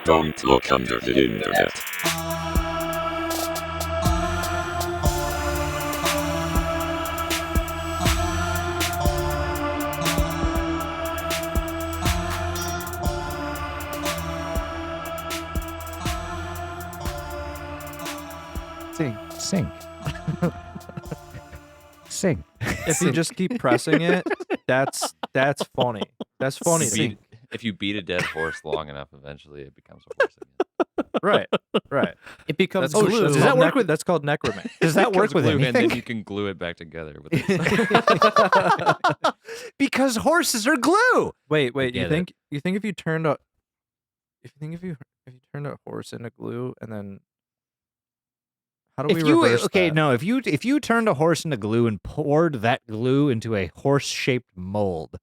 Don't look under the internet. Sing. Sing. If you just keep pressing it, that's funny. That's funny to me. If you beat a dead horse long enough, eventually it becomes a horse again. Right. It becomes That's, glue. does that work with? That's called necromancy. Does that work with glue, anything? and then you can glue it back together with Because horses are glue. Wait. You Get think if you turned a horse into glue and then how do we reverse that? If you turned a horse into glue and poured that glue into a horse-shaped mold,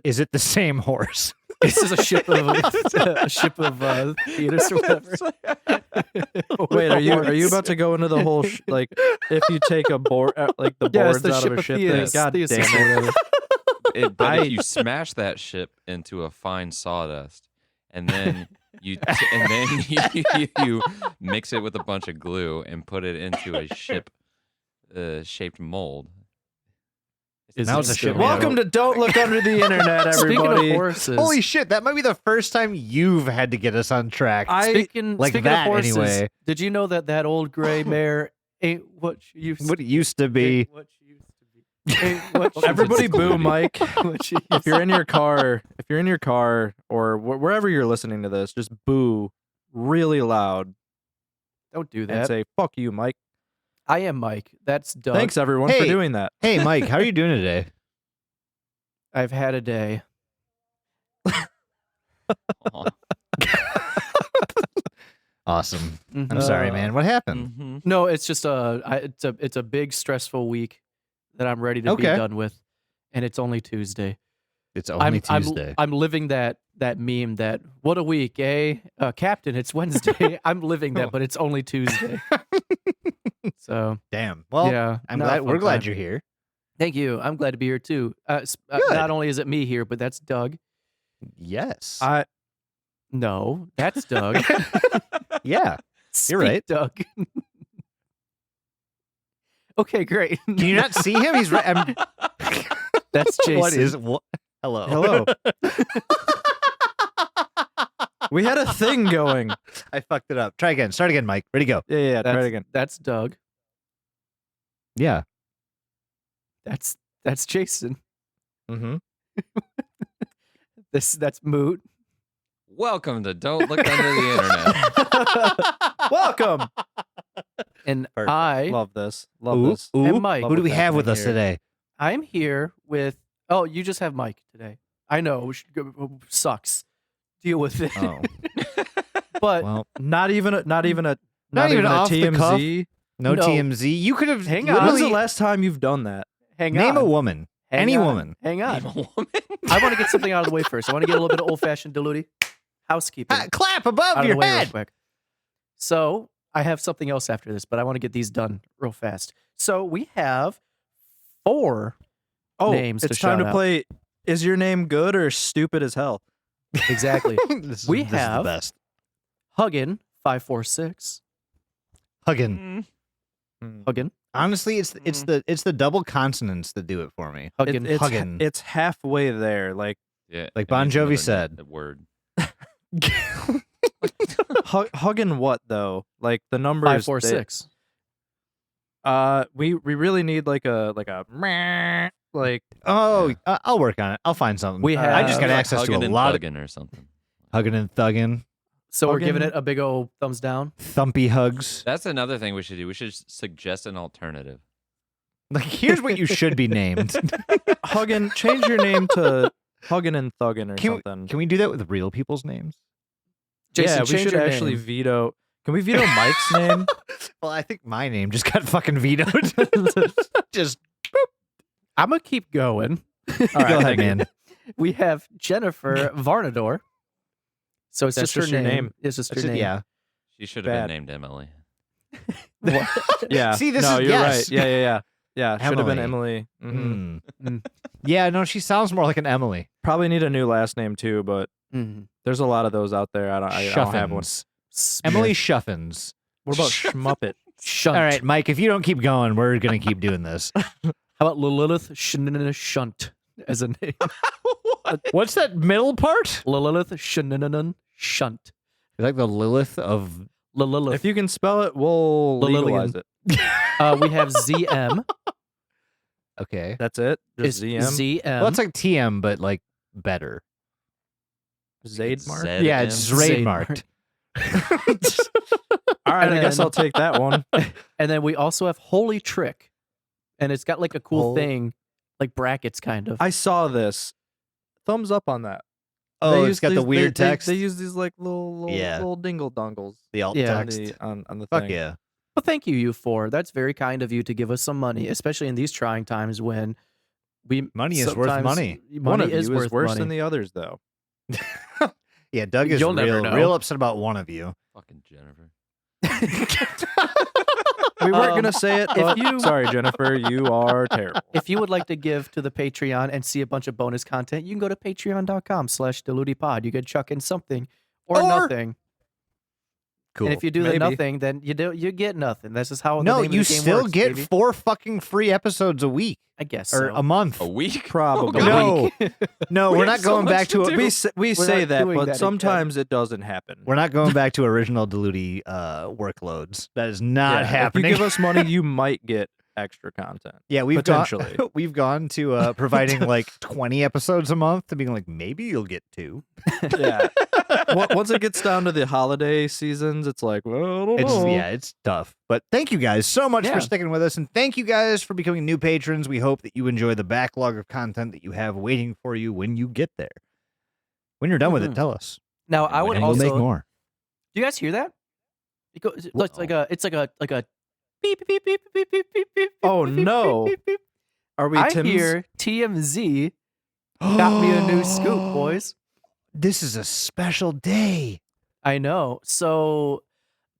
is it the same horse? This is a ship of fetus or whatever. Wait, are you about to go into the whole if you take a board like the boards the out ship of a of ship Thetis. thing? God damn Thetis it! But if you smash that ship into a fine sawdust, and then you mix it with a bunch of glue and put it into a ship shaped mold. Now it's a ship. Welcome to Don't Look Under the Internet, everybody. Speaking of horses, Holy shit, that might be the first time you've had to get us on track. speaking like of that horses, anyway. did you know that old gray mare ain't what she used What it used to be. ain't what she used to be. Ain't what she Everybody used to boo be. Mike. What she If you're in your car or wherever you're listening to this, just boo really loud Don't do and that. say "fuck you, Mike." I am Mike. That's Doug. Thanks everyone for Hey. doing that. Hey, Mike, how are you doing today? I've had a day. Aw. Awesome. I'm Mhm. sorry, man. What happened? Mhm. No, it's just it's a big stressful week that I'm ready to be Okay. done with, and it's only Tuesday. It's only Tuesday. I'm living that meme that what a week, eh? Captain, it's Wednesday. I'm living that, but it's only Tuesday. So Damn. Well, yeah, I'm not glad. a We're fun glad time. you're here. Thank you. I'm glad to be here too. Good. Not only is it me here, but that's Doug. Yes. No, that's Doug. Yeah. Speak, right. Doug. Okay, great. Can you not see him? He's right. That's Jason. What is? What? Hello. Hello. We had a thing going. I fucked it up. Try again. Start again, Mike. Ready, go. Yeah. Try it again. That's Doug. Yeah. That's Jason. Mm-hmm. That's Moot. Welcome to Don't Look Under the Internet. Welcome. And Perfect. I Love this. Love Ooh, this. ooh. And Mike. Who do we Love have with happening us here. today? I'm here with you just have Mike today. I know, which sucks. Deal with it. Oh, But well, Not even a Not even a off the cuff? TMZ. no No. TMZ. You could have. Hang When's the literally- last time you've done that? hang Name on. a woman. Hang Any on. woman. Hang on. Name a woman. I want to get something out of the way first. I want to get a little bit of old-fashioned diluti housekeeping Clap above out of your the way real head. quick. So I have something else after this, but I want to get these done real fast. So we have 4 names it's to time shout to out. play. Is your name good or stupid as hell? Exactly. This We is the have- best. Huggin 546. Huggin. Huggin. Honestly, it's the double consonants that do it for me. Huggin. It's Huggin. It's halfway there. Like Yeah, Like it Bon means Jovi another said. word. hugging what though? Like the numbers. 546. We really need like a meh, like Oh, I'll work on it. I'll find something. We I just have- got Like access to a hugging and lot of thugging or something. hugging and thugging, So we're Huggin. giving it a big old thumbs down. thumpy hugs. That's another thing we should do. We should suggest an alternative. Like, here's what you should be named. hugging. Change your name to hugging and thugging or Can we, something. can we do that with real people's names? Jason, yeah, we change should your actually name. veto. Can we veto Mike's name? Well, I think my name just got fucking vetoed. Just I'm going to keep going. All right, go ahead, man. We have Jennifer Varnador. So it's That's just her just your name. name. It's just her That's it, name. yeah. She should have Bad. been named Emily. Yeah. See, this no, is you're yes. right. Yeah. Yeah, should have been Emily. Emily. Mm. Yeah, no, she sounds more like an Emily. Probably need a new last name too, but Mhm. there's a lot of those out there. I don't have one. Shuffins. Emily Shuffins. What about Schmuppet? Shunt. All right, Mike, if you don't keep going, we're going to keep doing this. How about Lilith Shunt as a name? What's that middle part? Lilith Shunt. Like the Lilith of... Lilith. If you can spell it, we'll Lillian. legalize it. We have ZM. Okay. That's it. Just Is ZM. ZM. Well, it's like TM, but like better. Zaidmark. Zed Yeah, M? it's trademarked. All right, And I guess then- I'll take that one. And then we also have Holy Trick. And it's got like a cool Hol- thing, like brackets kind of. I saw this. Thumbs up on that. Oh, They it's use got the these- weird they, text. They use these like little Yeah. little dingle dongles The alt Yeah. text. on the Fuck thing. yeah. Well, thank you for. That's very kind of you to give us some money, especially in these trying times when Money is worth sometimes money. One of is you worth is worse money. than the others, though. Yeah, Doug is You'll never know. real upset about one of you. Fucking Jennifer. We weren't Um, gonna say it, if but you- sorry, Jennifer, you are terrible. If you would like to give to the Patreon and see a bunch of bonus content, you can go to patreon.com/deludipod. You could chuck in something or nothing. Cool. And if you do Maybe. the nothing, then you get nothing. That's just how the no, name of you the game still works, get baby. 4 fucking free episodes a week I guess or so. a month. A week? Probably. No, no, We we're have not so going much back to to a. do. We We're say not that, doing but that again. sometimes it doesn't happen. We're not going back to original Deludi workloads. That is not Yeah, happening. If you give us money, you might get extra content. Yeah, we've Potentially. we've gone to providing like 20 episodes a month to being like maybe you'll get 2. Yeah. Once it gets down to the holiday seasons, it's like, well, I don't It's know. it's tough. But thank you guys so much Yeah. for sticking with us, and thank you guys for becoming new patrons. We hope that you enjoy the backlog of content that you have waiting for you when you get there. When you're done with it, Mhm. tell us, Now I would and we'll also. make more. Do you guys hear that? It goes, it's like a beep beep beep beep beep beep beep beep. Oh, beep, beep, no. beep, beep, beep. Are we I Tim's? hear TMZ got me a new scoop, boys. This is a special day. I know. So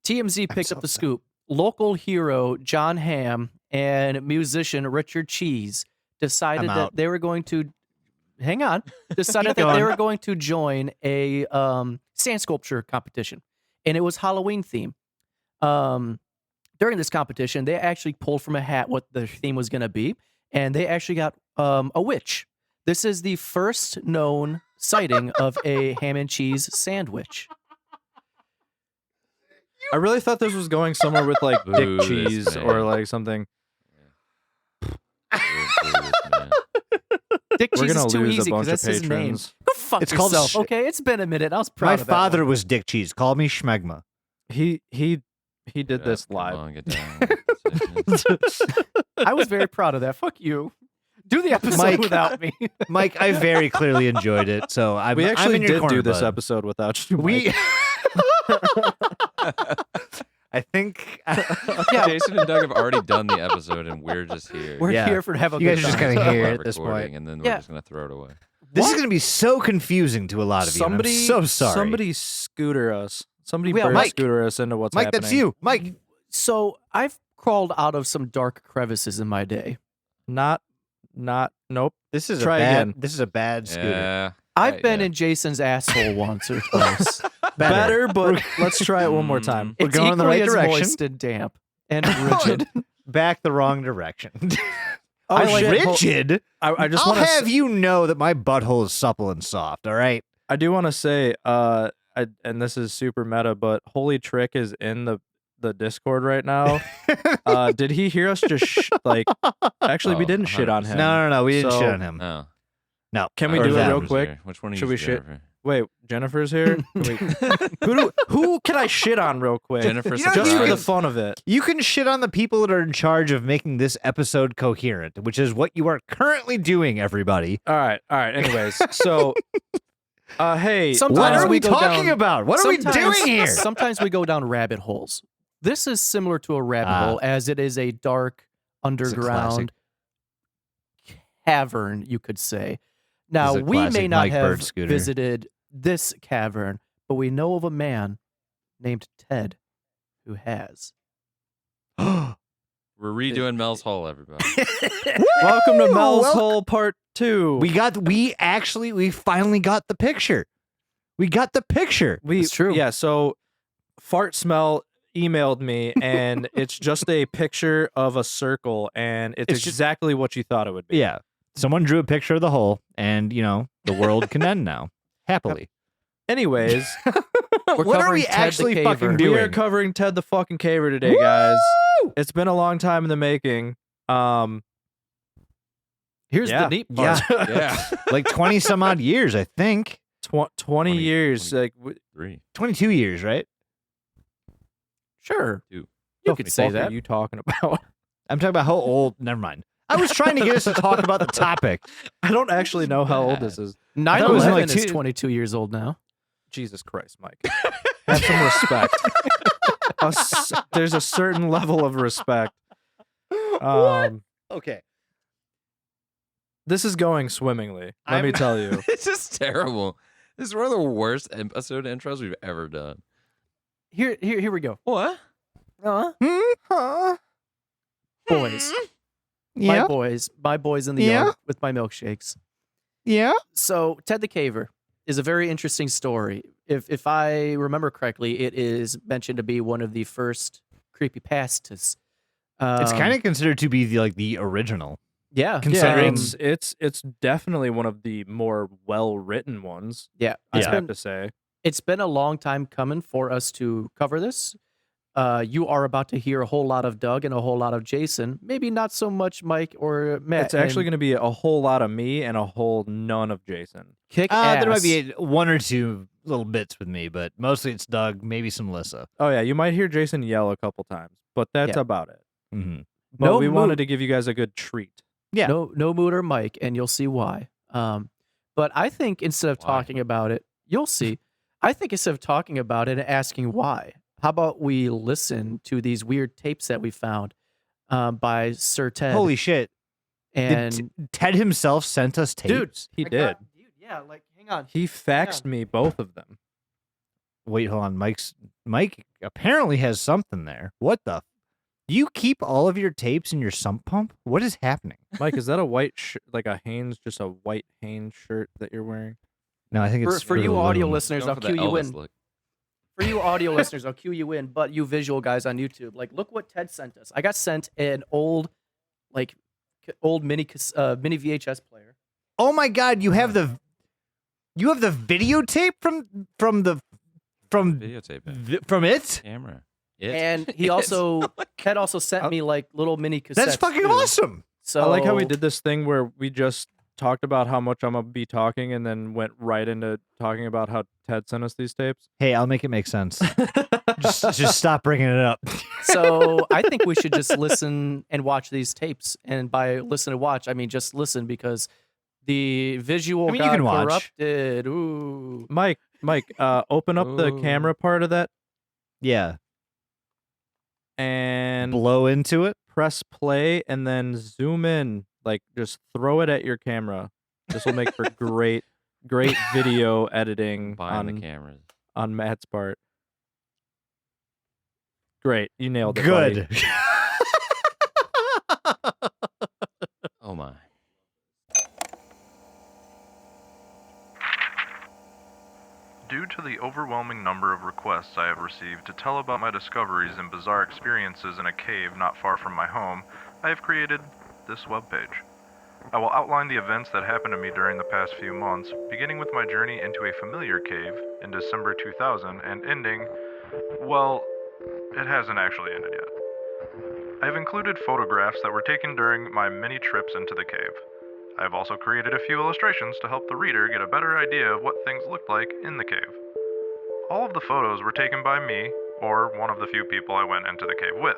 TMZ picked so up the excited. scoop. Local hero John Hamm and musician Richard Cheese decided I'm that out. they were going to hang on. Decided Keep that they going. were going to join a sand sculpture competition, and it was Halloween theme. During this competition, they actually pulled from a hat what the theme was going to be, and they actually got a witch. This is the first known sighting of a ham and cheese sandwich. I really thought this was going somewhere with like Boo dick this cheese man. or like something. Dick We're Cheese gonna is too lose easy a bunch because of that's his name. patrons. Go fuck It's called yourself. sh- Okay, it's been a minute. I was proud My of that father one. was Dick Cheese. Call me Schmegma. He did this live. Get down. I was very proud of that. Fuck you. Do the episode Mike. without me. Mike, I very clearly enjoyed it. So I'm, We I'm actually in your did corner, do this bud. episode without you. We. Mike. I think. Jason and Doug have already done the episode, and we're just here. We're Yeah. here for have a You good guys are just time. gonna hear We're it at this recording, point. and then Yeah. we're just gonna throw it away. This is What? going to be so confusing to a lot of you. and I'm so sorry. Somebody scooter us. Somebody Yeah, bird Mike. scooter us into what's Mike, happening. that's you. Mike. So I've crawled out of some dark crevices in my day. Not. Nope. This is Try a bad. again. This is a bad scooter. Yeah. I've been yeah. in Jason's asshole once or twice. Better, but let's try it one more time. We're It's going in the right equally as direction. moist and damp and rigid. Back the wrong direction. Oh, I shit. rigid. I just I'll want to. have you know that my butthole is supple and soft. All right. I do want to say, and this is super meta, but Holy Trick is in the Discord right now. Did he hear us just like? Actually, we Oh, didn't shit on 100%. him. No. We didn't So- shit on him. Oh. No. Can we Or do it them. real Who's quick? here? Which one? Should we is shit? Jennifer? Wait, Jennifer's here. Who can I shit on real quick? Jennifer You know, just you for can- the fun of it. You can shit on the people that are in charge of making this episode coherent, which is what you are currently doing, everybody. All right. Anyways, so, hey, Sometimes What are we go talking down- about? What are we Sometimes- doing here? Sometimes we go down rabbit holes. This is similar to a rabbit Ah. hole, as it is a dark underground cavern, you could say. Now, This is a we may classic not Mike have Bird scooter. visited this cavern, but we know of a man named Ted who has. We're redoing Mel's Hole, everybody. Welcome to Mel's welcome. Hole Part 2. We finally got the picture. We got the picture. It's true. Yeah, so Fart Smell emailed me, and it's just a picture of a circle, and it's It's just- exactly what you thought it would be. Yeah. Someone drew a picture of the hole, and, the world can end now. Happily. Anyways, We're What are covering we Ted the actually Caver. fucking we doing? are covering Ted the fucking Caver today, guys. Woo! It's been a long time in the making. Here's Yeah. the neat part. Yeah. Like 20 some odd years, I think. 20 20 years. 20. Like, 3. 22 years, right? Sure. Two. You what could the say fuck that. are you talking about? I'm talking about how old. Never mind. I was trying to get us to talk about the topic. I don't actually know how old this is. 9/11 like is two- 22 years old now. Jesus Christ, Mike. Have some respect. There's a certain level of respect. Okay. This is going swimmingly. Let me I'm- tell you. This is terrible. This is one of the worst episode intros we've ever done. Here we go. What? Boys. Yeah. My boys in the Yeah? yard with my milkshakes. Yeah. So Ted the Caver is a very interesting story. If I remember correctly, it is mentioned to be one of the first creepypastas. It's kind of considered to be the original. yeah. considering- It's definitely one of the more well-written ones, yeah. I It's have been to say. it's been a long time coming for us to cover this. You are about to hear a whole lot of Doug and a whole lot of Jason. Maybe not so much Mike or Matt. It's actually going to be a whole lot of me and a whole none of Jason. kick ass. There might be one or two little bits with me, but mostly it's Doug, maybe some Lissa. Oh yeah, you might hear Jason yell a couple times, but that's Yeah. about it. Mm-hmm. But No we wanted mood. to give you guys a good treat. Yeah. No mood or Mike, and you'll see why. But I think instead of Why? talking about it, you'll see. I think instead of talking about it and asking why, how about we listen to these weird tapes that we found by Sir Ted? Holy shit. and Ted himself sent us tapes. dude, He I did. got- dude, yeah, like hang on. He faxed me both of them. Wait, hold on. Mike apparently has something there. What the? Do you keep all of your tapes in your sump pump? What is happening? Mike, is that a white like a Hanes, just a white Hanes shirt that you're wearing? No, I think it's For you the audio loom. listeners, Going I'll for the cue you Elvis in. look. For you audio listeners, I'll cue you in. But you visual guys on YouTube, like, look what Ted sent us. I got sent an old mini VHS player. Oh my god, you have the videotape from Videotape it. from it? Camera. It. And he also Ted also sent me like little mini cassettes. That's fucking too. awesome. So I like how we did this thing where we just talked about how much I'm gonna be talking, and then went right into talking about how Ted sent us these tapes. Hey, I'll make it make sense. just stop bringing it up. So I think we should just listen and watch these tapes. And by listen and watch, I mean just listen because the visual I mean, you got can watch. corrupted. Ooh. Mike, open up the Ooh. camera part of that Yeah. and Blow into it. press play, and then zoom in. Like, just throw it at your camera. This will make for great video editing Behind the on cameras. Matt's part. Great, you nailed it. buddy. Good. Oh my. Due to the overwhelming number of requests I have received to tell about my discoveries and bizarre experiences in a cave not far from my home, I have created this webpage. I will outline the events that happened to me during the past few months, beginning with my journey into a familiar cave in December 2000 and ending, well, it hasn't actually ended yet. I have included photographs that were taken during my many trips into the cave. I have also created a few illustrations to help the reader get a better idea of what things looked like in the cave. All of the photos were taken by me, or one of the few people I went into the cave with.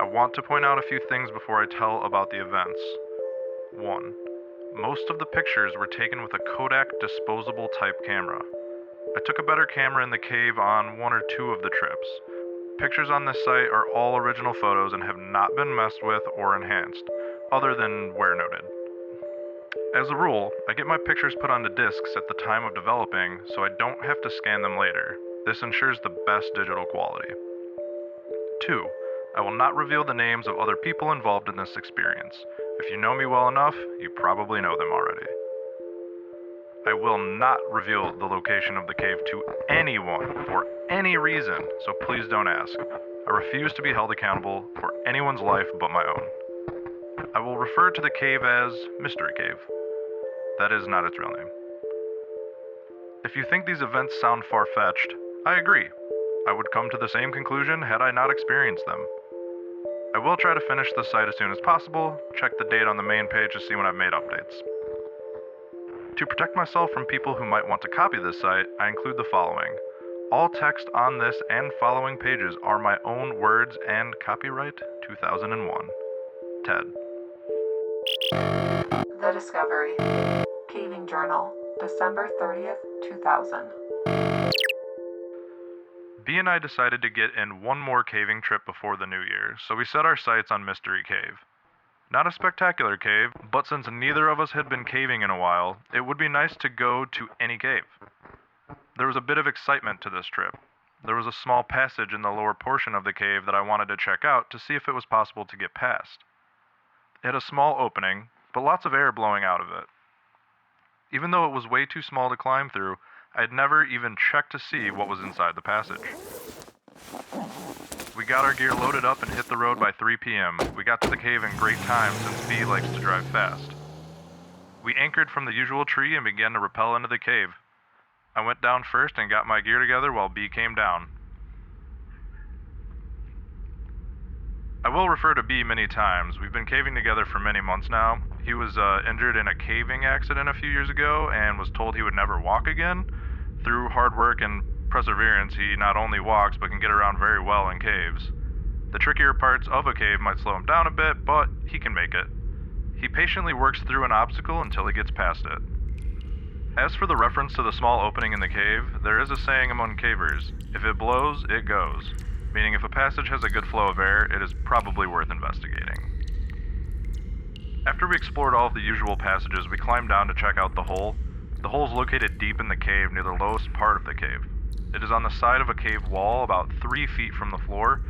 I want to point out a few things before I tell about the events. 1. Most of the pictures were taken with a Kodak disposable type camera. I took a better camera in the cave on 1 or 2 of the trips. Pictures on this site are all original photos and have not been messed with or enhanced, other than where noted. As a rule, I get my pictures put onto discs at the time of developing, so I don't have to scan them later. This ensures the best digital quality. 2. I will not reveal the names of other people involved in this experience. If you know me well enough, you probably know them already. I will not reveal the location of the cave to anyone for any reason, so please don't ask. I refuse to be held accountable for anyone's life but my own. I will refer to the cave as Mystery Cave. That is not its real name. If you think these events sound far-fetched, I agree. I would come to the same conclusion had I not experienced them. I will try to finish the site as soon as possible, check the date on the main page to see when I've made updates. To protect myself from people who might want to copy this site, I include the following. All text on this and following pages are my own words and copyright 2001. Ted. The Discovery. Caving Journal, December 30th, 2000. B and I decided to get in one more caving trip before the new year, so we set our sights on Mystery Cave. Not a spectacular cave, but since neither of us had been caving in a while, it would be nice to go to any cave. There was a bit of excitement to this trip. There was a small passage in the lower portion of the cave that I wanted to check out to see if it was possible to get past. It had a small opening, but lots of air blowing out of it. Even though it was way too small to climb through, I had never even checked to see what was inside the passage. We got our gear loaded up and hit the road by 3 p.m. We got to the cave in great time since B likes to drive fast. We anchored from the usual tree and began to rappel into the cave. I went down first and got my gear together while B came down. I will refer to B many times. We've been caving together for many months now. He was injured in a caving accident a few years ago and was told he would never walk again. Through hard work and perseverance, he not only walks but can get around very well in caves. The trickier parts of a cave might slow him down a bit, but he can make it. He patiently works through an obstacle until he gets past it. As for the reference to the small opening in the cave, there is a saying among cavers, if it blows, it goes. Meaning if a passage has a good flow of air, it is probably worth investigating. After we explored all of the usual passages, we climbed down to check out the hole. The hole is located deep in the cave near the lowest part of the cave. It is on the side of a cave wall about 3 feet from the floor.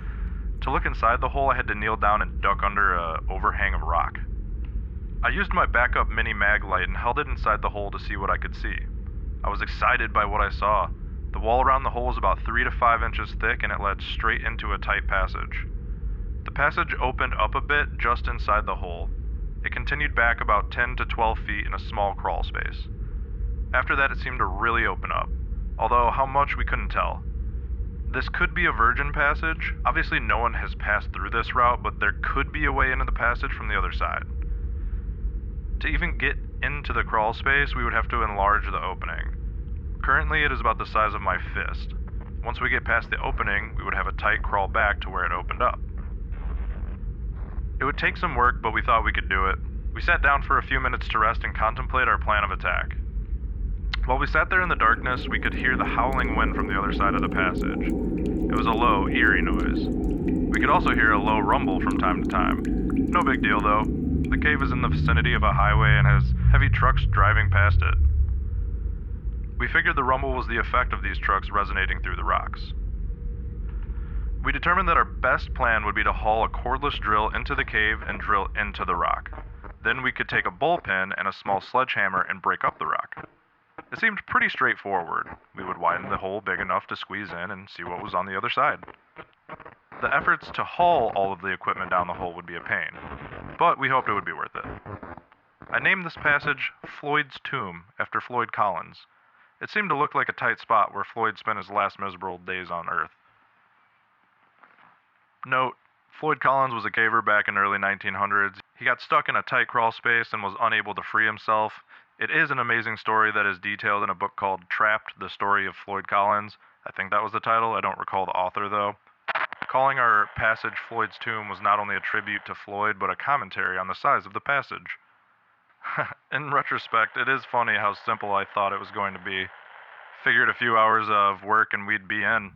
To look inside the hole, I had to kneel down and duck under an overhang of rock. I used my backup mini mag light and held it inside the hole to see what I could see. I was excited by what I saw. The wall around the hole is about 3 to 5 inches thick and it led straight into a tight passage. The passage opened up a bit just inside the hole. It continued back about 10 to 12 feet in a small crawl space. After that, it seemed to really open up, although how much we couldn't tell. This could be a virgin passage. Obviously, no one has passed through this route, but there could be a way into the passage from the other side. To even get into the crawl space, we would have to enlarge the opening. Currently, it is about the size of my fist. Once we get past the opening, we would have a tight crawl back to where it opened up. It would take some work, but we thought we could do it. We sat down for a few minutes to rest and contemplate our plan of attack. While we sat there in the darkness, we could hear the howling wind from the other side of the passage. It was a low, eerie noise. We could also hear a low rumble from time to time. No big deal, though. The cave is in the vicinity of a highway and has heavy trucks driving past it. We figured the rumble was the effect of these trucks resonating through the rocks. We determined that our best plan would be to haul a cordless drill into the cave and drill into the rock. Then we could take a bullpen and a small sledgehammer and break up the rock. It seemed pretty straightforward. We would widen the hole big enough to squeeze in and see what was on the other side. The efforts to haul all of the equipment down the hole would be a pain, but we hoped it would be worth it. I named this passage Floyd's Tomb after Floyd Collins. It seemed to look like a tight spot where Floyd spent his last miserable days on Earth. Note, Floyd Collins was a caver back in the early 1900s. He got stuck in a tight crawl space and was unable to free himself. It is an amazing story that is detailed in a book called Trapped, The Story of Floyd Collins. I think that was the title. I don't recall the author, though. Calling our passage Floyd's Tomb was not only a tribute to Floyd, but a commentary on the size of the passage. In retrospect, it is funny how simple I thought it was going to be. Figured a few hours of work and we'd be in.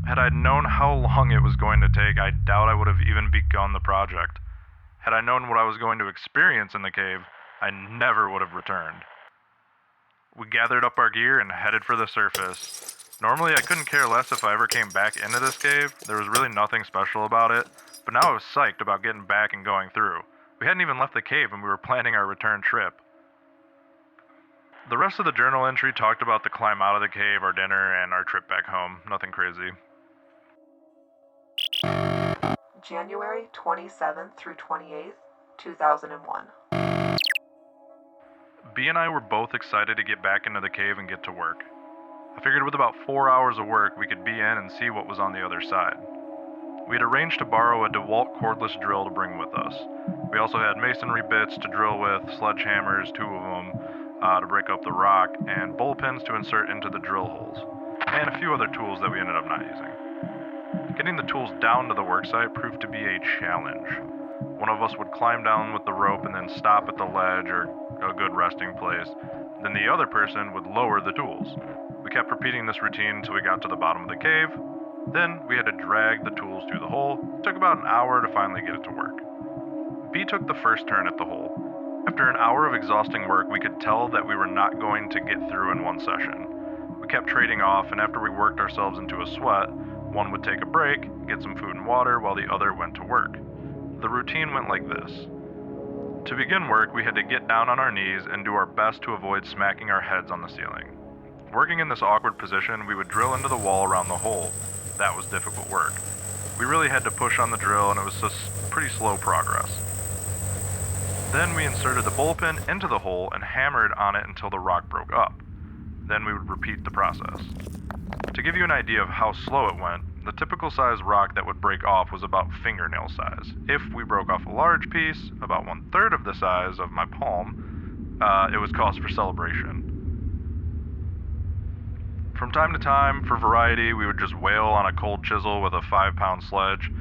Had I known how long it was going to take, I doubt I would have even begun the project. Had I known what I was going to experience in the cave, I never would have returned. We gathered up our gear and headed for the surface. Normally, I couldn't care less if I ever came back into this cave. There was really nothing special about it, but now I was psyched about getting back and going through. We hadn't even left the cave and we were planning our return trip. The rest of the journal entry talked about the climb out of the cave, our dinner, and our trip back home. Nothing crazy. January 27th through 28th, 2001. B and I were both excited to get back into the cave and get to work. I figured with about 4 hours of work, we could be in and see what was on the other side. We had arranged to borrow a DeWalt cordless drill to bring with us. We also had masonry bits to drill with, sledgehammers, 2 of them, to break up the rock, and bullpens to insert into the drill holes, and a few other tools that we ended up not using. Getting the tools down to the worksite proved to be a challenge. One of us would climb down with the rope and then stop at the ledge or a good resting place. Then the other person would lower the tools. We kept repeating this routine until we got to the bottom of the cave. Then we had to drag the tools through the hole. It took about an hour to finally get it to work. B took the first turn at the hole. After an hour of exhausting work, we could tell that we were not going to get through in one session. We kept trading off, and after we worked ourselves into a sweat, one would take a break, get some food and water, while the other went to work. The routine went like this. To begin work, we had to get down on our knees and do our best to avoid smacking our heads on the ceiling. Working in this awkward position, we would drill into the wall around the hole. That was difficult work. We really had to push on the drill, and it was just pretty slow progress. Then we inserted the bullpen into the hole and hammered on it until the rock broke up. Then we would repeat the process. To give you an idea of how slow it went, the typical size rock that would break off was about fingernail size. If we broke off a large piece, about 1/3 of the size of my palm, it was cause for celebration. From time to time, for variety, we would just wail on a cold chisel with a 5-pound sledge.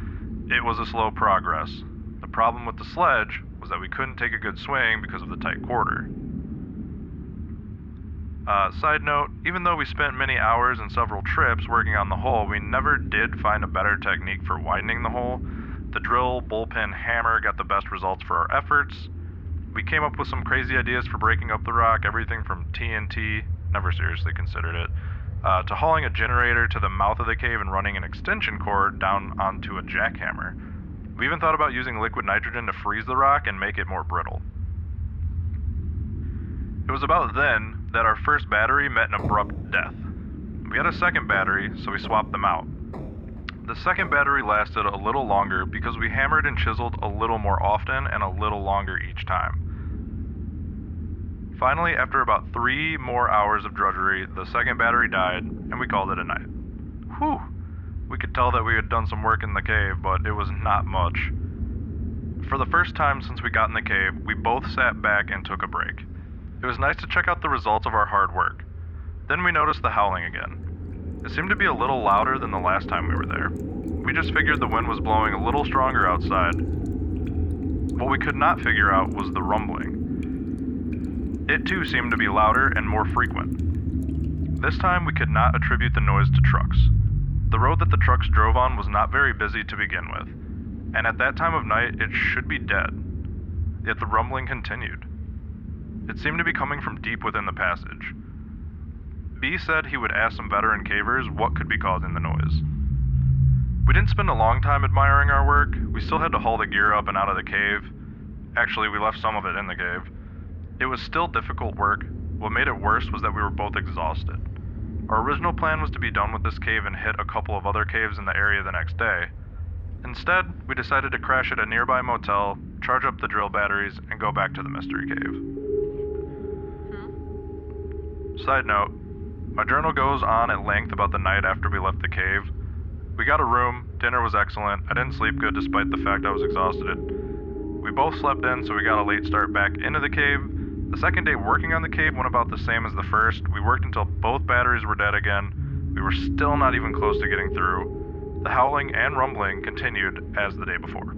It was a slow progress. The problem with the sledge was that we couldn't take a good swing because of the tight quarter. Side note, even though we spent many hours and several trips working on the hole, we never did find a better technique for widening the hole. The drill, bullpen, hammer got the best results for our efforts. We came up with some crazy ideas for breaking up the rock, everything from TNT, never seriously considered it, to hauling a generator to the mouth of the cave and running an extension cord down onto a jackhammer. We even thought about using liquid nitrogen to freeze the rock and make it more brittle. It was about then that our first battery met an abrupt death. We had a second battery, so we swapped them out. The second battery lasted a little longer because we hammered and chiseled a little more often and a little longer each time. Finally, after about 3 more hours of drudgery, the second battery died, and we called it a night. Whew! We could tell that we had done some work in the cave, but it was not much. For the first time since we got in the cave, we both sat back and took a break. It was nice to check out the results of our hard work. Then we noticed the howling again. It seemed to be a little louder than the last time we were there. We just figured the wind was blowing a little stronger outside. What we could not figure out was the rumbling. It too seemed to be louder and more frequent. This time we could not attribute the noise to trucks. The road that the trucks drove on was not very busy to begin with, and at that time of night it should be dead. Yet the rumbling continued. It seemed to be coming from deep within the passage. B said he would ask some veteran cavers what could be causing the noise. We didn't spend a long time admiring our work. We still had to haul the gear up and out of the cave. Actually, we left some of it in the cave. It was still difficult work. What made it worse was that we were both exhausted. Our original plan was to be done with this cave and hit a couple of other caves in the area the next day. Instead, we decided to crash at a nearby motel, charge up the drill batteries, and go back to the mystery cave. Side note, my journal goes on at length about the night after we left the cave. We got a room, dinner was excellent, I didn't sleep good despite the fact I was exhausted. We both slept in, so we got a late start back into the cave. The second day working on the cave went about the same as the first. We worked until both batteries were dead again. We were still not even close to getting through. The howling and rumbling continued as the day before.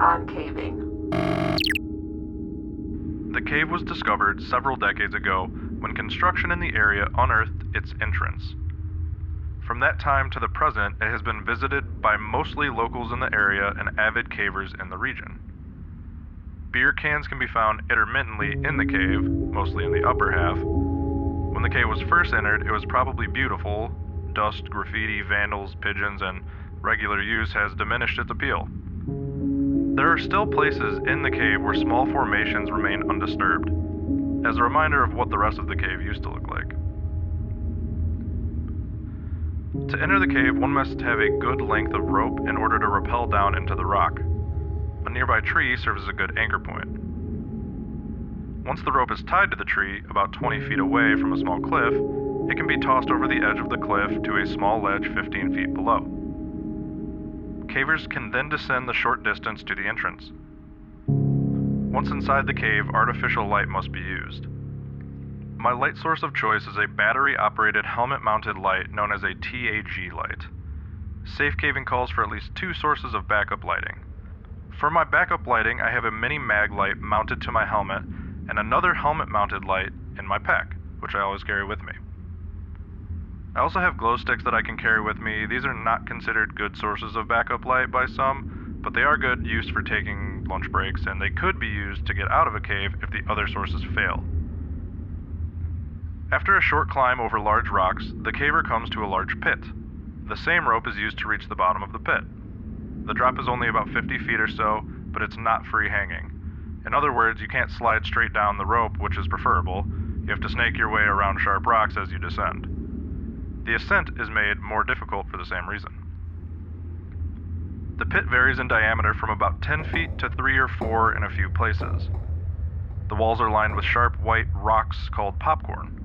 On caving. The cave was discovered several decades ago when construction in the area unearthed its entrance. From that time to the present, it has been visited by mostly locals in the area and avid cavers in the region. Beer cans can be found intermittently in the cave, mostly in the upper half. When the cave was first entered, it was probably beautiful. Dust, graffiti, vandals, pigeons, and regular use has diminished its appeal. There are still places in the cave where small formations remain undisturbed, as a reminder of what the rest of the cave used to look like. To enter the cave, one must have a good length of rope in order to rappel down into the rock. A nearby tree serves as a good anchor point. Once the rope is tied to the tree, about 20 feet away from a small cliff, it can be tossed over the edge of the cliff to a small ledge 15 feet below. Cavers can then descend the short distance to the entrance. Once inside the cave, artificial light must be used. My light source of choice is a battery-operated helmet-mounted light known as a TAG light. Safe caving calls for at least 2 sources of backup lighting. For my backup lighting, I have a mini mag light mounted to my helmet and another helmet-mounted light in my pack, which I always carry with me. I also have glow sticks that I can carry with me. These are not considered good sources of backup light by some, but they are good use for taking lunch breaks, and they could be used to get out of a cave if the other sources fail. After a short climb over large rocks, the caver comes to a large pit. The same rope is used to reach the bottom of the pit. The drop is only about 50 feet or so, but it's not free hanging. In other words, you can't slide straight down the rope, which is preferable. You have to snake your way around sharp rocks as you descend. The ascent is made more difficult for the same reason. The pit varies in diameter from about 10 feet to 3 or 4 in a few places. The walls are lined with sharp white rocks called popcorn.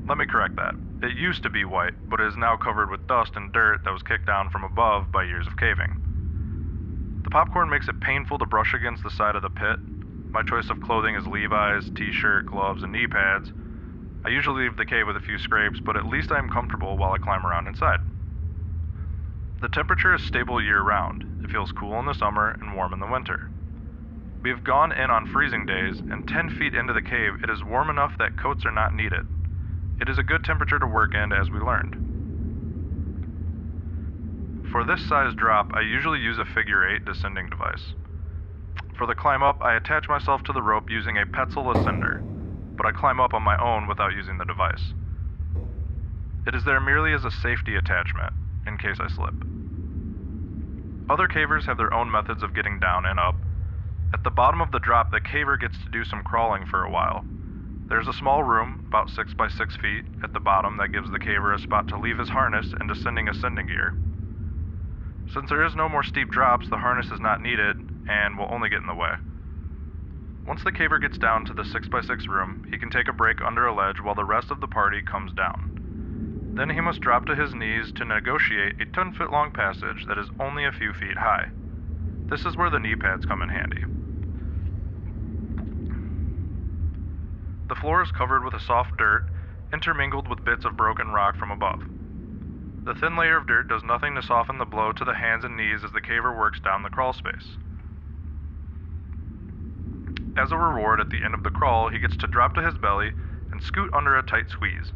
Let me correct that. It used to be white, but is now covered with dust and dirt that was kicked down from above by years of caving. The popcorn makes it painful to brush against the side of the pit. My choice of clothing is Levi's, t-shirt, gloves, and knee pads. I usually leave the cave with a few scrapes, but at least I am comfortable while I climb around inside. The temperature is stable year-round. It feels cool in the summer and warm in the winter. We have gone in on freezing days, and 10 feet into the cave, it is warm enough that coats are not needed. It is a good temperature to work in, as we learned. For this size drop, I usually use a figure-8 descending device. For the climb up, I attach myself to the rope using a Petzl ascender, but I climb up on my own without using the device. It is there merely as a safety attachment, in case I slip. Other cavers have their own methods of getting down and up. At the bottom of the drop, the caver gets to do some crawling for a while. There's a small room, about 6 by 6 feet, at the bottom that gives the caver a spot to leave his harness and ascending gear. Since there is no more steep drops, the harness is not needed and will only get in the way. Once the caver gets down to the 6 by 6 room, he can take a break under a ledge while the rest of the party comes down. Then he must drop to his knees to negotiate a 10-foot long passage that is only a few feet high. This is where the knee pads come in handy. The floor is covered with a soft dirt, intermingled with bits of broken rock from above. The thin layer of dirt does nothing to soften the blow to the hands and knees as the caver works down the crawl space. As a reward, at the end of the crawl, he gets to drop to his belly and scoot under a tight squeeze.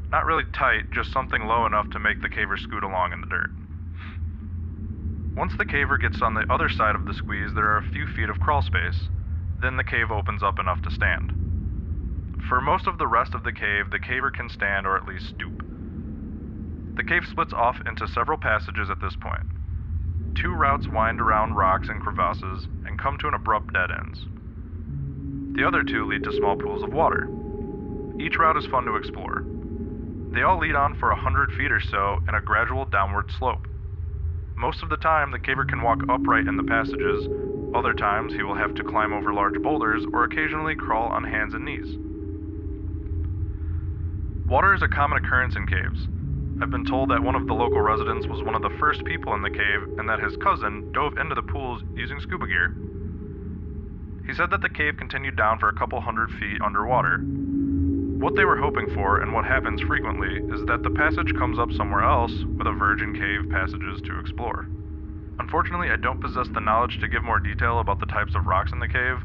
Not really tight, just something low enough to make the caver scoot along in the dirt. Once the caver gets on the other side of the squeeze, there are a few feet of crawl space. Then the cave opens up enough to stand. For most of the rest of the cave, the caver can stand or at least stoop. The cave splits off into several passages at this point. 2 routes wind around rocks and crevasses and come to an abrupt dead ends. The other 2 lead to small pools of water. Each route is fun to explore. They all lead on for 100 feet or so in a gradual downward slope. Most of the time, the caver can walk upright in the passages. Other times, he will have to climb over large boulders or occasionally crawl on hands and knees. Water is a common occurrence in caves. I've been told that one of the local residents was one of the first people in the cave and that his cousin dove into the pools using scuba gear. He said that the cave continued down for a couple hundred feet underwater. What they were hoping for, and what happens frequently, is that the passage comes up somewhere else with a virgin cave passages to explore. Unfortunately, I don't possess the knowledge to give more detail about the types of rocks in the cave.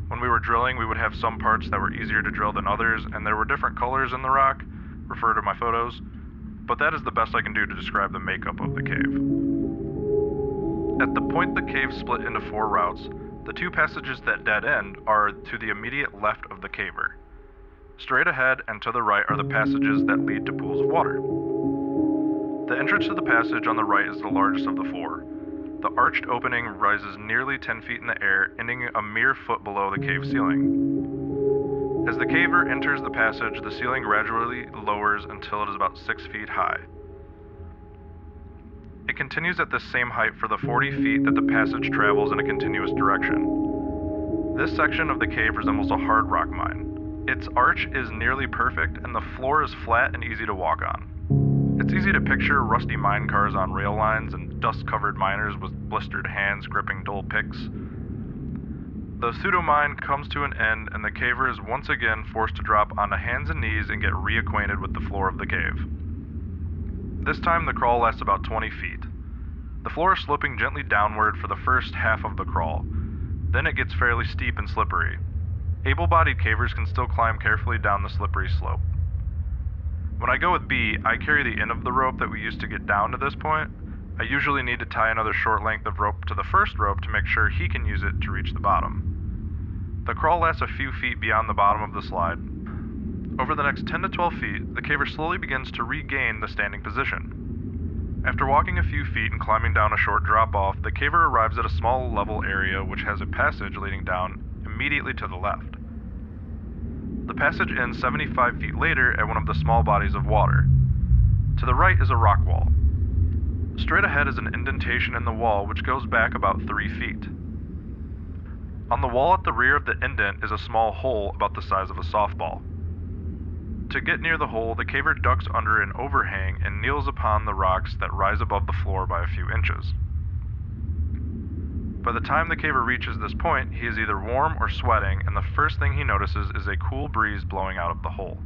When we were drilling, we would have some parts that were easier to drill than others, and there were different colors in the rock. Refer to my photos. but that is the best I can do to describe the makeup of the cave. At the point the cave split into 4 routes, the 2 passages that dead end are to the immediate left of the caver. Straight ahead and to the right are the passages that lead to pools of water. The entrance to the passage on the right is the largest of the 4. The arched opening rises nearly 10 feet in the air, ending a mere foot below the cave ceiling. As the caver enters the passage, the ceiling gradually lowers until it is about 6 feet high. It continues at this same height for the 40 feet that the passage travels in a continuous direction. This section of the cave resembles a hard rock mine. Its arch is nearly perfect, and the floor is flat and easy to walk on. It's easy to picture rusty mine cars on rail lines and dust-covered miners with blistered hands gripping dull picks. The pseudo-mine comes to an end, and the caver is once again forced to drop onto hands and knees and get reacquainted with the floor of the cave. This time the crawl lasts about 20 feet. The floor is sloping gently downward for the first half of the crawl. Then it gets fairly steep and slippery. Able-bodied cavers can still climb carefully down the slippery slope. When I go with B, I carry the end of the rope that we used to get down to this point. I usually need to tie another short length of rope to the first rope to make sure he can use it to reach the bottom. The crawl lasts a few feet beyond the bottom of the slide. Over the next 10 to 12 feet, the caver slowly begins to regain the standing position. After walking a few feet and climbing down a short drop-off, the caver arrives at a small level area which has a passage leading down immediately to the left. The passage ends 75 feet later at one of the small bodies of water. To the right is a rock wall. Straight ahead is an indentation in the wall which goes back about 3 feet. On the wall at the rear of the indent is a small hole about the size of a softball. To get near the hole, the caver ducks under an overhang and kneels upon the rocks that rise above the floor by a few inches. By the time the caver reaches this point, he is either warm or sweating, and the first thing he notices is a cool breeze blowing out of the hole.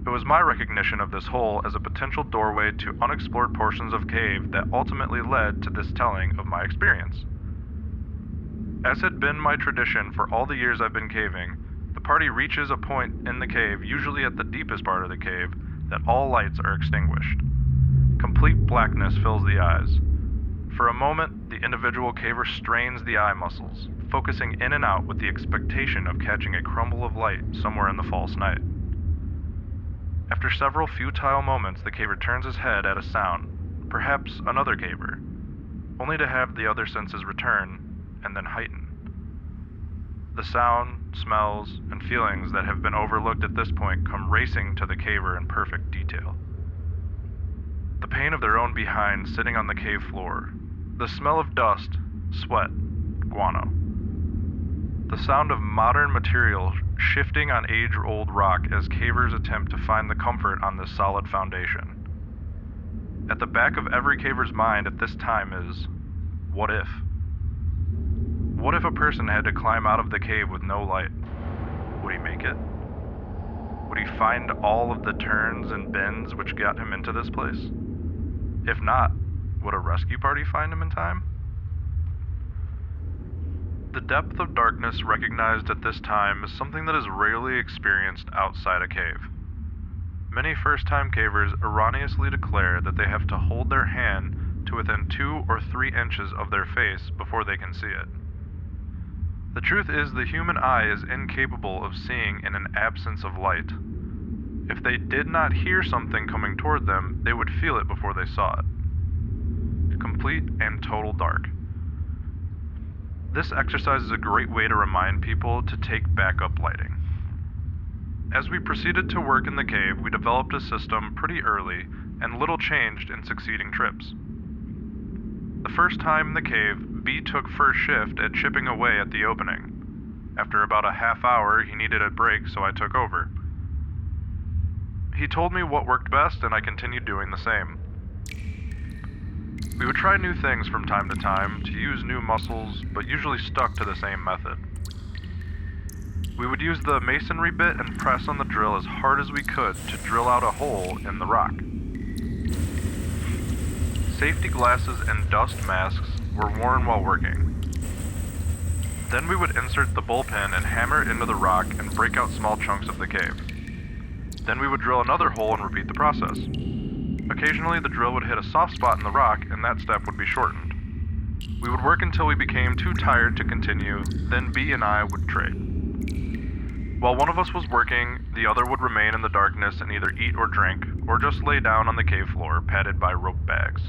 It was my recognition of this hole as a potential doorway to unexplored portions of cave that ultimately led to this telling of my experience. As had been my tradition for all the years I've been caving, the party reaches a point in the cave, usually at the deepest part of the cave, that all lights are extinguished. Complete blackness fills the eyes. For a moment, the individual caver strains the eye muscles, focusing in and out with the expectation of catching a crumble of light somewhere in the false night. After several futile moments, the caver turns his head at a sound, perhaps another caver, only to have the other senses return and then heighten. The sound, smells, and feelings that have been overlooked at this point come racing to the caver in perfect detail. The pain of their own behind sitting on the cave floor, the smell of dust, sweat, guano. The sound of modern material shifting on age-old rock as cavers attempt to find the comfort on this solid foundation. At the back of every caver's mind at this time is, what if? What if a person had to climb out of the cave with no light? Would he make it? Would he find all of the turns and bends which got him into this place? If not, would a rescue party find him in time? The depth of darkness recognized at this time is something that is rarely experienced outside a cave. Many first-time cavers erroneously declare that they have to hold their hand to within 2 or 3 inches of their face before they can see it. The truth is the human eye is incapable of seeing in an absence of light. If they did not hear something coming toward them, they would feel it before they saw it. Complete and total dark. This exercise is a great way to remind people to take backup lighting. As we proceeded to work in the cave, we developed a system pretty early, and little changed in succeeding trips. The first time in the cave, B took first shift at chipping away at the opening. After about a half hour, he needed a break, so I took over. He told me what worked best, and I continued doing the same. We would try new things from time to time to use new muscles, but usually stuck to the same method. We would use the masonry bit and press on the drill as hard as we could to drill out a hole in the rock. Safety glasses and dust masks were worn while working. Then we would insert the bullpen and hammer it into the rock and break out small chunks of the cave. Then we would drill another hole and repeat the process. Occasionally, the drill would hit a soft spot in the rock, and that step would be shortened. We would work until we became too tired to continue, then B and I would trade. While one of us was working, the other would remain in the darkness and either eat or drink, or just lay down on the cave floor, padded by rope bags.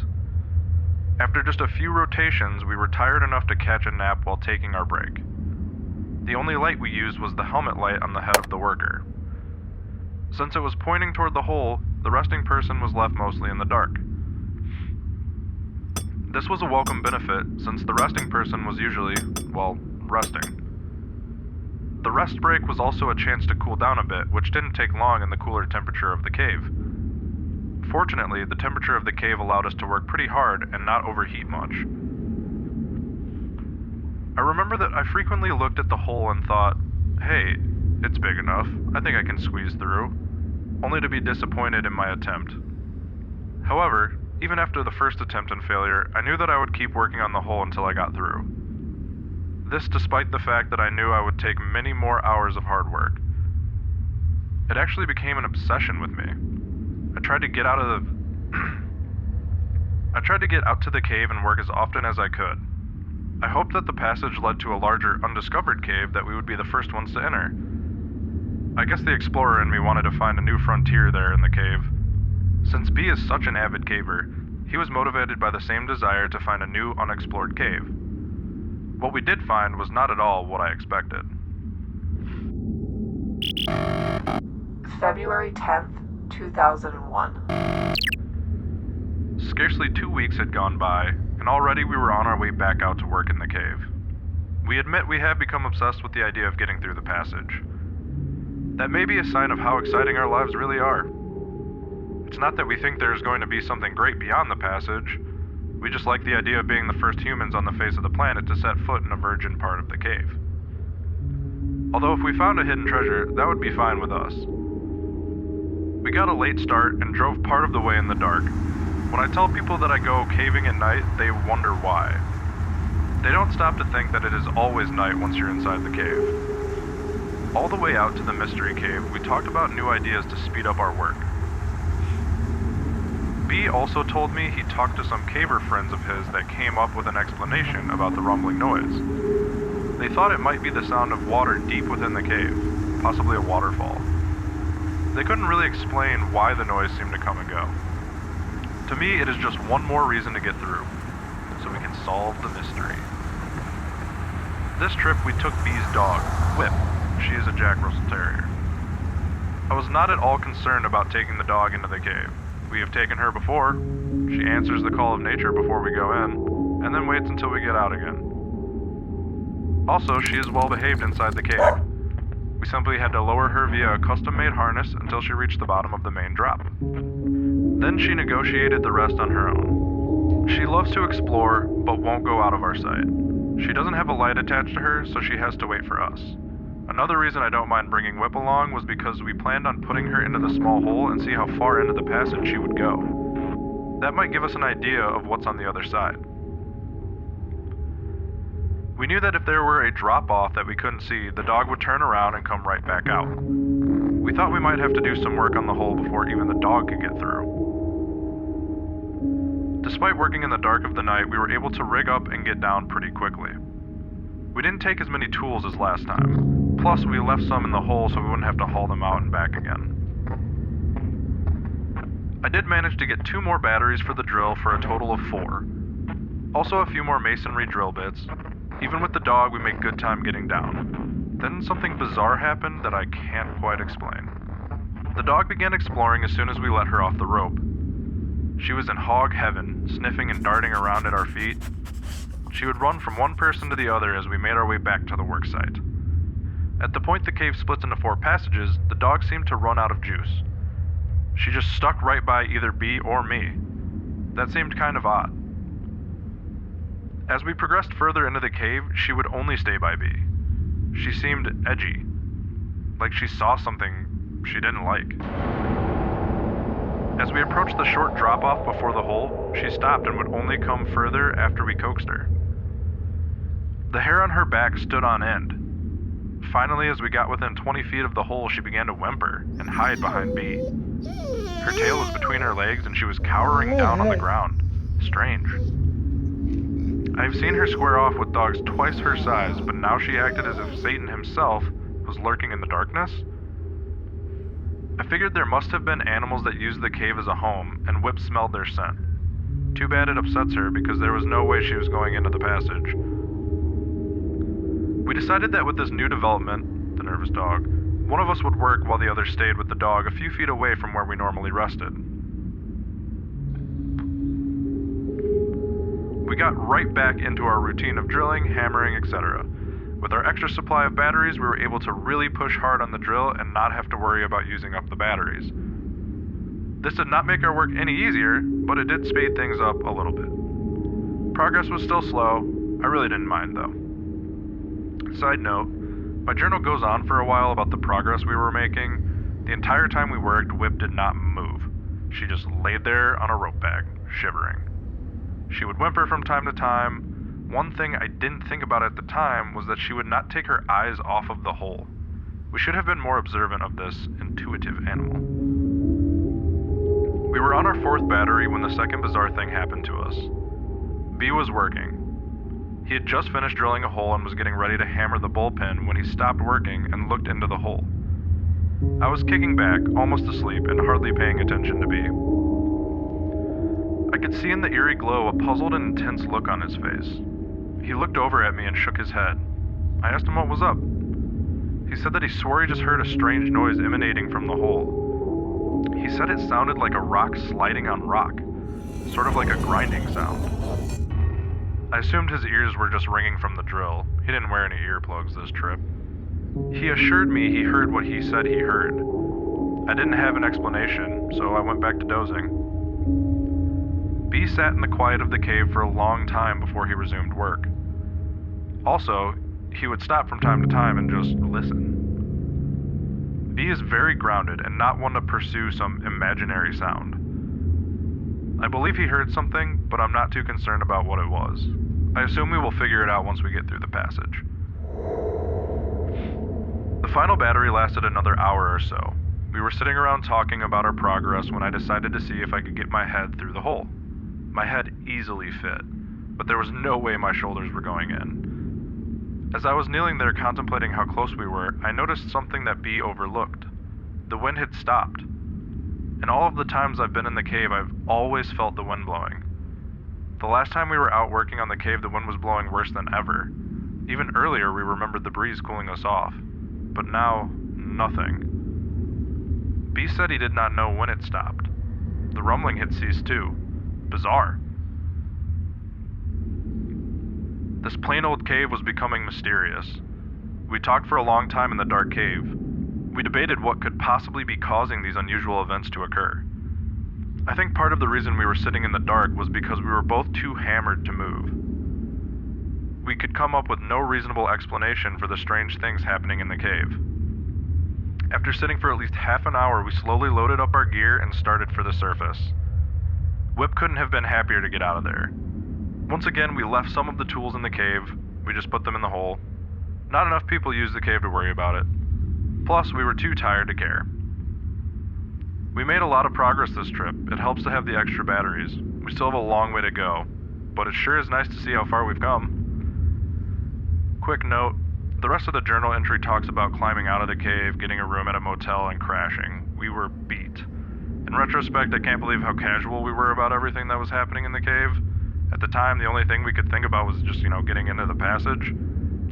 After just a few rotations, we were tired enough to catch a nap while taking our break. The only light we used was the helmet light on the head of the worker. Since it was pointing toward the hole, the resting person was left mostly in the dark. This was a welcome benefit, since the resting person was usually, well, resting. The rest break was also a chance to cool down a bit, which didn't take long in the cooler temperature of the cave. Fortunately, the temperature of the cave allowed us to work pretty hard and not overheat much. I remember that I frequently looked at the hole and thought, hey, it's big enough, I think I can squeeze through, only to be disappointed in my attempt. However, even after the first attempt and failure, I knew that I would keep working on the hole until I got through. This despite the fact that I knew I would take many more hours of hard work. It actually became an obsession with me. I tried to get out to the cave and work as often as I could. I hoped that the passage led to a larger, undiscovered cave that we would be the first ones to enter. I guess the explorer in me wanted to find a new frontier there in the cave. Since B is such an avid caver, he was motivated by the same desire to find a new, unexplored cave. What we did find was not at all what I expected. February 10th, 2001. Scarcely 2 weeks had gone by, and already we were on our way back out to work in the cave. We admit we have become obsessed with the idea of getting through the passage. That may be a sign of how exciting our lives really are. It's not that we think there's going to be something great beyond the passage. We just like the idea of being the first humans on the face of the planet to set foot in a virgin part of the cave. Although if we found a hidden treasure, that would be fine with us. We got a late start and drove part of the way in the dark. When I tell people that I go caving at night, they wonder why. They don't stop to think that it is always night once you're inside the cave. All the way out to the mystery cave, we talked about new ideas to speed up our work. B also told me he talked to some caver friends of his that came up with an explanation about the rumbling noise. They thought it might be the sound of water deep within the cave, possibly a waterfall. They couldn't really explain why the noise seemed to come and go. To me, it is just one more reason to get through, so we can solve the mystery. This trip, we took B's dog, Whip. She is a Jack Russell Terrier. I was not at all concerned about taking the dog into the cave. We have taken her before. She answers the call of nature before we go in, and then waits until we get out again. Also, she is well behaved inside the cave. We simply had to lower her via a custom-made harness until she reached the bottom of the main drop. Then she negotiated the rest on her own. She loves to explore, but won't go out of our sight. She doesn't have a light attached to her, so she has to wait for us. Another reason I don't mind bringing Whip along was because we planned on putting her into the small hole and see how far into the passage she would go. That might give us an idea of what's on the other side. We knew that if there were a drop-off that we couldn't see, the dog would turn around and come right back out. We thought we might have to do some work on the hole before even the dog could get through. Despite working in the dark of the night, we were able to rig up and get down pretty quickly. We didn't take as many tools as last time. Plus, we left some in the hole so we wouldn't have to haul them out and back again. I did manage to get 2 more batteries for the drill for a total of 4. Also a few more masonry drill bits. Even with the dog, we made good time getting down. Then something bizarre happened that I can't quite explain. The dog began exploring as soon as we let her off the rope. She was in hog heaven, sniffing and darting around at our feet. She would run from one person to the other as we made our way back to the work site. At the point the cave splits into 4 passages, the dog seemed to run out of juice. She just stuck right by either B or me. That seemed kind of odd. As we progressed further into the cave, she would only stay by B. She seemed edgy, like she saw something she didn't like. As we approached the short drop-off before the hole, she stopped and would only come further after we coaxed her. The hair on her back stood on end. Finally, as we got within 20 feet of the hole, she began to whimper and hide behind B. Her tail was between her legs and she was cowering down on the ground. Strange. I've seen her square off with dogs twice her size, but now she acted as if Satan himself was lurking in the darkness. I figured there must have been animals that used the cave as a home, and Whip smelled their scent. Too bad it upsets her, because there was no way she was going into the passage. We decided that with this new development, the nervous dog, one of us would work while the other stayed with the dog a few feet away from where we normally rested. We got right back into our routine of drilling, hammering, etc. With our extra supply of batteries, we were able to really push hard on the drill and not have to worry about using up the batteries. This did not make our work any easier, but it did speed things up a little bit. Progress was still slow. I really didn't mind though. Side note, my journal goes on for a while about the progress we were making. The entire time we worked, Whip did not move. She just laid there on a rope bag, shivering. She would whimper from time to time. One thing I didn't think about at the time was that she would not take her eyes off of the hole. We should have been more observant of this intuitive animal. We were on our 4th battery when the second bizarre thing happened to us. B was working. He had just finished drilling a hole and was getting ready to hammer the bullpen when he stopped working and looked into the hole. I was kicking back, almost asleep, and hardly paying attention to B. I could see in the eerie glow a puzzled and intense look on his face. He looked over at me and shook his head. I asked him what was up. He said that he swore he just heard a strange noise emanating from the hole. He said it sounded like a rock sliding on rock, sort of like a grinding sound. I assumed his ears were just ringing from the drill. He didn't wear any earplugs this trip. He assured me he heard what he said he heard. I didn't have an explanation, so I went back to dozing. B sat in the quiet of the cave for a long time before he resumed work. Also, he would stop from time to time and just listen. B is very grounded and not one to pursue some imaginary sound. I believe he heard something, but I'm not too concerned about what it was. I assume we will figure it out once we get through the passage. The final battery lasted another hour or so. We were sitting around talking about our progress when I decided to see if I could get my head through the hole. My head easily fit, but there was no way my shoulders were going in. As I was kneeling there contemplating how close we were, I noticed something that B overlooked. The wind had stopped. In all of the times I've been in the cave, I've always felt the wind blowing. The last time we were out working on the cave, the wind was blowing worse than ever. Even earlier, we remembered the breeze cooling us off. But now, nothing. B said he did not know when it stopped. The rumbling had ceased too. Bizarre. This plain old cave was becoming mysterious. We talked for a long time in the dark cave. We debated what could possibly be causing these unusual events to occur. I think part of the reason we were sitting in the dark was because we were both too hammered to move. We could come up with no reasonable explanation for the strange things happening in the cave. After sitting for at least half an hour, we slowly loaded up our gear and started for the surface. Whip couldn't have been happier to get out of there. Once again, we left some of the tools in the cave. We just put them in the hole. Not enough people used the cave to worry about it. Plus, we were too tired to care. We made a lot of progress this trip. It helps to have the extra batteries. We still have a long way to go, but it sure is nice to see how far we've come. Quick note, the rest of the journal entry talks about climbing out of the cave, getting a room at a motel, and crashing. We were beat. In retrospect, I can't believe how casual we were about everything that was happening in the cave. At the time, the only thing we could think about was just, getting into the passage.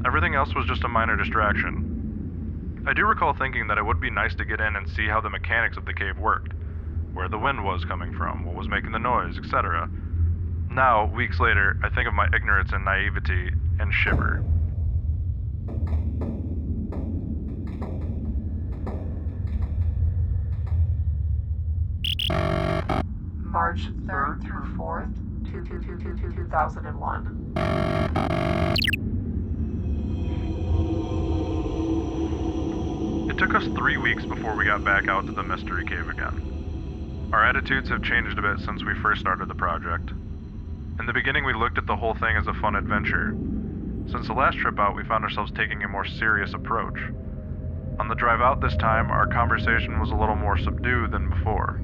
Everything else was just a minor distraction. I do recall thinking that it would be nice to get in and see how the mechanics of the cave worked, where the wind was coming from, what was making the noise, etc. Now, weeks later, I think of my ignorance and naivety and shiver. March 3rd through 4th, 2001. It took us 3 weeks before we got back out to the mystery cave again. Our attitudes have changed a bit since we first started the project. In the beginning, we looked at the whole thing as a fun adventure. Since the last trip out, we found ourselves taking a more serious approach. On the drive out this time, our conversation was a little more subdued than before.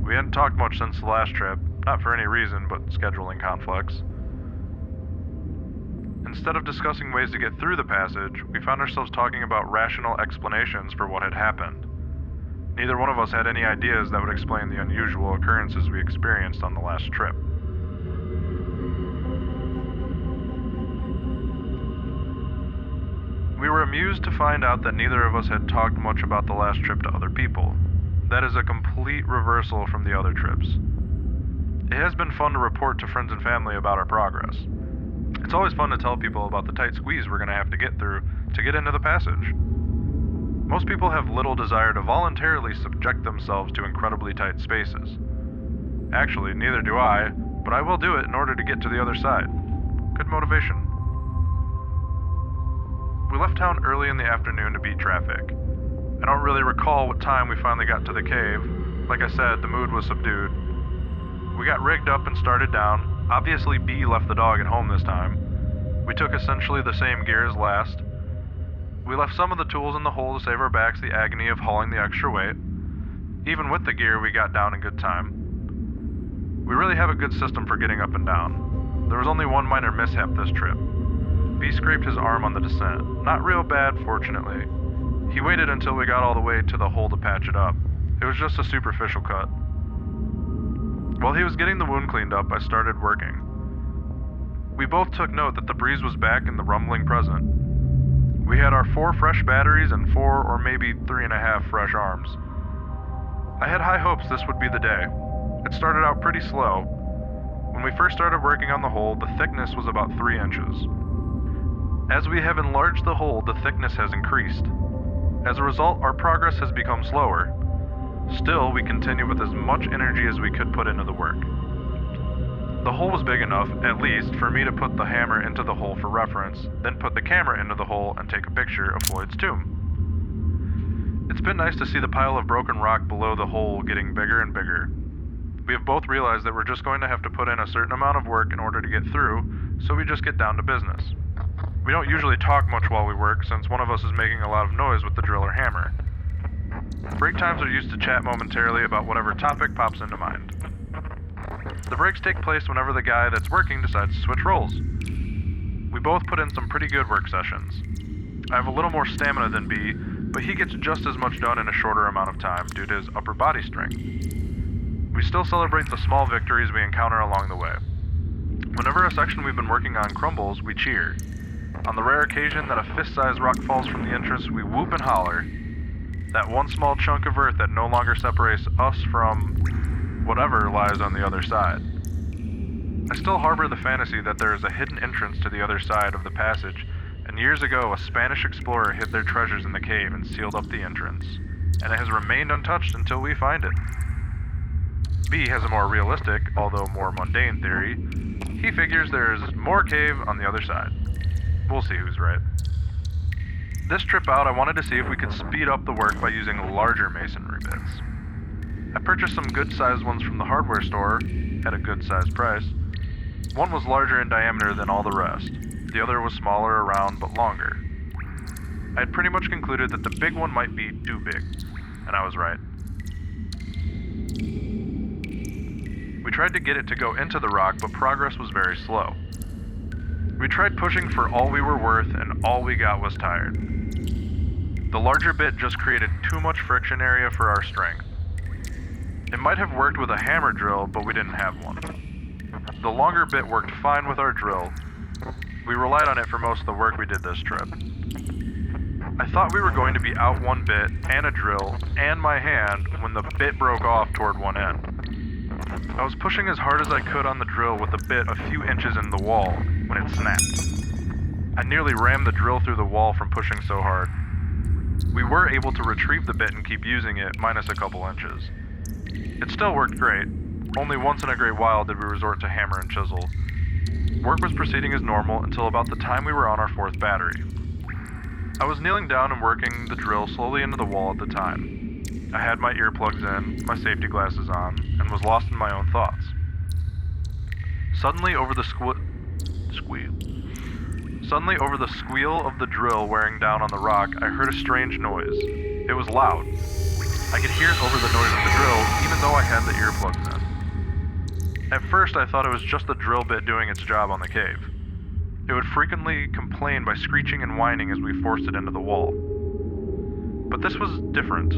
We hadn't talked much since the last trip, not for any reason, but scheduling conflicts. Instead of discussing ways to get through the passage, we found ourselves talking about rational explanations for what had happened. Neither one of us had any ideas that would explain the unusual occurrences we experienced on the last trip. We were amused to find out that neither of us had talked much about the last trip to other people. That is a complete reversal from the other trips. It has been fun to report to friends and family about our progress. It's always fun to tell people about the tight squeeze we're going to have to get through to get into the passage. Most people have little desire to voluntarily subject themselves to incredibly tight spaces. Actually, neither do I, but I will do it in order to get to the other side. Good motivation. We left town early in the afternoon to beat traffic. I don't really recall what time we finally got to the cave. Like I said, the mood was subdued. We got rigged up and started down. Obviously, B left the dog at home this time. We took essentially the same gear as last. We left some of the tools in the hole to save our backs the agony of hauling the extra weight. Even with the gear, we got down in good time. We really have a good system for getting up and down. There was only one minor mishap this trip. B scraped his arm on the descent. Not real bad, fortunately. He waited until we got all the way to the hole to patch it up. It was just a superficial cut. While he was getting the wound cleaned up, I started working. We both took note that the breeze was back and the rumbling present. We had our 4 fresh batteries and 4 or maybe 3.5 fresh arms. I had high hopes this would be the day. It started out pretty slow. When we first started working on the hole, the thickness was about 3 inches. As we have enlarged the hole, the thickness has increased. As a result, our progress has become slower. Still, we continued with as much energy as we could put into the work. The hole was big enough, at least, for me to put the hammer into the hole for reference, then put the camera into the hole and take a picture of Floyd's tomb. It's been nice to see the pile of broken rock below the hole getting bigger and bigger. We have both realized that we're just going to have to put in a certain amount of work in order to get through, so we just get down to business. We don't usually talk much while we work, since one of us is making a lot of noise with the drill or hammer. Break times are used to chat momentarily about whatever topic pops into mind. The breaks take place whenever the guy that's working decides to switch roles. We both put in some pretty good work sessions. I have a little more stamina than B, but he gets just as much done in a shorter amount of time due to his upper body strength. We still celebrate the small victories we encounter along the way. Whenever a section we've been working on crumbles, we cheer. On the rare occasion that a fist-sized rock falls from the entrance, we whoop and holler. That one small chunk of earth that no longer separates us from whatever lies on the other side. I still harbor the fantasy that there is a hidden entrance to the other side of the passage, and years ago a Spanish explorer hid their treasures in the cave and sealed up the entrance, and it has remained untouched until we find it. B has a more realistic, although more mundane theory. He figures there is more cave on the other side. We'll see who's right. This trip out, I wanted to see if we could speed up the work by using larger masonry bits. I purchased some good-sized ones from the hardware store at a good-sized price. One was larger in diameter than all the rest. The other was smaller around but longer. I had pretty much concluded that the big one might be too big, and I was right. We tried to get it to go into the rock, but progress was very slow. We tried pushing for all we were worth, and all we got was tired. The larger bit just created too much friction area for our strength. It might have worked with a hammer drill, but we didn't have one. The longer bit worked fine with our drill. We relied on it for most of the work we did this trip. I thought we were going to be out one bit, and a drill, and my hand, when the bit broke off toward one end. I was pushing as hard as I could on the drill with the bit a few inches in the wall, when it snapped. I nearly rammed the drill through the wall from pushing so hard. We were able to retrieve the bit and keep using it, minus a couple inches. It still worked great. Only once in a great while did we resort to hammer and chisel. Work was proceeding as normal until about the time we were on our 4th battery. I was kneeling down and working the drill slowly into the wall at the time. I had my earplugs in, my safety glasses on, and was lost in my own thoughts. Suddenly, over the Suddenly, over the squeal of the drill wearing down on the rock, I heard a strange noise. It was loud. I could hear it over the noise of the drill, even though I had the earplugs in. At first, I thought it was just the drill bit doing its job on the cave. It would frequently complain by screeching and whining as we forced it into the wall. But this was different.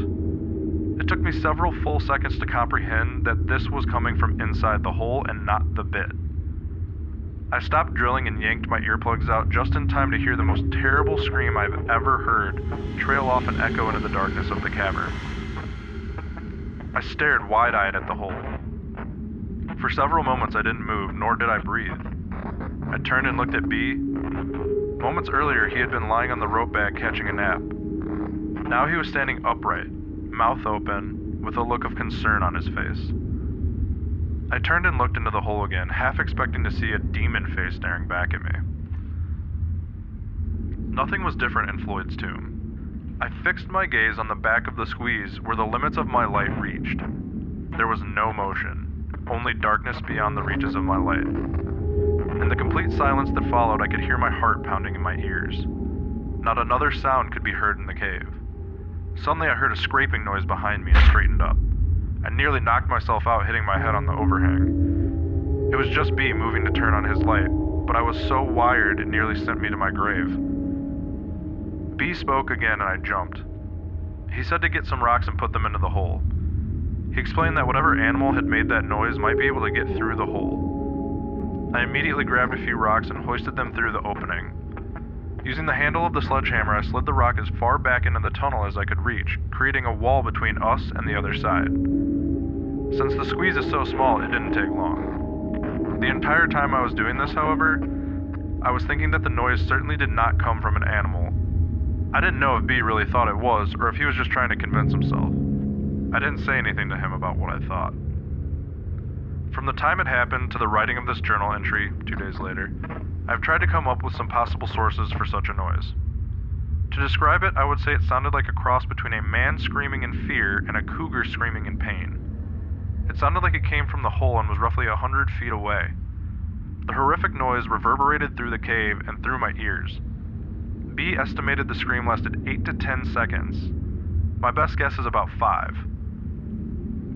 It took me several full seconds to comprehend that this was coming from inside the hole and not the bit. I stopped drilling and yanked my earplugs out just in time to hear the most terrible scream I've ever heard trail off and echo into the darkness of the cavern. I stared wide-eyed at the hole. For several moments I didn't move, nor did I breathe. I turned and looked at B. Moments earlier he had been lying on the rope bag catching a nap. Now he was standing upright, mouth open, with a look of concern on his face. I turned and looked into the hole again, half expecting to see a demon face staring back at me. Nothing was different in Floyd's tomb. I fixed my gaze on the back of the squeeze where the limits of my light reached. There was no motion, only darkness beyond the reaches of my light. In the complete silence that followed, I could hear my heart pounding in my ears. Not another sound could be heard in the cave. Suddenly I heard a scraping noise behind me and straightened up. I nearly knocked myself out hitting my head on the overhang. It was just B moving to turn on his light, but I was so wired it nearly sent me to my grave. B spoke again and I jumped. He said to get some rocks and put them into the hole. He explained that whatever animal had made that noise might be able to get through the hole. I immediately grabbed a few rocks and hoisted them through the opening. Using the handle of the sledgehammer, I slid the rock as far back into the tunnel as I could reach, creating a wall between us and the other side. Since the squeeze is so small, it didn't take long. The entire time I was doing this, however, I was thinking that the noise certainly did not come from an animal. I didn't know if B really thought it was, or if he was just trying to convince himself. I didn't say anything to him about what I thought. From the time it happened to the writing of this journal entry, 2 days later, I've tried to come up with some possible sources for such a noise. To describe it, I would say it sounded like a cross between a man screaming in fear and a cougar screaming in pain. It sounded like it came from the hole and was roughly 100 feet away. The horrific noise reverberated through the cave and through my ears. B estimated the scream lasted 8 to 10 seconds. My best guess is about 5.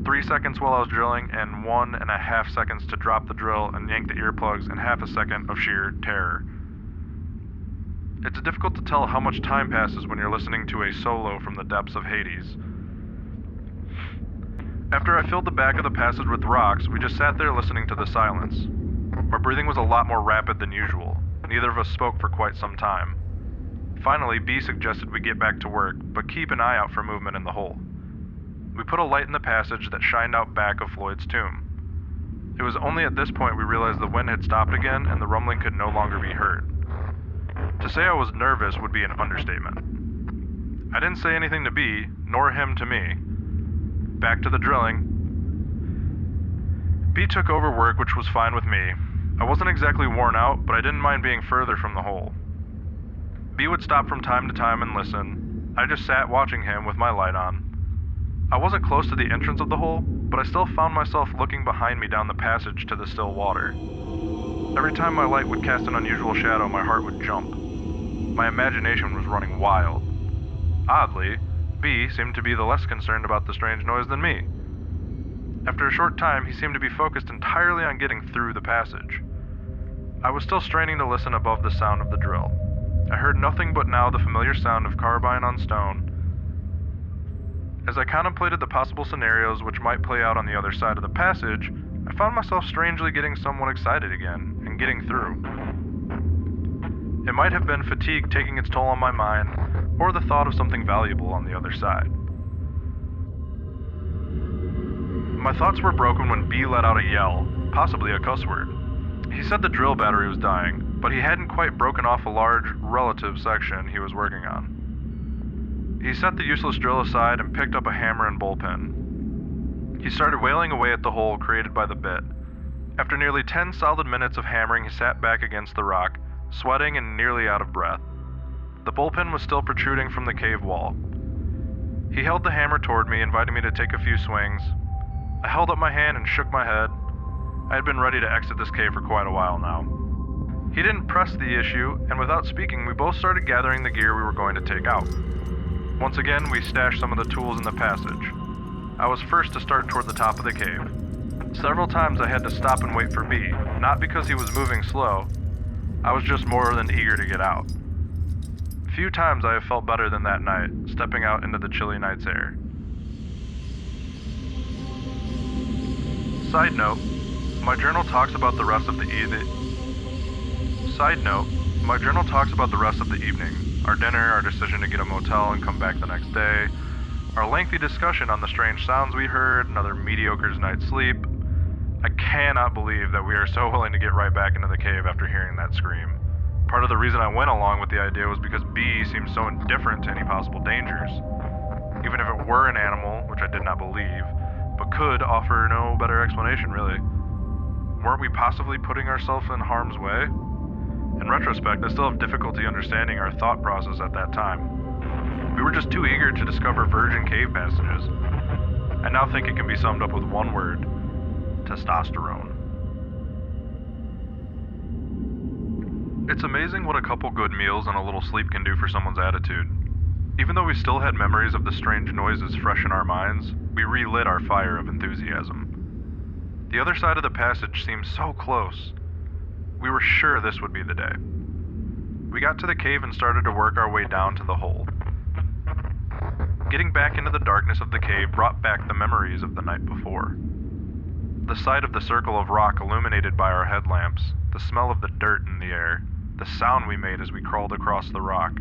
3 seconds while I was drilling, and 1.5 seconds to drop the drill and yank the earplugs, and half a second of sheer terror. It's difficult to tell how much time passes when you're listening to a solo from the depths of Hades. After I filled the back of the passage with rocks, we just sat there listening to the silence. My breathing was a lot more rapid than usual. Neither of us spoke for quite some time. Finally, B suggested we get back to work, but keep an eye out for movement in the hole. We put a light in the passage that shined out back of Floyd's tomb. It was only at this point we realized the wind had stopped again and the rumbling could no longer be heard. To say I was nervous would be an understatement. I didn't say anything to B, nor him to me. Back to the drilling. B took over work, which was fine with me. I wasn't exactly worn out, but I didn't mind being further from the hole. B would stop from time to time and listen. I just sat watching him with my light on. I wasn't close to the entrance of the hole, but I still found myself looking behind me down the passage to the still water. Every time my light would cast an unusual shadow, my heart would jump. My imagination was running wild. Oddly, B seemed to be the less concerned about the strange noise than me. After a short time, he seemed to be focused entirely on getting through the passage. I was still straining to listen above the sound of the drill. I heard nothing but now the familiar sound of carbine on stone. As I contemplated the possible scenarios which might play out on the other side of the passage, I found myself strangely getting somewhat excited again, and getting through. It might have been fatigue taking its toll on my mind, or the thought of something valuable on the other side. My thoughts were broken when B let out a yell, possibly a cuss word. He said the drill battery was dying, but he hadn't quite broken off a large, relative section he was working on. He set the useless drill aside and picked up a hammer and bullpen. He started wailing away at the hole created by the bit. After nearly 10 solid minutes of hammering, he sat back against the rock, sweating and nearly out of breath. The bullpen was still protruding from the cave wall. He held the hammer toward me, inviting me to take a few swings. I held up my hand and shook my head. I had been ready to exit this cave for quite a while now. He didn't press the issue, and without speaking, we both started gathering the gear we were going to take out. Once again, we stashed some of the tools in the passage. I was first to start toward the top of the cave. Several times I had to stop and wait for B, not because he was moving slow. I was just more than eager to get out. Few times I have felt better than that night, stepping out into the chilly night's air. Side note, my journal talks about the rest of the evening. Our dinner, our decision to get a motel and come back the next day, our lengthy discussion on the strange sounds we heard, another mediocre night's sleep. I cannot believe that we are so willing to get right back into the cave after hearing that scream. Part of the reason I went along with the idea was because B seemed so indifferent to any possible dangers. Even if it were an animal, which I did not believe, but could offer no better explanation really. Weren't we possibly putting ourselves in harm's way? In retrospect, I still have difficulty understanding our thought process at that time. We were just too eager to discover virgin cave passages. I now think it can be summed up with one word: testosterone. It's amazing what a couple good meals and a little sleep can do for someone's attitude. Even though we still had memories of the strange noises fresh in our minds, we relit our fire of enthusiasm. The other side of the passage seemed so close. We were sure this would be the day. We got to the cave and started to work our way down to the hole. Getting back into the darkness of the cave brought back the memories of the night before. The sight of the circle of rock illuminated by our headlamps, the smell of the dirt in the air, the sound we made as we crawled across the rock.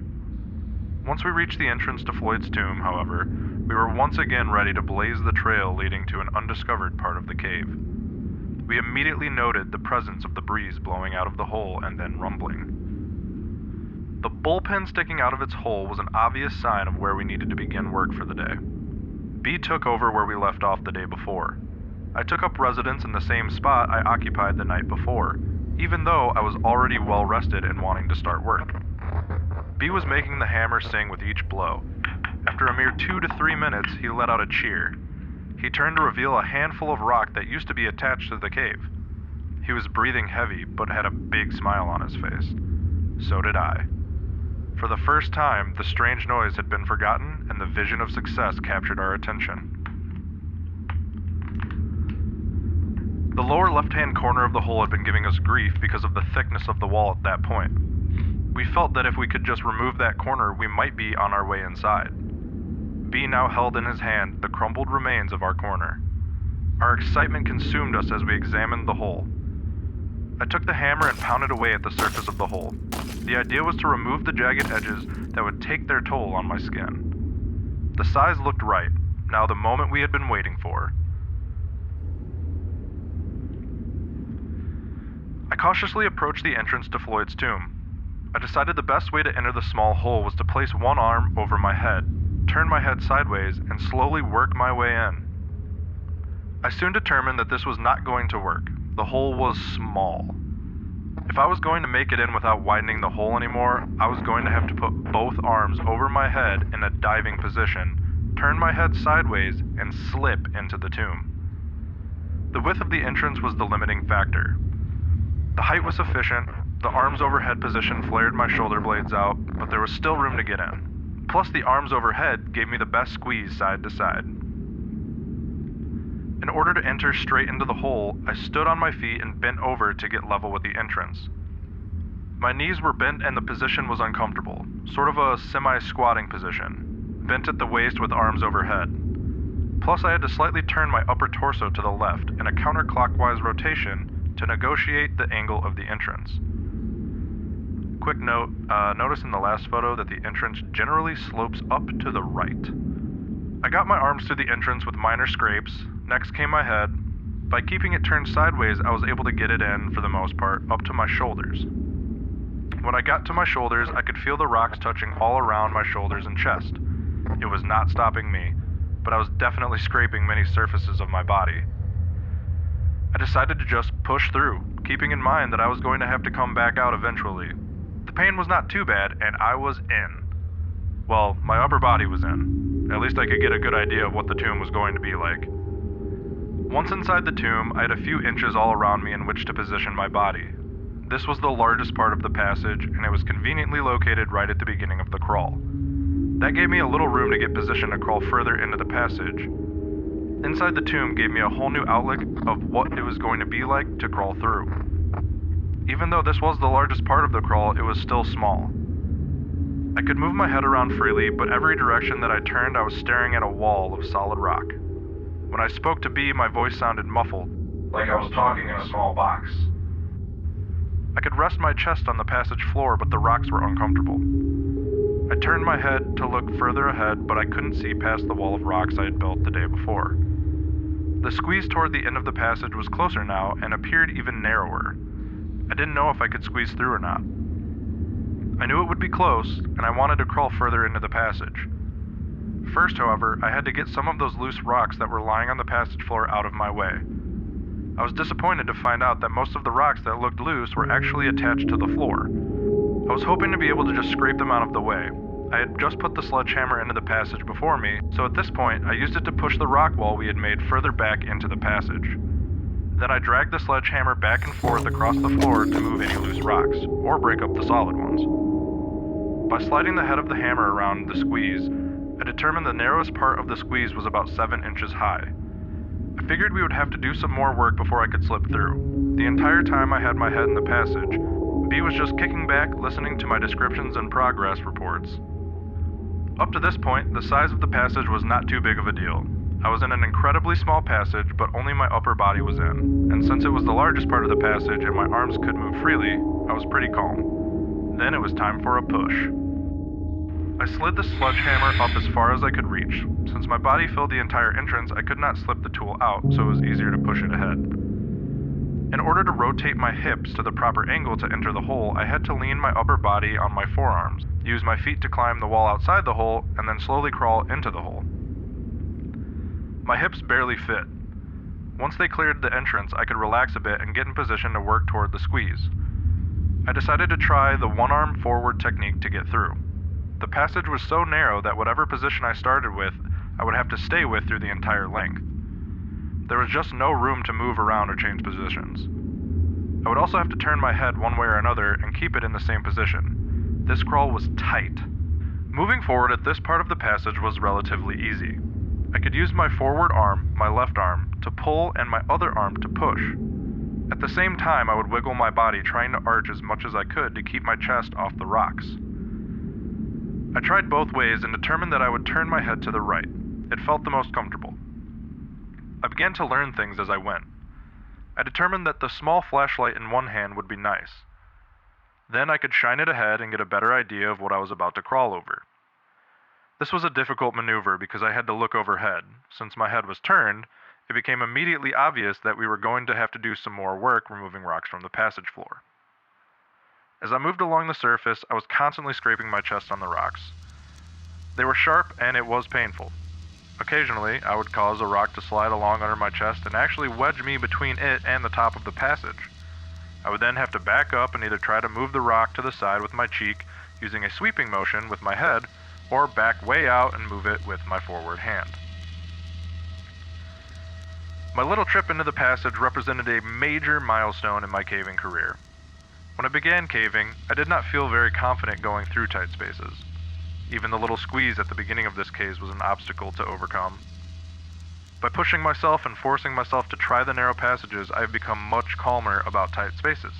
Once we reached the entrance to Floyd's tomb, however, we were once again ready to blaze the trail leading to an undiscovered part of the cave. We immediately noted the presence of the breeze blowing out of the hole and then rumbling. The bullpen sticking out of its hole was an obvious sign of where we needed to begin work for the day. B took over where we left off the day before. I took up residence in the same spot I occupied the night before, even though I was already well rested and wanting to start work. B was making the hammer sing with each blow. After a mere 2 to 3 minutes, he let out a cheer. He turned to reveal a handful of rock that used to be attached to the cave. He was breathing heavy, but had a big smile on his face. So did I. For the first time, the strange noise had been forgotten, and the vision of success captured our attention. The lower left-hand corner of the hole had been giving us grief because of the thickness of the wall at that point. We felt that if we could just remove that corner, we might be on our way inside. B now held in his hand the crumbled remains of our corner. Our excitement consumed us as we examined the hole. I took the hammer and pounded away at the surface of the hole. The idea was to remove the jagged edges that would take their toll on my skin. The size looked right, now the moment we had been waiting for. I cautiously approached the entrance to Floyd's tomb. I decided the best way to enter the small hole was to place one arm over my head, turn my head sideways, and slowly work my way in. I soon determined that this was not going to work. The hole was small. If I was going to make it in without widening the hole anymore, I was going to have to put both arms over my head in a diving position, turn my head sideways, and slip into the tomb. The width of the entrance was the limiting factor. The height was sufficient, the arms overhead position flared my shoulder blades out, but there was still room to get in. Plus the arms overhead gave me the best squeeze side to side. In order to enter straight into the hole, I stood on my feet and bent over to get level with the entrance. My knees were bent and the position was uncomfortable, sort of a semi-squatting position, bent at the waist with arms overhead. Plus I had to slightly turn my upper torso to the left in a counterclockwise rotation to negotiate the angle of the entrance. Quick note, notice in the last photo that the entrance generally slopes up to the right. I got my arms through the entrance with minor scrapes, next came my head. By keeping it turned sideways, I was able to get it in, for the most part, up to my shoulders. When I got to my shoulders, I could feel the rocks touching all around my shoulders and chest. It was not stopping me, but I was definitely scraping many surfaces of my body. I decided to just push through, keeping in mind that I was going to have to come back out eventually. The pain was not too bad, and I was in. Well, my upper body was in. At least I could get a good idea of what the tomb was going to be like. Once inside the tomb, I had a few inches all around me in which to position my body. this was the largest part of the passage, and it was conveniently located right at the beginning of the crawl. That gave me a little room to get positioned to crawl further into the passage. Inside the tomb gave me a whole new outlook of what it was going to be like to crawl through. Even though this was the largest part of the crawl, it was still small. I could move my head around freely, but every direction that I turned, I was staring at a wall of solid rock. When I spoke to B, my voice sounded muffled, like I was talking in a small box. I could rest my chest on the passage floor, but the rocks were uncomfortable. I turned my head to look further ahead, but I couldn't see past the wall of rocks I had built the day before. The squeeze toward the end of the passage was closer now and appeared even narrower. I didn't know if I could squeeze through or not. I knew it would be close, and I wanted to crawl further into the passage. First, however, I had to get some of those loose rocks that were lying on the passage floor out of my way. I was disappointed to find out that most of the rocks that looked loose were actually attached to the floor. I was hoping to be able to just scrape them out of the way. I had just put the sledgehammer into the passage before me, so at this point, I used it to push the rock wall we had made further back into the passage. Then I dragged the sledgehammer back and forth across the floor to move any loose rocks, or break up the solid ones. By sliding the head of the hammer around the squeeze, I determined the narrowest part of the squeeze was about 7 inches high. I figured we would have to do some more work before I could slip through. The entire time I had my head in the passage, B was just kicking back, listening to my descriptions and progress reports. Up to this point, the size of the passage was not too big of a deal. I was in an incredibly small passage, but only my upper body was in, and since it was the largest part of the passage and my arms could move freely, I was pretty calm. Then it was time for a push. I slid the sledgehammer up as far as I could reach. Since my body filled the entire entrance, I could not slip the tool out, so it was easier to push it ahead. In order to rotate my hips to the proper angle to enter the hole, I had to lean my upper body on my forearms, use my feet to climb the wall outside the hole, and then slowly crawl into the hole. My hips barely fit. Once they cleared the entrance, I could relax a bit and get in position to work toward the squeeze. I decided to try the one-arm forward technique to get through. The passage was so narrow that whatever position I started with, I would have to stay with through the entire length. There was just no room to move around or change positions. I would also have to turn my head one way or another and keep it in the same position. This crawl was tight. Moving forward at this part of the passage was relatively easy. I could use my forward arm, my left arm, to pull and my other arm to push. At the same time, I would wiggle my body, trying to arch as much as I could to keep my chest off the rocks. I tried both ways and determined that I would turn my head to the right. It felt the most comfortable. I began to learn things as I went. I determined that the small flashlight in one hand would be nice. Then I could shine it ahead and get a better idea of what I was about to crawl over. This was a difficult maneuver because I had to look overhead. Since my head was turned, it became immediately obvious that we were going to have to do some more work removing rocks from the passage floor. As I moved along the surface, I was constantly scraping my chest on the rocks. They were sharp and it was painful. Occasionally, I would cause a rock to slide along under my chest and actually wedge me between it and the top of the passage. I would then have to back up and either try to move the rock to the side with my cheek using a sweeping motion with my head, or back way out and move it with my forward hand. My little trip into the passage represented a major milestone in my caving career. When I began caving, I did not feel very confident going through tight spaces. Even the little squeeze at the beginning of this cave was an obstacle to overcome. By pushing myself and forcing myself to try the narrow passages, I have become much calmer about tight spaces.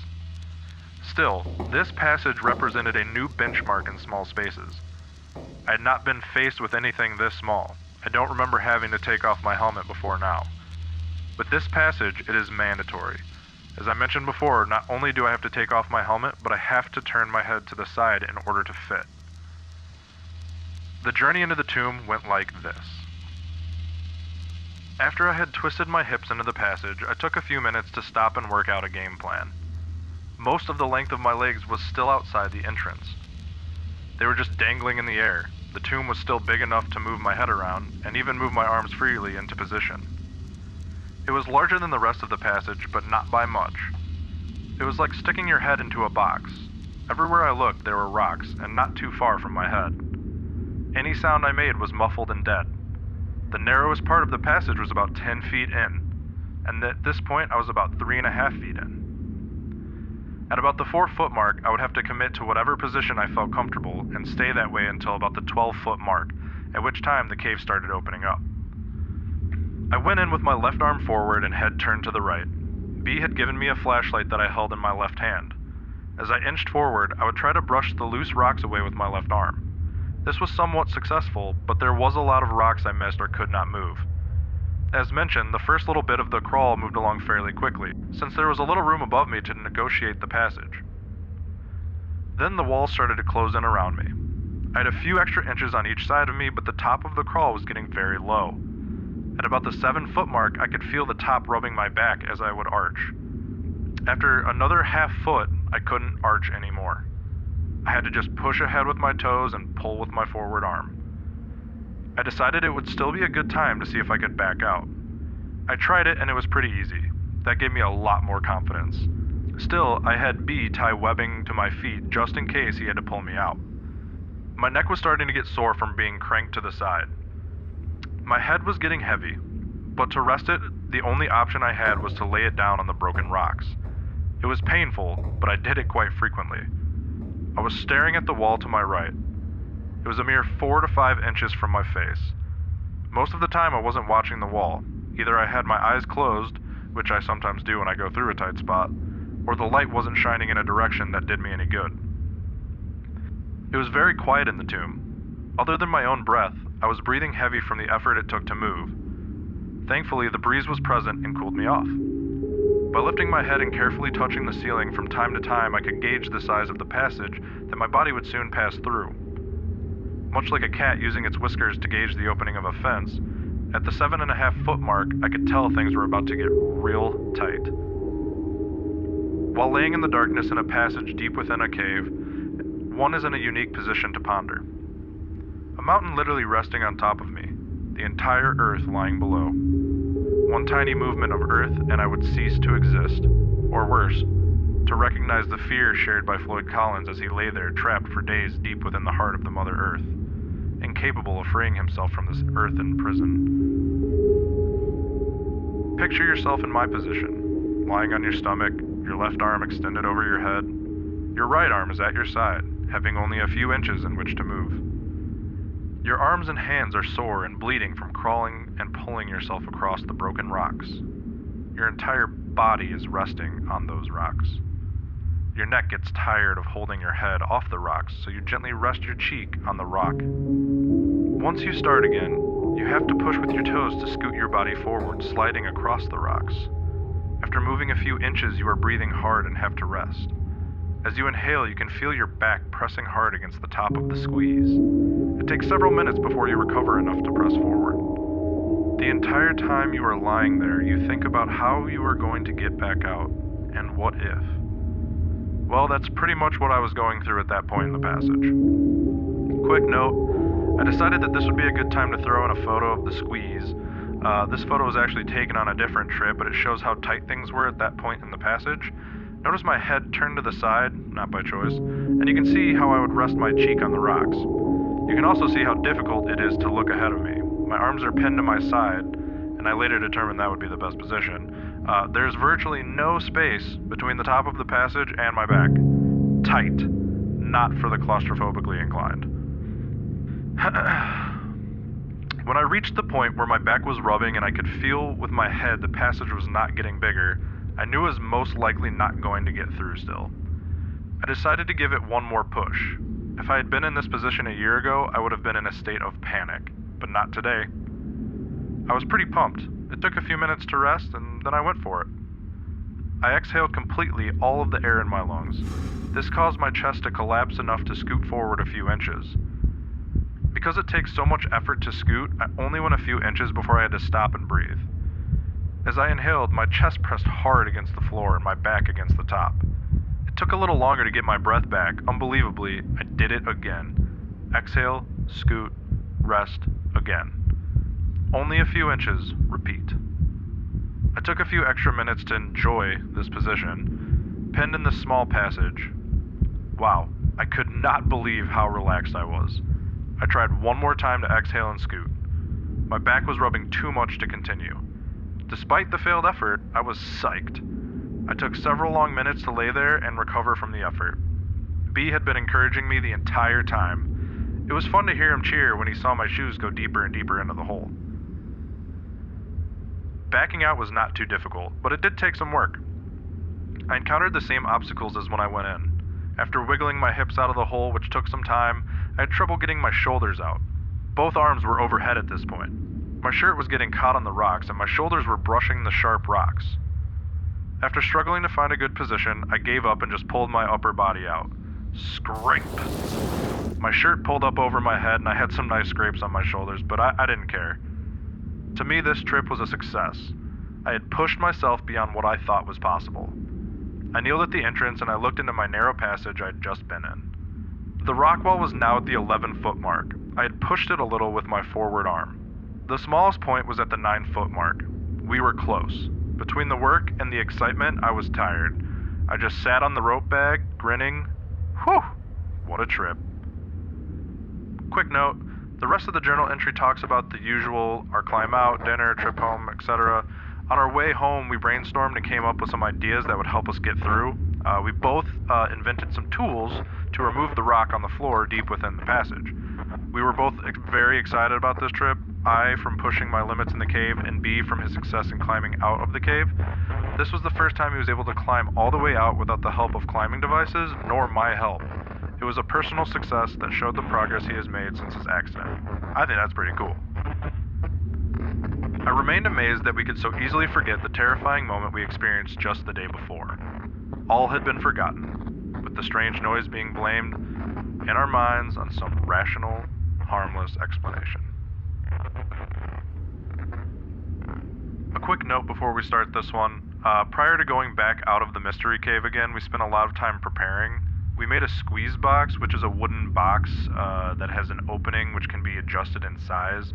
Still, this passage represented a new benchmark in small spaces. I had not been faced with anything this small. I don't remember having to take off my helmet before now. With this passage, it is mandatory. As I mentioned before, not only do I have to take off my helmet, but I have to turn my head to the side in order to fit. The journey into the tomb went like this. After I had twisted my hips into the passage, I took a few minutes to stop and work out a game plan. Most of the length of my legs was still outside the entrance. They were just dangling in the air. The tomb was still big enough to move my head around, and even move my arms freely into position. It was larger than the rest of the passage, but not by much. It was like sticking your head into a box. Everywhere I looked, there were rocks, and not too far from my head. Any sound I made was muffled and dead. The narrowest part of the passage was about 10 feet in, and at this point I was about 3.5 feet in. At about the 4-foot mark, I would have to commit to whatever position I felt comfortable and stay that way until about the 12-foot mark, at which time the cave started opening up. I went in with my left arm forward and head turned to the right. B had given me a flashlight that I held in my left hand. As I inched forward, I would try to brush the loose rocks away with my left arm. This was somewhat successful, but there was a lot of rocks I missed or could not move. As mentioned, the first little bit of the crawl moved along fairly quickly, since there was a little room above me to negotiate the passage. Then the walls started to close in around me. I had a few extra inches on each side of me, but the top of the crawl was getting very low. At about the 7-foot mark, I could feel the top rubbing my back as I would arch. After another half foot, I couldn't arch anymore. I had to just push ahead with my toes and pull with my forward arm. I decided it would still be a good time to see if I could back out. I tried it and it was pretty easy. That gave me a lot more confidence. Still, I had B tie webbing to my feet just in case he had to pull me out. My neck was starting to get sore from being cranked to the side. My head was getting heavy, but to rest it, the only option I had was to lay it down on the broken rocks. It was painful, but I did it quite frequently. I was staring at the wall to my right. It was a mere 4 to 5 inches from my face. Most of the time I wasn't watching the wall. Either I had my eyes closed, which I sometimes do when I go through a tight spot, or the light wasn't shining in a direction that did me any good. It was very quiet in the tomb. Other than my own breath, I was breathing heavy from the effort it took to move. Thankfully, the breeze was present and cooled me off. By lifting my head and carefully touching the ceiling from time to time, I could gauge the size of the passage that my body would soon pass through. Much like a cat using its whiskers to gauge the opening of a fence, at the 7.5-foot mark, I could tell things were about to get real tight. While laying in the darkness in a passage deep within a cave, one is in a unique position to ponder. A mountain literally resting on top of me, the entire earth lying below. One tiny movement of earth and I would cease to exist, or worse, to recognize the fear shared by Floyd Collins as he lay there trapped for days deep within the heart of the Mother Earth, incapable of freeing himself from this earthen prison. Picture yourself in my position, lying on your stomach, your left arm extended over your head. Your right arm is at your side, having only a few inches in which to move. Your arms and hands are sore and bleeding from crawling and pulling yourself across the broken rocks. Your entire body is resting on those rocks. Your neck gets tired of holding your head off the rocks, so you gently rest your cheek on the rock. Once you start again, you have to push with your toes to scoot your body forward, sliding across the rocks. After moving a few inches, you are breathing hard and have to rest. As you inhale, you can feel your back pressing hard against the top of the squeeze. It takes several minutes before you recover enough to press forward. The entire time you are lying there, you think about how you are going to get back out, and what if. Well, that's pretty much what I was going through at that point in the passage. Quick note, I decided that this would be a good time to throw in a photo of the squeeze. This photo was actually taken on a different trip, but it shows how tight things were at that point in the passage. Notice my head turned to the side, not by choice, and you can see how I would rest my cheek on the rocks. You can also see how difficult it is to look ahead of me. My arms are pinned to my side, and I later determined that would be the best position. There's virtually no space between the top of the passage and my back. Tight, not for the claustrophobically inclined. When I reached the point where my back was rubbing and I could feel with my head the passage was not getting bigger, I knew it was most likely not going to get through still. I decided to give it one more push. If I had been in this position a year ago, I would have been in a state of panic, but not today. I was pretty pumped. It took a few minutes to rest, and then I went for it. I exhaled completely all of the air in my lungs. This caused my chest to collapse enough to scoot forward a few inches. Because it takes so much effort to scoot, I only went a few inches before I had to stop and breathe. As I inhaled, my chest pressed hard against the floor and my back against the top. It took a little longer to get my breath back. Unbelievably, I did it again. Exhale, scoot, rest, again. Only a few inches, repeat. I took a few extra minutes to enjoy this position, pinned in this small passage. Wow, I could not believe how relaxed I was. I tried one more time to exhale and scoot. My back was rubbing too much to continue. Despite the failed effort, I was psyched. I took several long minutes to lay there and recover from the effort. B had been encouraging me the entire time. It was fun to hear him cheer when he saw my shoes go deeper and deeper into the hole. Backing out was not too difficult, but it did take some work. I encountered the same obstacles as when I went in. After wiggling my hips out of the hole, which took some time, I had trouble getting my shoulders out. Both arms were overhead at this point. My shirt was getting caught on the rocks, and my shoulders were brushing the sharp rocks. After struggling to find a good position, I gave up and just pulled my upper body out. Scrape! My shirt pulled up over my head, and I had some nice scrapes on my shoulders, but I didn't care. To me, this trip was a success. I had pushed myself beyond what I thought was possible. I kneeled at the entrance and I looked into my narrow passage I'd just been in. The rock wall was now at the 11-foot mark. I had pushed it a little with my forward arm. The smallest point was at the 9-foot mark. We were close. Between the work and the excitement, I was tired. I just sat on the rope bag, grinning. Whew! What a trip. Quick note, the rest of the journal entry talks about the usual, our climb out, dinner, trip home, etc. On our way home, we brainstormed and came up with some ideas that would help us get through. We both invented some tools to remove the rock on the floor deep within the passage. We were both very excited about this trip, I from pushing my limits in the cave, and B from his success in climbing out of the cave. This was the first time he was able to climb all the way out without the help of climbing devices, nor my help. It was a personal success that showed the progress he has made since his accident. I think that's pretty cool. I remained amazed that we could so easily forget the terrifying moment we experienced just the day before. All had been forgotten, with the strange noise being blamed in our minds on some rational, harmless explanation. A quick note before we start this one. Prior to going back out of the mystery cave again, we spent a lot of time preparing. We made a squeeze box, which is a wooden box that has an opening which can be adjusted in size.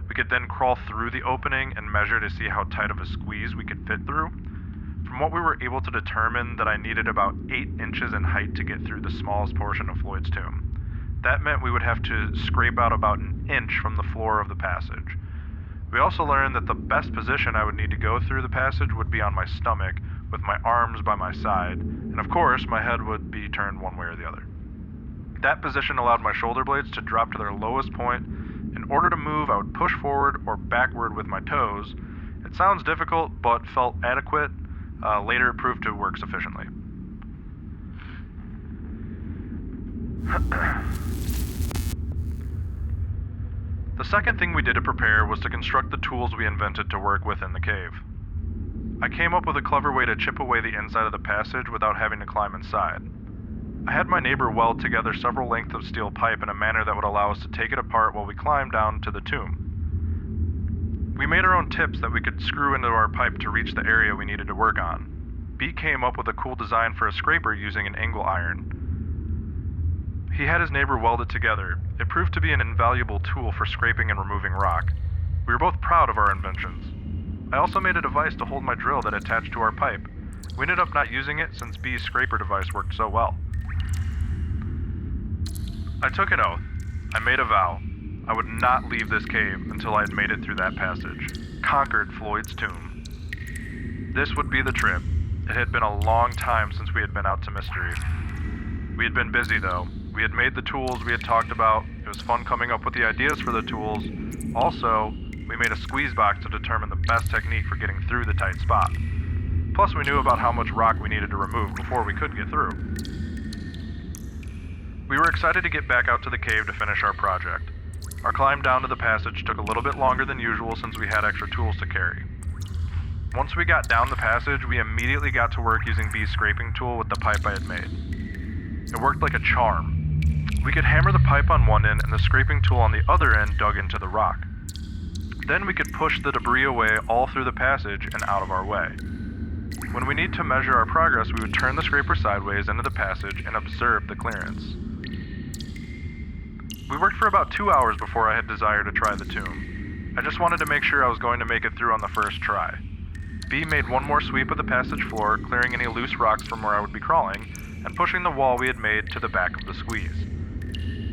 We could then crawl through the opening and measure to see how tight of a squeeze we could fit through. From what we were able to determine, that I needed about 8 inches in height to get through the smallest portion of Floyd's tomb. That meant we would have to scrape out about an inch from the floor of the passage. We also learned that the best position I would need to go through the passage would be on my stomach, with my arms by my side, and of course my head would be turned one way or the other. That position allowed my shoulder blades to drop to their lowest point. In order to move, I would push forward or backward with my toes. It sounds difficult, but felt adequate. Later it proved to work sufficiently. The second thing we did to prepare was to construct the tools we invented to work with in the cave. I came up with a clever way to chip away the inside of the passage without having to climb inside. I had my neighbor weld together several lengths of steel pipe in a manner that would allow us to take it apart while we climbed down to the tomb. We made our own tips that we could screw into our pipe to reach the area we needed to work on. B came up with a cool design for a scraper using an angle iron. He had his neighbor weld it together. It proved to be an invaluable tool for scraping and removing rock. We were both proud of our inventions. I also made a device to hold my drill that attached to our pipe. We ended up not using it since B's scraper device worked so well. I took an oath. I made a vow. I would not leave this cave until I had made it through that passage, conquered Floyd's tomb. This would be the trip. It had been a long time since we had been out to mystery. We had been busy though. We had made the tools we had talked about. It was fun coming up with the ideas for the tools. Also, we made a squeeze box to determine the best technique for getting through the tight spot. Plus, we knew about how much rock we needed to remove before we could get through. We were excited to get back out to the cave to finish our project. Our climb down to the passage took a little bit longer than usual since we had extra tools to carry. Once we got down the passage, we immediately got to work using B's scraping tool with the pipe I had made. It worked like a charm. We could hammer the pipe on one end and the scraping tool on the other end dug into the rock. Then we could push the debris away all through the passage and out of our way. When we need to measure our progress, we would turn the scraper sideways into the passage and observe the clearance. We worked for about 2 hours before I had desire to try the tomb. I just wanted to make sure I was going to make it through on the first try. B made one more sweep of the passage floor, clearing any loose rocks from where I would be crawling, and pushing the wall we had made to the back of the squeeze.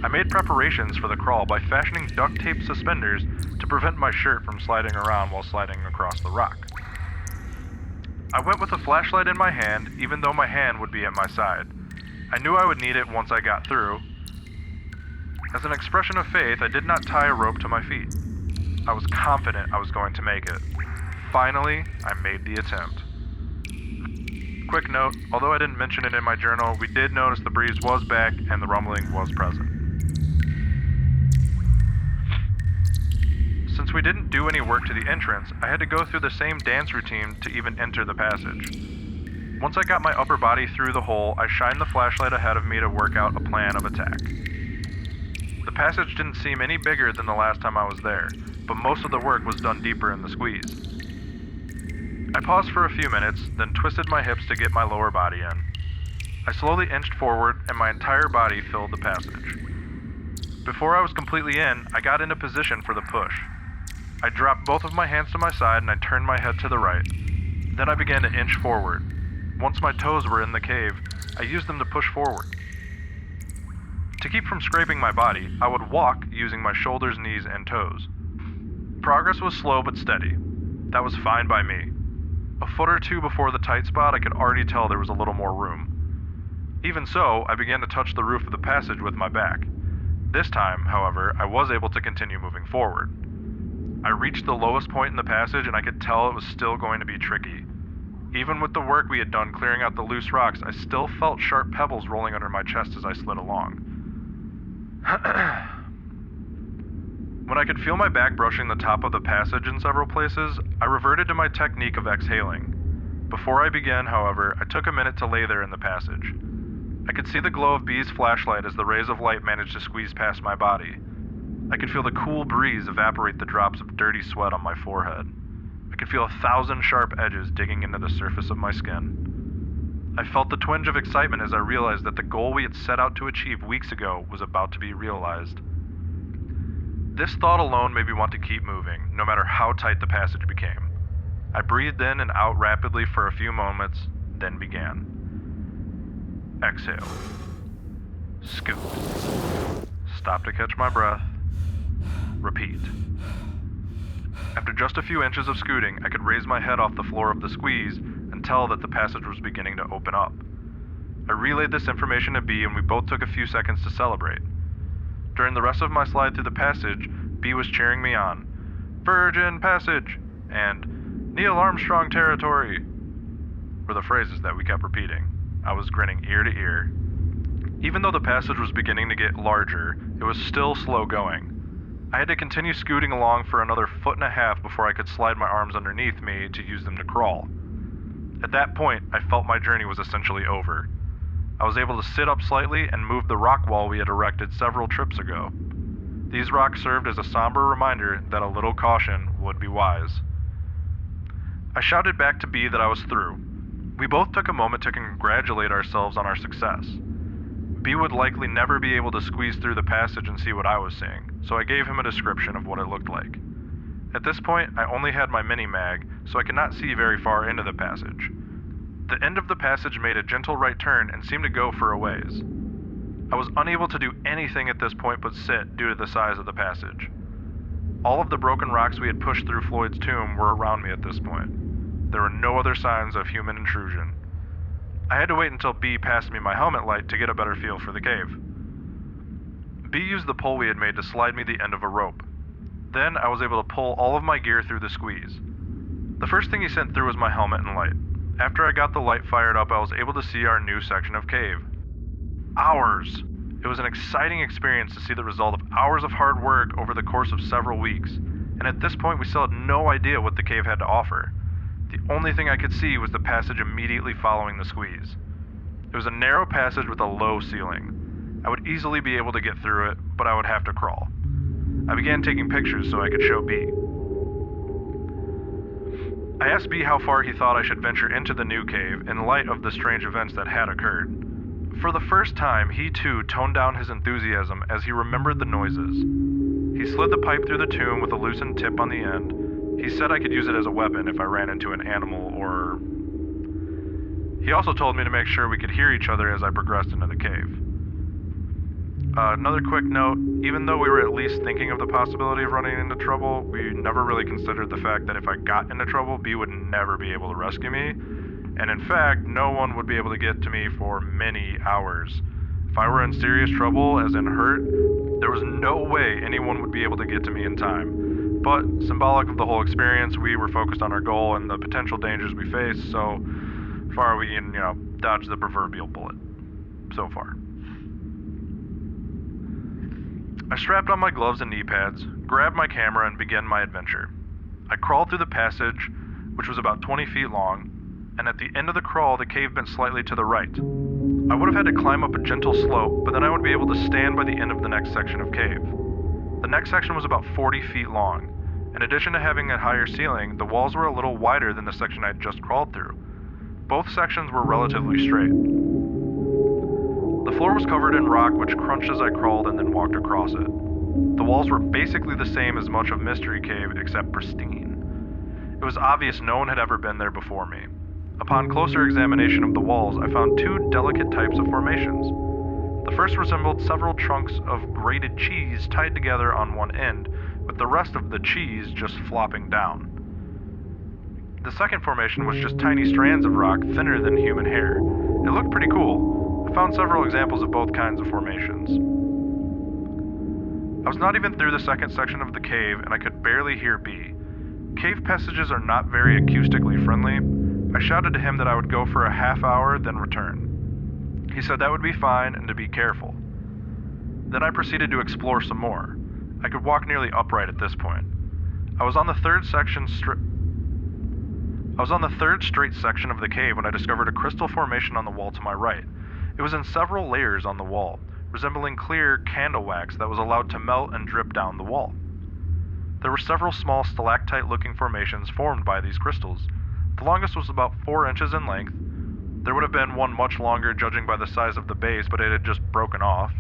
I made preparations for the crawl by fashioning duct tape suspenders to prevent my shirt from sliding around while sliding across the rock. I went with a flashlight in my hand, even though my hand would be at my side. I knew I would need it once I got through. As an expression of faith, I did not tie a rope to my feet. I was confident I was going to make it. Finally, I made the attempt. Quick note, although I didn't mention it in my journal, we did notice the breeze was back and the rumbling was present. Since we didn't do any work to the entrance, I had to go through the same dance routine to even enter the passage. Once I got my upper body through the hole, I shined the flashlight ahead of me to work out a plan of attack. The passage didn't seem any bigger than the last time I was there, but most of the work was done deeper in the squeeze. I paused for a few minutes, then twisted my hips to get my lower body in. I slowly inched forward, and my entire body filled the passage. Before I was completely in, I got into position for the push. I dropped both of my hands to my side and I turned my head to the right. Then I began to inch forward. Once my toes were in the cave, I used them to push forward. To keep from scraping my body, I would walk using my shoulders, knees, and toes. Progress was slow but steady. That was fine by me. A foot or two before the tight spot, I could already tell there was a little more room. Even so, I began to touch the roof of the passage with my back. This time, however, I was able to continue moving forward. I reached the lowest point in the passage and I could tell it was still going to be tricky. Even with the work we had done clearing out the loose rocks, I still felt sharp pebbles rolling under my chest as I slid along. When I could feel my back brushing the top of the passage in several places, I reverted to my technique of exhaling. Before I began, however, I took a minute to lay there in the passage. I could see the glow of B's flashlight as the rays of light managed to squeeze past my body. I could feel the cool breeze evaporate the drops of dirty sweat on my forehead. I could feel 1,000 sharp edges digging into the surface of my skin. I felt the twinge of excitement as I realized that the goal we had set out to achieve weeks ago was about to be realized. This thought alone made me want to keep moving, no matter how tight the passage became. I breathed in and out rapidly for a few moments, then began. Exhale. Scoot. Stop to catch my breath. Repeat. After just a few inches of scooting, I could raise my head off the floor of the squeeze and tell that the passage was beginning to open up. I relayed this information to B and we both took a few seconds to celebrate. During the rest of my slide through the passage, B was cheering me on. Virgin Passage! And Neil Armstrong Territory! Were the phrases that we kept repeating. I was grinning ear to ear. Even though the passage was beginning to get larger, it was still slow going. I had to continue scooting along for another 1.5 feet before I could slide my arms underneath me to use them to crawl. At that point, I felt my journey was essentially over. I was able to sit up slightly and move the rock wall we had erected several trips ago. These rocks served as a somber reminder that a little caution would be wise. I shouted back to B that I was through. We both took a moment to congratulate ourselves on our success. B would likely never be able to squeeze through the passage and see what I was seeing, so I gave him a description of what it looked like. At this point, I only had my mini-mag, so I could not see very far into the passage. The end of the passage made a gentle right turn and seemed to go for a ways. I was unable to do anything at this point but sit due to the size of the passage. All of the broken rocks we had pushed through Floyd's tomb were around me at this point. There were no other signs of human intrusion. I had to wait until B passed me my helmet light to get a better feel for the cave. B used the pole we had made to slide me the end of a rope. Then I was able to pull all of my gear through the squeeze. The first thing he sent through was my helmet and light. After I got the light fired up, I was able to see our new section of cave. Hours! It was an exciting experience to see the result of hours of hard work over the course of several weeks, and at this point we still had no idea what the cave had to offer. The only thing I could see was the passage immediately following the squeeze. It was a narrow passage with a low ceiling. I would easily be able to get through it, but I would have to crawl. I began taking pictures so I could show B. I asked B how far he thought I should venture into the new cave in light of the strange events that had occurred. For the first time, he too toned down his enthusiasm as he remembered the noises. He slid the pipe through the tomb with a loosened tip on the end. He said I could use it as a weapon if I ran into an animal or... He also told me to make sure we could hear each other as I progressed into the cave. Another quick note, even though we were at least thinking of the possibility of running into trouble, we never really considered the fact that if I got into trouble, B would never be able to rescue me. and in fact, no one would be able to get to me for many hours. If I were in serious trouble, as in hurt, there was no way anyone would be able to get to me in time. But symbolic of the whole experience, we were focused on our goal and the potential dangers we faced, so far we can, dodge the proverbial bullet. So far. I strapped on my gloves and knee pads, grabbed my camera, and began my adventure. I crawled through the passage, which was about 20 feet long, and at the end of the crawl, the cave bent slightly to the right. I would have had to climb up a gentle slope, but then I would be able to stand by the end of the next section of cave. The next section was about 40 feet long. In addition to having a higher ceiling, the walls were a little wider than the section I had just crawled through. Both sections were relatively straight. The floor was covered in rock, which crunched as I crawled and then walked across it. The walls were basically the same as much of Mystery Cave, except pristine. It was obvious no one had ever been there before me. Upon closer examination of the walls, I found two delicate types of formations. The first resembled several chunks of grated cheese tied together on one end, with the rest of the cheese just flopping down. The second formation was just tiny strands of rock thinner than human hair. It looked pretty cool. I found several examples of both kinds of formations. I was not even through the second section of the cave, and I could barely hear B. Cave passages are not very acoustically friendly. I shouted to him that I would go for a half hour, then return. He said that would be fine and to be careful. Then I proceeded to explore some more. I could walk nearly upright at this point. I was on the third straight section of the cave when I discovered a crystal formation on the wall to my right. It was in several layers on the wall, resembling clear candle wax that was allowed to melt and drip down the wall. There were several small stalactite-looking formations formed by these crystals. The longest was about 4 inches in length. There would have been one much longer judging by the size of the base, but it had just broken off.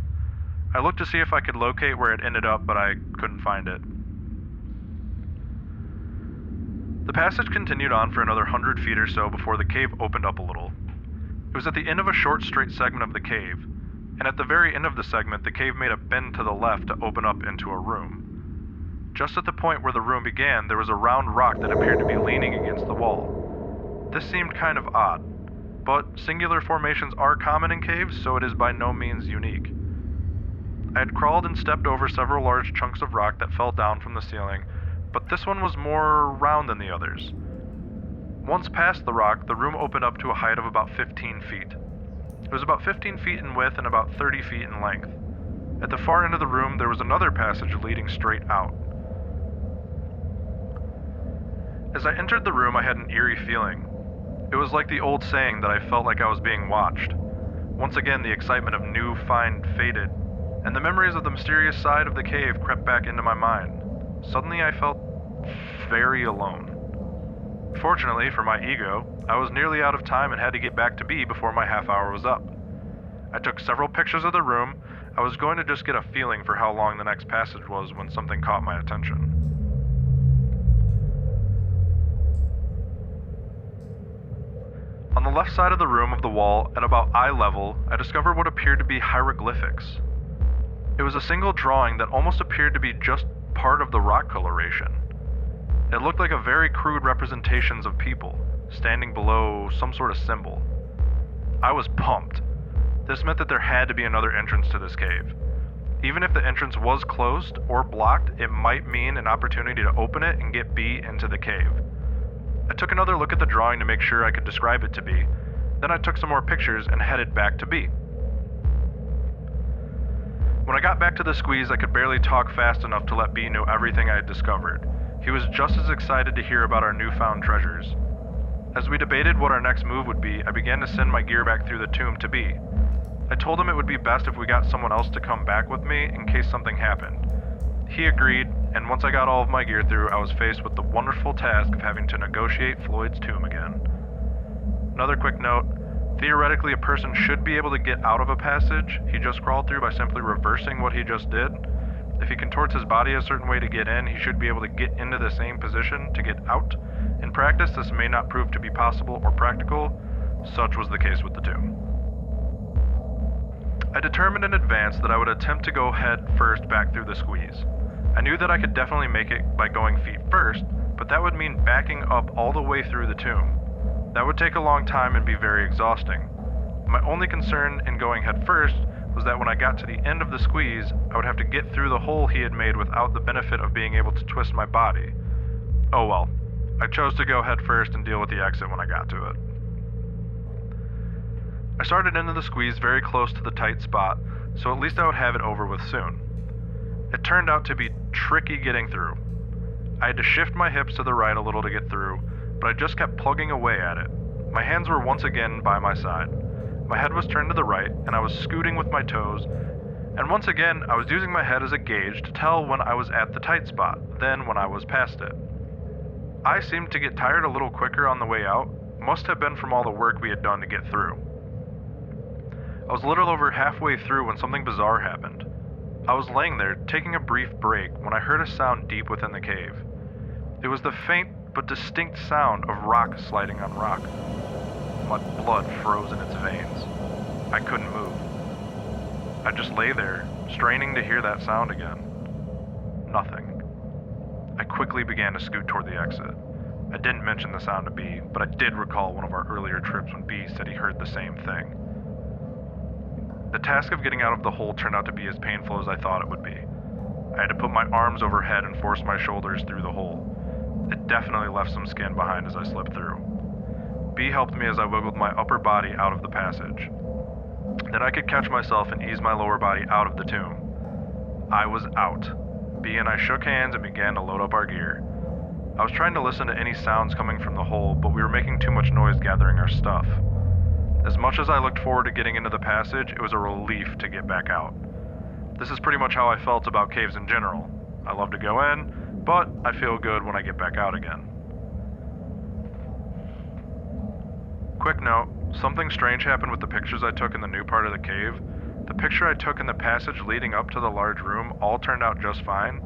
I looked to see if I could locate where it ended up, but I couldn't find it. The passage continued on for another 100 feet or so before the cave opened up a little. It was at the end of a short straight segment of the cave, and at the very end of the segment, the cave made a bend to the left to open up into a room. Just at the point where the room began, there was a round rock that appeared to be leaning against the wall. This seemed kind of odd, but singular formations are common in caves, so it is by no means unique. I had crawled and stepped over several large chunks of rock that fell down from the ceiling, but this one was more round than the others. Once past the rock, the room opened up to a height of about 15 feet. It was about 15 feet in width and about 30 feet in length. At the far end of the room, there was another passage leading straight out. As I entered the room, I had an eerie feeling. It was like the old saying that I felt like I was being watched. Once again, the excitement of new find faded, and the memories of the mysterious side of the cave crept back into my mind. Suddenly, I felt very alone. Fortunately for my ego, I was nearly out of time and had to get back to B before my half hour was up. I took several pictures of the room. I was going to just get a feeling for how long the next passage was when something caught my attention. On the left side of the room of the wall, at about eye level, I discovered what appeared to be hieroglyphics. It was a single drawing that almost appeared to be just part of the rock coloration. It looked like a very crude representations of people, standing below some sort of symbol. I was pumped. This meant that there had to be another entrance to this cave. Even if the entrance was closed or blocked, it might mean an opportunity to open it and get B into the cave. I took another look at the drawing to make sure I could describe it to B. Then I took some more pictures and headed back to B. When I got back to the squeeze, I could barely talk fast enough to let B know everything I had discovered. He was just as excited to hear about our newfound treasures. As we debated what our next move would be, I began to send my gear back through the tomb to B. I told him it would be best if we got someone else to come back with me in case something happened. He agreed, and once I got all of my gear through, I was faced with the wonderful task of having to negotiate Floyd's tomb again. Another quick note, theoretically a person should be able to get out of a passage he just crawled through by simply reversing what he just did. If he contorts his body a certain way to get in, he should be able to get into the same position to get out. In practice, this may not prove to be possible or practical. Such was the case with the tomb. I determined in advance that I would attempt to go head first back through the squeeze. I knew that I could definitely make it by going feet first, but that would mean backing up all the way through the tomb. That would take a long time and be very exhausting. My only concern in going head first was that when I got to the end of the squeeze, I would have to get through the hole he had made without the benefit of being able to twist my body. Oh well, I chose to go head first and deal with the exit when I got to it. I started into the squeeze very close to the tight spot, so at least I would have it over with soon. It turned out to be tricky getting through. I had to shift my hips to the right a little to get through, but I just kept plugging away at it. My hands were once again by my side. My head was turned to the right, and I was scooting with my toes, and once again I was using my head as a gauge to tell when I was at the tight spot, then when I was past it. I seemed to get tired a little quicker on the way out, must have been from all the work we had done to get through. I was a little over halfway through when something bizarre happened. I was laying there, taking a brief break, when I heard a sound deep within the cave. It was the faint but distinct sound of rock sliding on rock. My blood froze in its veins. I couldn't move. I just lay there, straining to hear that sound again. Nothing. I quickly began to scoot toward the exit. I didn't mention the sound to B, but I did recall one of our earlier trips when B said he heard the same thing. The task of getting out of the hole turned out to be as painful as I thought it would be. I had to put my arms overhead and force my shoulders through the hole. It definitely left some skin behind as I slipped through. B helped me as I wiggled my upper body out of the passage. Then I could catch myself and ease my lower body out of the tomb. I was out. B and I shook hands and began to load up our gear. I was trying to listen to any sounds coming from the hole, but we were making too much noise gathering our stuff. As much as I looked forward to getting into the passage, it was a relief to get back out. This is pretty much how I felt about caves in general. I love to go in, but I feel good when I get back out again. Quick note, something strange happened with the pictures I took in the new part of the cave. The picture I took in the passage leading up to the large room all turned out just fine.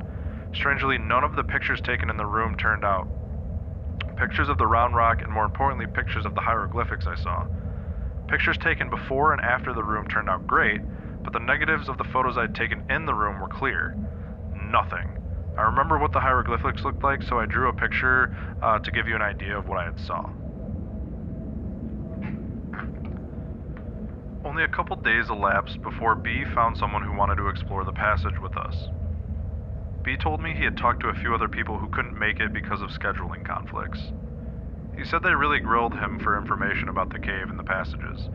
Strangely, none of the pictures taken in the room turned out. Pictures of the round rock and more importantly pictures of the hieroglyphics I saw. Pictures taken before and after the room turned out great, but the negatives of the photos I'd taken in the room were clear. Nothing. I remember what the hieroglyphics looked like, so I drew a picture to give you an idea of what I had saw. Only a couple days elapsed before B found someone who wanted to explore the passage with us. B told me he had talked to a few other people who couldn't make it because of scheduling conflicts. He said they really grilled him for information about the cave and the passages.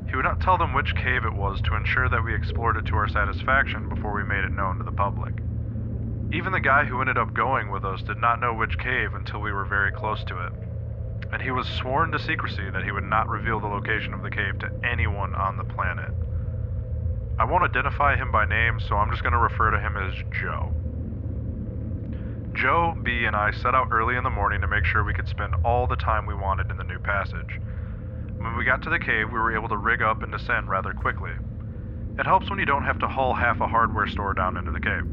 He would not tell them which cave it was to ensure that we explored it to our satisfaction before we made it known to the public. Even the guy who ended up going with us did not know which cave until we were very close to it. And he was sworn to secrecy that he would not reveal the location of the cave to anyone on the planet. I won't identify him by name, so I'm just going to refer to him as Joe. Joe, B, and I set out early in the morning to make sure we could spend all the time we wanted in the new passage. When we got to the cave, we were able to rig up and descend rather quickly. It helps when you don't have to haul half a hardware store down into the cave.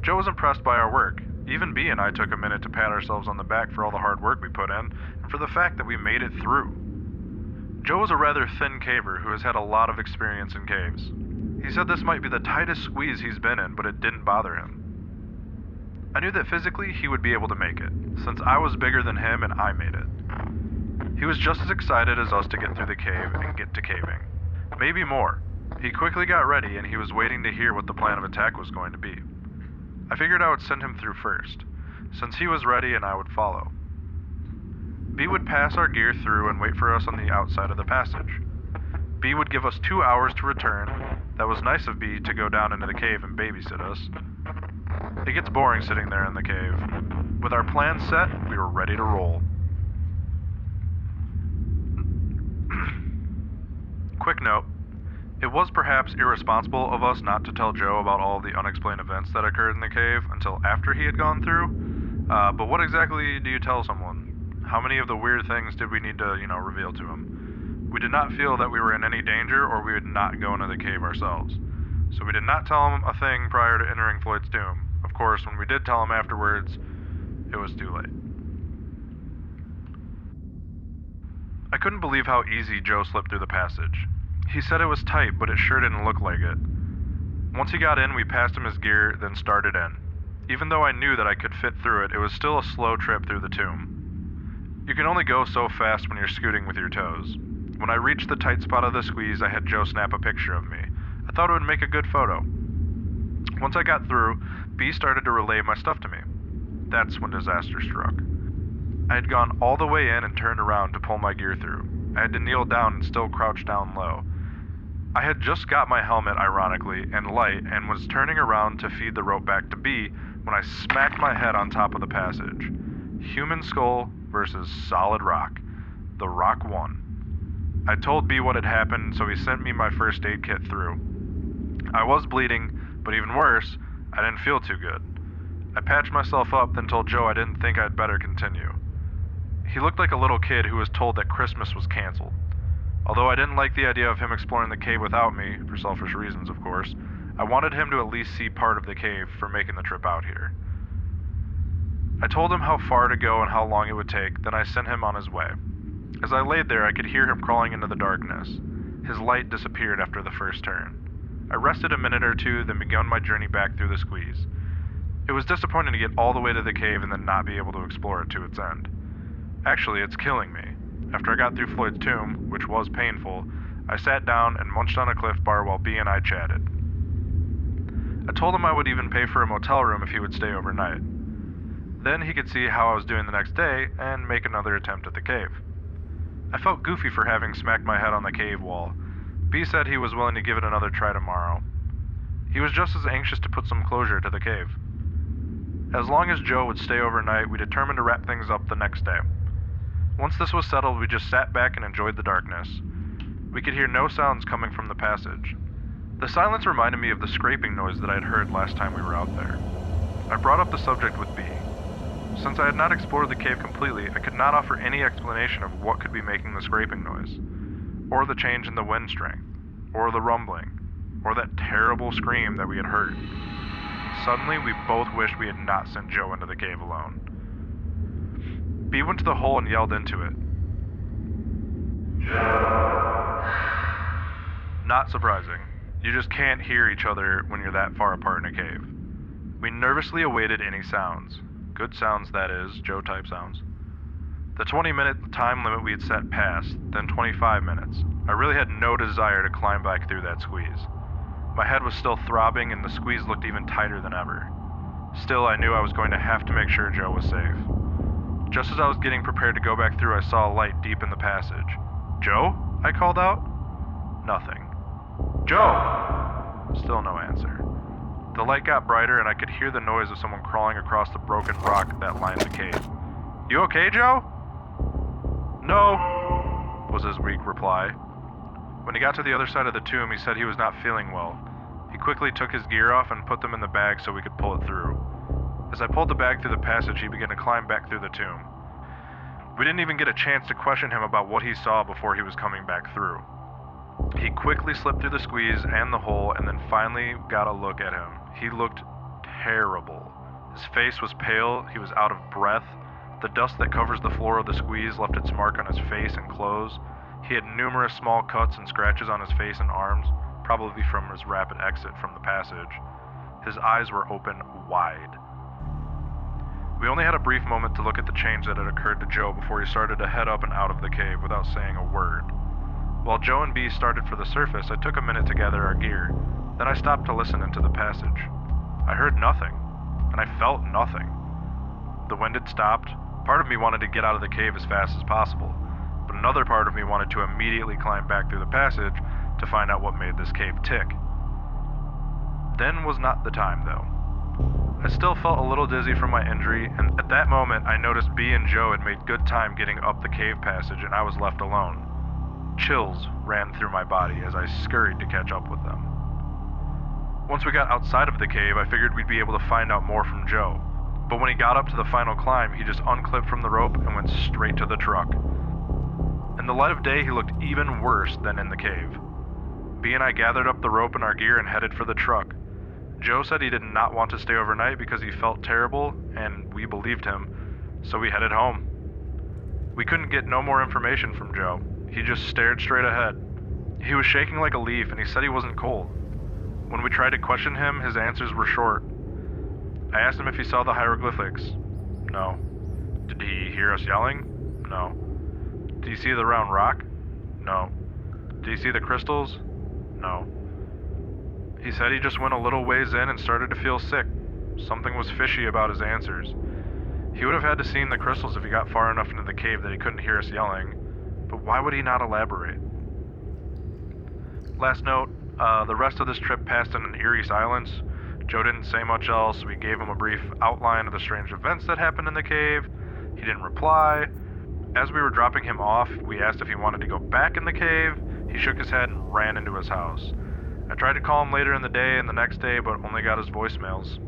Joe was impressed by our work. Even B and I took a minute to pat ourselves on the back for all the hard work we put in, and for the fact that we made it through. Joe is a rather thin caver who has had a lot of experience in caves. He said this might be the tightest squeeze he's been in, but it didn't bother him. I knew that physically he would be able to make it, since I was bigger than him and I made it. He was just as excited as us to get through the cave and get to caving. Maybe more. He quickly got ready and he was waiting to hear what the plan of attack was going to be. I figured I would send him through first, since he was ready and I would follow. B would pass our gear through and wait for us on the outside of the passage. B would give us 2 hours to return. That was nice of B to go down into the cave and babysit us. It gets boring sitting there in the cave. With our plan set, we were ready to roll. Quick note, it was perhaps irresponsible of us not to tell Joe about all the unexplained events that occurred in the cave until after he had gone through. But what exactly do you tell someone? How many of the weird things did we need to, reveal to him? We did not feel that we were in any danger or we would not go into the cave ourselves. So we did not tell him a thing prior to entering Floyd's tomb. Of course, when we did tell him afterwards, it was too late. I couldn't believe how easy Joe slipped through the passage. He said it was tight, but it sure didn't look like it. Once he got in, we passed him his gear, then started in. Even though I knew that I could fit through it, it was still a slow trip through the tomb. You can only go so fast when you're scooting with your toes. When I reached the tight spot of the squeeze, I had Joe snap a picture of me. I thought it would make a good photo. Once I got through, B started to relay my stuff to me. That's when disaster struck. I had gone all the way in and turned around to pull my gear through. I had to kneel down and still crouch down low. I had just got my helmet, ironically, and light, and was turning around to feed the rope back to B when I smacked my head on top of the passage. Human skull versus solid rock. The rock won. I told B what had happened, so he sent me my first aid kit through. I was bleeding, but even worse, I didn't feel too good. I patched myself up, then told Joe I didn't think I'd better continue. He looked like a little kid who was told that Christmas was canceled. Although I didn't like the idea of him exploring the cave without me, for selfish reasons of course, I wanted him to at least see part of the cave for making the trip out here. I told him how far to go and how long it would take, then I sent him on his way. As I laid there, I could hear him crawling into the darkness. His light disappeared after the first turn. I rested a minute or two, then began my journey back through the squeeze. It was disappointing to get all the way to the cave and then not be able to explore it to its end. Actually, it's killing me. After I got through Floyd's tomb, which was painful, I sat down and munched on a Cliff Bar while B and I chatted. I told him I would even pay for a motel room if he would stay overnight. Then he could see how I was doing the next day and make another attempt at the cave. I felt goofy for having smacked my head on the cave wall. B said he was willing to give it another try tomorrow. He was just as anxious to put some closure to the cave. As long as Joe would stay overnight, we determined to wrap things up the next day. Once this was settled, we just sat back and enjoyed the darkness. We could hear no sounds coming from the passage. The silence reminded me of the scraping noise that I had heard last time we were out there. I brought up the subject with B. Since I had not explored the cave completely, I could not offer any explanation of what could be making the scraping noise, or the change in the wind strength, or the rumbling, or that terrible scream that we had heard. Suddenly, we both wished we had not sent Joe into the cave alone. B went to the hole and yelled into it. Not surprising. You just can't hear each other when you're that far apart in a cave. We nervously awaited any sounds. Good sounds, that is, Joe-type sounds. The 20-minute time limit we had set passed, then 25 minutes. I really had no desire to climb back through that squeeze. My head was still throbbing and the squeeze looked even tighter than ever. Still, I knew I was going to have to make sure Joe was safe. Just as I was getting prepared to go back through, I saw a light deep in the passage. "Joe?" I called out. Nothing. "Joe!" Still no answer. The light got brighter and I could hear the noise of someone crawling across the broken rock that lined the cave. "You okay, Joe?" "No," was his weak reply. When he got to the other side of the tomb, he said he was not feeling well. He quickly took his gear off and put them in the bag so we could pull it through. As I pulled the bag through the passage, he began to climb back through the tomb. We didn't even get a chance to question him about what he saw before he was coming back through. He quickly slipped through the squeeze and the hole and then finally got a look at him. He looked terrible. His face was pale, he was out of breath. The dust that covers the floor of the squeeze left its mark on his face and clothes. He had numerous small cuts and scratches on his face and arms, probably from his rapid exit from the passage. His eyes were open wide. We only had a brief moment to look at the change that had occurred to Joe before he started to head up and out of the cave without saying a word. While Joe and B started for the surface, I took a minute to gather our gear. Then I stopped to listen into the passage. I heard nothing, and I felt nothing. The wind had stopped. Part of me wanted to get out of the cave as fast as possible, but another part of me wanted to immediately climb back through the passage to find out what made this cave tick. Then was not the time, though. I still felt a little dizzy from my injury, and at that moment I noticed B and Joe had made good time getting up the cave passage and I was left alone. Chills ran through my body as I scurried to catch up with them. Once we got outside of the cave, I figured we'd be able to find out more from Joe. But when he got up to the final climb, he just unclipped from the rope and went straight to the truck. In the light of day, he looked even worse than in the cave. B and I gathered up the rope and our gear and headed for the truck. Joe said he did not want to stay overnight because he felt terrible, and we believed him, so we headed home. We couldn't get no more information from Joe. He just stared straight ahead. He was shaking like a leaf, and he said he wasn't cold. When we tried to question him, his answers were short. I asked him if he saw the hieroglyphics. No. Did he hear us yelling? No. Do you see the round rock? No. Do you see the crystals? No. He said he just went a little ways in and started to feel sick. Something was fishy about his answers. He would have had to seen the crystals if he got far enough into the cave that he couldn't hear us yelling, but why would he not elaborate? Last note, the rest of this trip passed in an eerie silence. Joe didn't say much else. We gave him a brief outline of the strange events that happened in the cave. He didn't reply. As we were dropping him off, we asked if he wanted to go back in the cave. He shook his head and ran into his house. I tried to call him later in the day and the next day, but only got his voicemails.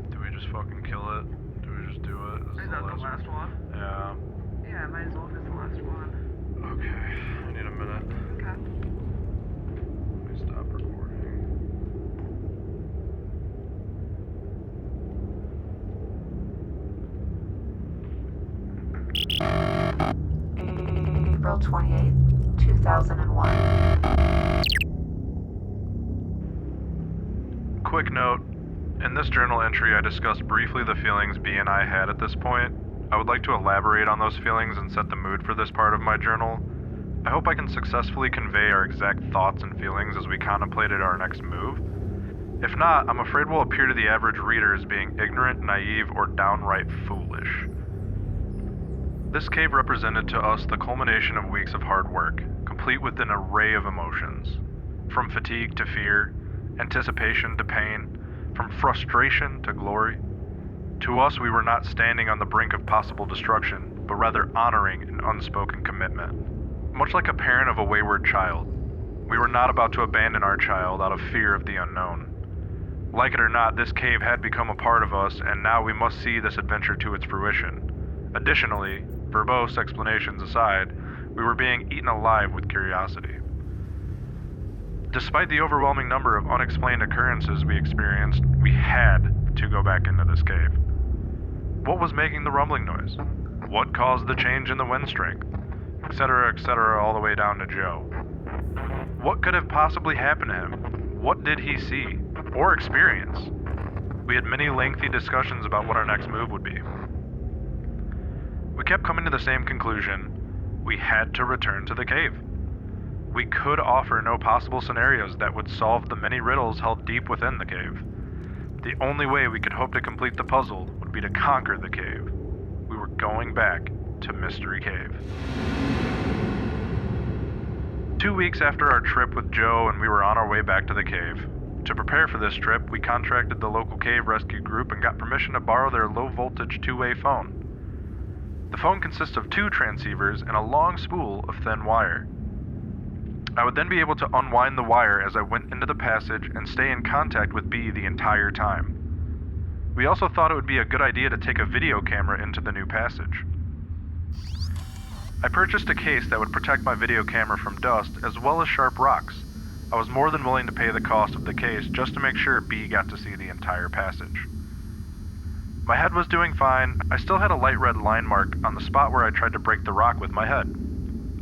Do we just fucking kill it? Do we just do it? Is that the last one? Yeah. Yeah, might as well if it's the last one. Okay. I need a minute. Okay. Let me stop recording. April 28th, 2001. Quick note, in this journal entry I discussed briefly the feelings B and I had at this point. I would like to elaborate on those feelings and set the mood for this part of my journal. I hope I can successfully convey our exact thoughts and feelings as we contemplated our next move. If not, I'm afraid we'll appear to the average reader as being ignorant, naive, or downright foolish. This cave represented to us the culmination of weeks of hard work, complete with an array of emotions. From fatigue to fear, anticipation to pain, from frustration to glory. To us, we were not standing on the brink of possible destruction, but rather honoring an unspoken commitment. Much like a parent of a wayward child, we were not about to abandon our child out of fear of the unknown. Like it or not, this cave had become a part of us, and now we must see this adventure to its fruition. Additionally, verbose explanations aside, we were being eaten alive with curiosity. Despite the overwhelming number of unexplained occurrences we experienced, we had to go back into this cave. What was making the rumbling noise? What caused the change in the wind strength? Etc., all the way down to Joe. What could have possibly happened to him? What did he see or experience? We had many lengthy discussions about what our next move would be. We kept coming to the same conclusion: we had to return to the cave. We could offer no possible scenarios that would solve the many riddles held deep within the cave. The only way we could hope to complete the puzzle would be to conquer the cave. We were going back to Mystery Cave. 2 weeks after our trip with Joe and we were on our way back to the cave. To prepare for this trip, we contracted the local cave rescue group and got permission to borrow their low-voltage two-way phone. The phone consists of 2 transceivers and a long spool of thin wire. I would then be able to unwind the wire as I went into the passage and stay in contact with B the entire time. We also thought it would be a good idea to take a video camera into the new passage. I purchased a case that would protect my video camera from dust as well as sharp rocks. I was more than willing to pay the cost of the case just to make sure B got to see the entire passage. My head was doing fine. I still had a light red line mark on the spot where I tried to break the rock with my head.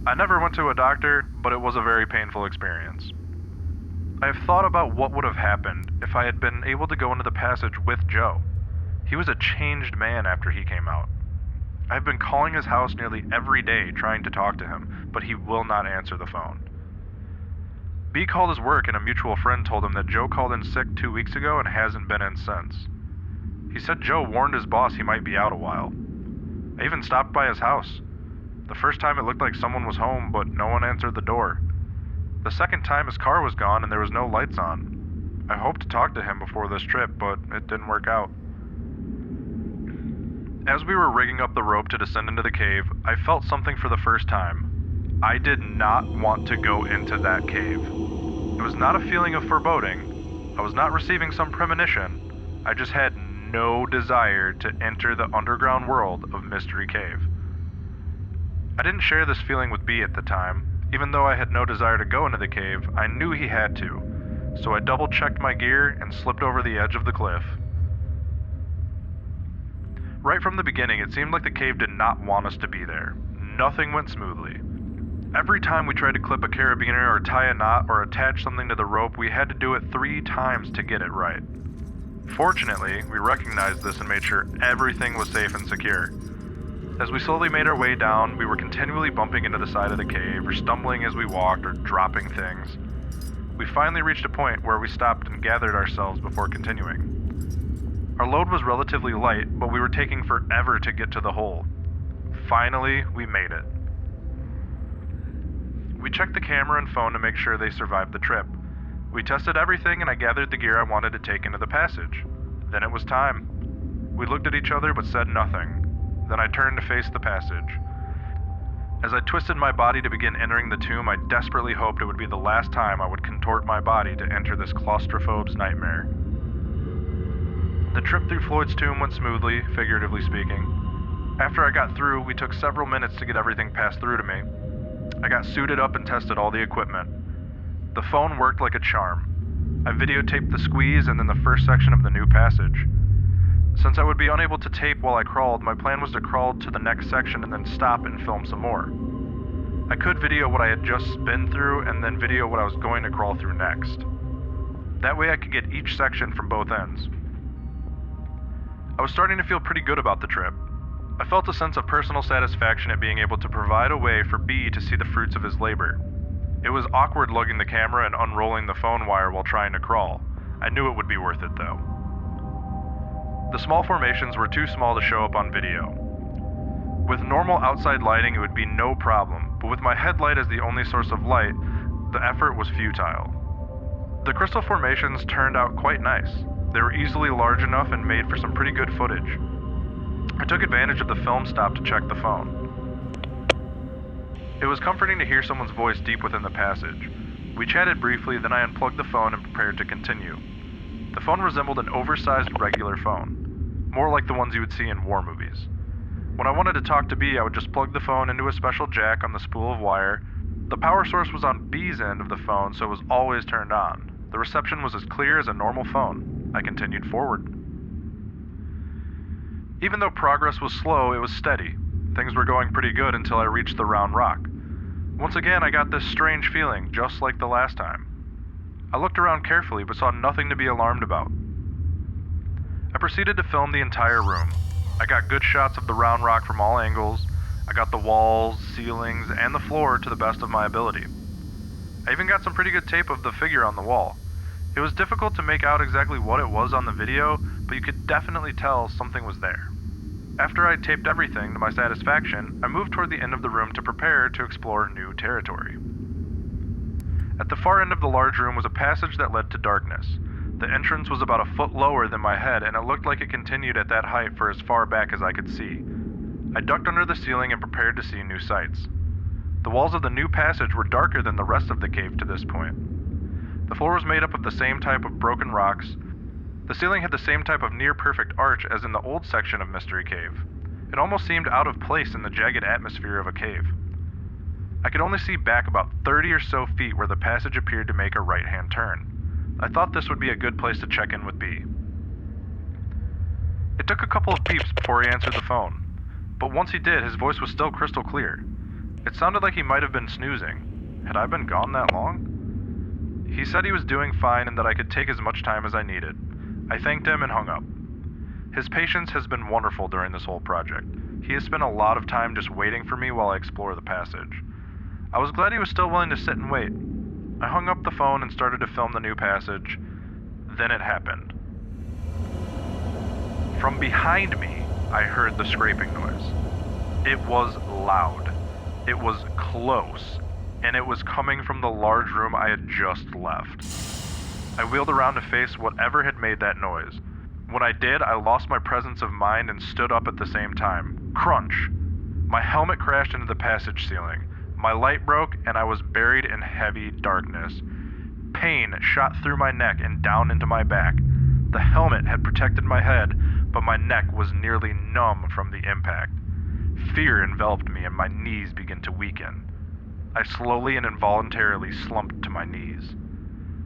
I never went to a doctor, but it was a very painful experience. I have thought about what would have happened if I had been able to go into the passage with Joe. He was a changed man after he came out. I have been calling his house nearly every day trying to talk to him, but he will not answer the phone. B called his work and a mutual friend told him that Joe called in sick 2 weeks ago and hasn't been in since. He said Joe warned his boss he might be out a while. I even stopped by his house. The first time it looked like someone was home, but no one answered the door. The second time his car was gone and there was no lights on. I hoped to talk to him before this trip, but it didn't work out. As we were rigging up the rope to descend into the cave, I felt something for the first time. I did not want to go into that cave. It was not a feeling of foreboding. I was not receiving some premonition. I just had no desire to enter the underground world of Mystery Cave. I didn't share this feeling with B at the time. Even though I had no desire to go into the cave, I knew he had to. So I double-checked my gear and slipped over the edge of the cliff. Right from the beginning, it seemed like the cave did not want us to be there. Nothing went smoothly. Every time we tried to clip a carabiner or tie a knot or attach something to the rope, we had to do it 3 times to get it right. Fortunately, we recognized this and made sure everything was safe and secure. As we slowly made our way down, we were continually bumping into the side of the cave or stumbling as we walked or dropping things. We finally reached a point where we stopped and gathered ourselves before continuing. Our load was relatively light, but we were taking forever to get to the hole. Finally, we made it. We checked the camera and phone to make sure they survived the trip. We tested everything and I gathered the gear I wanted to take into the passage. Then it was time. We looked at each other but said nothing. Then I turned to face the passage. As I twisted my body to begin entering the tomb, I desperately hoped it would be the last time I would contort my body to enter this claustrophobe's nightmare. The trip through Floyd's tomb went smoothly, figuratively speaking. After I got through, we took several minutes to get everything passed through to me. I got suited up and tested all the equipment. The phone worked like a charm. I videotaped the squeeze and then the first section of the new passage. Since I would be unable to tape while I crawled, my plan was to crawl to the next section and then stop and film some more. I could video what I had just been through and then video what I was going to crawl through next. That way I could get each section from both ends. I was starting to feel pretty good about the trip. I felt a sense of personal satisfaction at being able to provide a way for B to see the fruits of his labor. It was awkward lugging the camera and unrolling the phone wire while trying to crawl. I knew it would be worth it though. The small formations were too small to show up on video. With normal outside lighting, it would be no problem, but with my headlight as the only source of light, the effort was futile. The crystal formations turned out quite nice. They were easily large enough and made for some pretty good footage. I took advantage of the film stop to check the phone. It was comforting to hear someone's voice deep within the passage. We chatted briefly, then I unplugged the phone and prepared to continue. The phone resembled an oversized regular phone, more like the ones you would see in war movies. When I wanted to talk to B, I would just plug the phone into a special jack on the spool of wire. The power source was on B's end of the phone, so it was always turned on. The reception was as clear as a normal phone. I continued forward. Even though progress was slow, it was steady. Things were going pretty good until I reached the round rock. Once again, I got this strange feeling, just like the last time. I looked around carefully, but saw nothing to be alarmed about. I proceeded to film the entire room. I got good shots of the round rock from all angles. I got the walls, ceilings, and the floor to the best of my ability. I even got some pretty good tape of the figure on the wall. It was difficult to make out exactly what it was on the video, but you could definitely tell something was there. After I taped everything to my satisfaction, I moved toward the end of the room to prepare to explore new territory. At the far end of the large room was a passage that led to darkness. The entrance was about a foot lower than my head, and it looked like it continued at that height for as far back as I could see. I ducked under the ceiling and prepared to see new sights. The walls of the new passage were darker than the rest of the cave to this point. The floor was made up of the same type of broken rocks. The ceiling had the same type of near-perfect arch as in the old section of Mystery Cave. It almost seemed out of place in the jagged atmosphere of a cave. I could only see back about 30 or so feet where the passage appeared to make a right-hand turn. I thought this would be a good place to check in with B. It took a couple of peeps before he answered the phone, but once he did, his voice was still crystal clear. It sounded like he might have been snoozing. Had I been gone that long? He said he was doing fine and that I could take as much time as I needed. I thanked him and hung up. His patience has been wonderful during this whole project. He has spent a lot of time just waiting for me while I explore the passage. I was glad he was still willing to sit and wait. I hung up the phone and started to film the new passage. Then it happened. From behind me, I heard the scraping noise. It was loud. It was close, and it was coming from the large room I had just left. I wheeled around to face whatever had made that noise. When I did, I lost my presence of mind and stood up at the same time. Crunch! My helmet crashed into the passage ceiling. My light broke, and I was buried in heavy darkness. Pain shot through my neck and down into my back. The helmet had protected my head, but my neck was nearly numb from the impact. Fear enveloped me, and my knees began to weaken. I slowly and involuntarily slumped to my knees.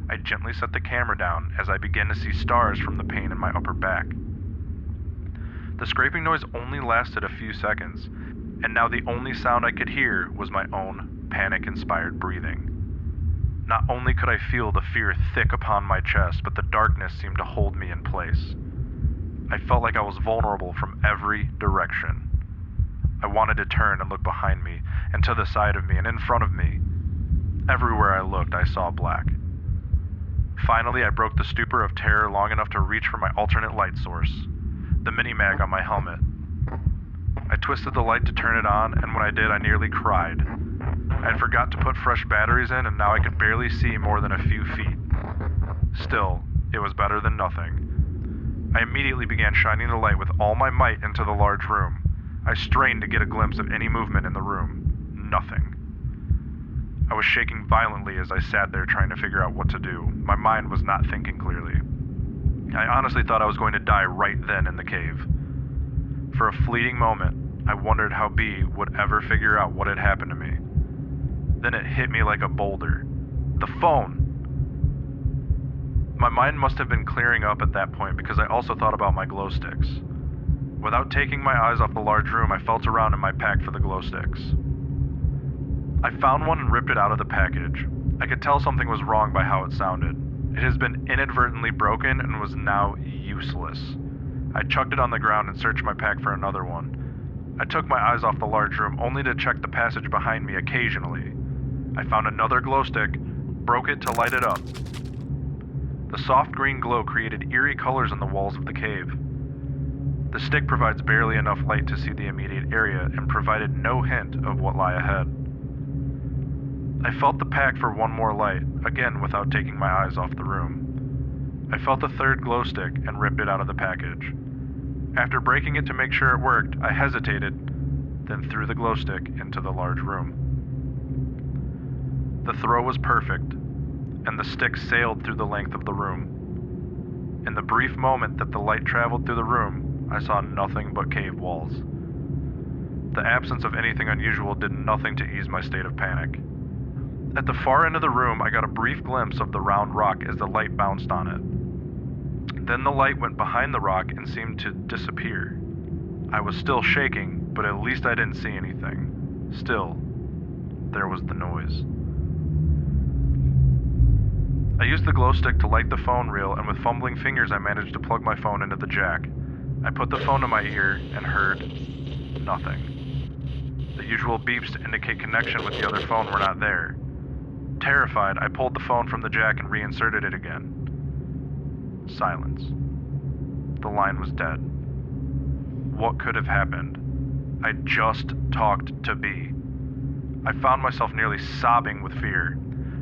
I gently set the camera down as I began to see stars from the pain in my upper back. The scraping noise only lasted a few seconds, and now the only sound I could hear was my own panic-inspired breathing. Not only could I feel the fear thick upon my chest, but the darkness seemed to hold me in place. I felt like I was vulnerable from every direction. I wanted to turn and look behind me, and to the side of me, and in front of me. Everywhere I looked, I saw black. Finally, I broke the stupor of terror long enough to reach for my alternate light source, the mini-mag on my helmet. I twisted the light to turn it on, and when I did, I nearly cried. I had forgot to put fresh batteries in, and now I could barely see more than a few feet. Still, it was better than nothing. I immediately began shining the light with all my might into the large room. I strained to get a glimpse of any movement in the room. Nothing. I was shaking violently as I sat there trying to figure out what to do. My mind was not thinking clearly. I honestly thought I was going to die right then in the cave. For a fleeting moment, I wondered how B would ever figure out what had happened to me. Then it hit me like a boulder. The phone! My mind must have been clearing up at that point because I also thought about my glow sticks. Without taking my eyes off the large room, I felt around in my pack for the glow sticks. I found one and ripped it out of the package. I could tell something was wrong by how it sounded. It has been inadvertently broken and was now useless. I chucked it on the ground and searched my pack for another one. I took my eyes off the large room only to check the passage behind me occasionally. I found another glow stick, broke it to light it up. The soft green glow created eerie colors on the walls of the cave. The stick provides barely enough light to see the immediate area and provided no hint of what lay ahead. I felt the pack for one more light, again without taking my eyes off the room. I felt the third glow stick and ripped it out of the package. After breaking it to make sure it worked, I hesitated, then threw the glow stick into the large room. The throw was perfect, and the stick sailed through the length of the room. In the brief moment that the light traveled through the room, I saw nothing but cave walls. The absence of anything unusual did nothing to ease my state of panic. At the far end of the room, I got a brief glimpse of the round rock as the light bounced on it. Then the light went behind the rock and seemed to disappear. I was still shaking, but at least I didn't see anything. Still, there was the noise. I used the glow stick to light the phone reel, and with fumbling fingers I managed to plug my phone into the jack. I put the phone to my ear and heard nothing. The usual beeps to indicate connection with the other phone were not there. Terrified, I pulled the phone from the jack and reinserted it again. Silence. The line was dead. What could have happened? I just talked to B. I found myself nearly sobbing with fear.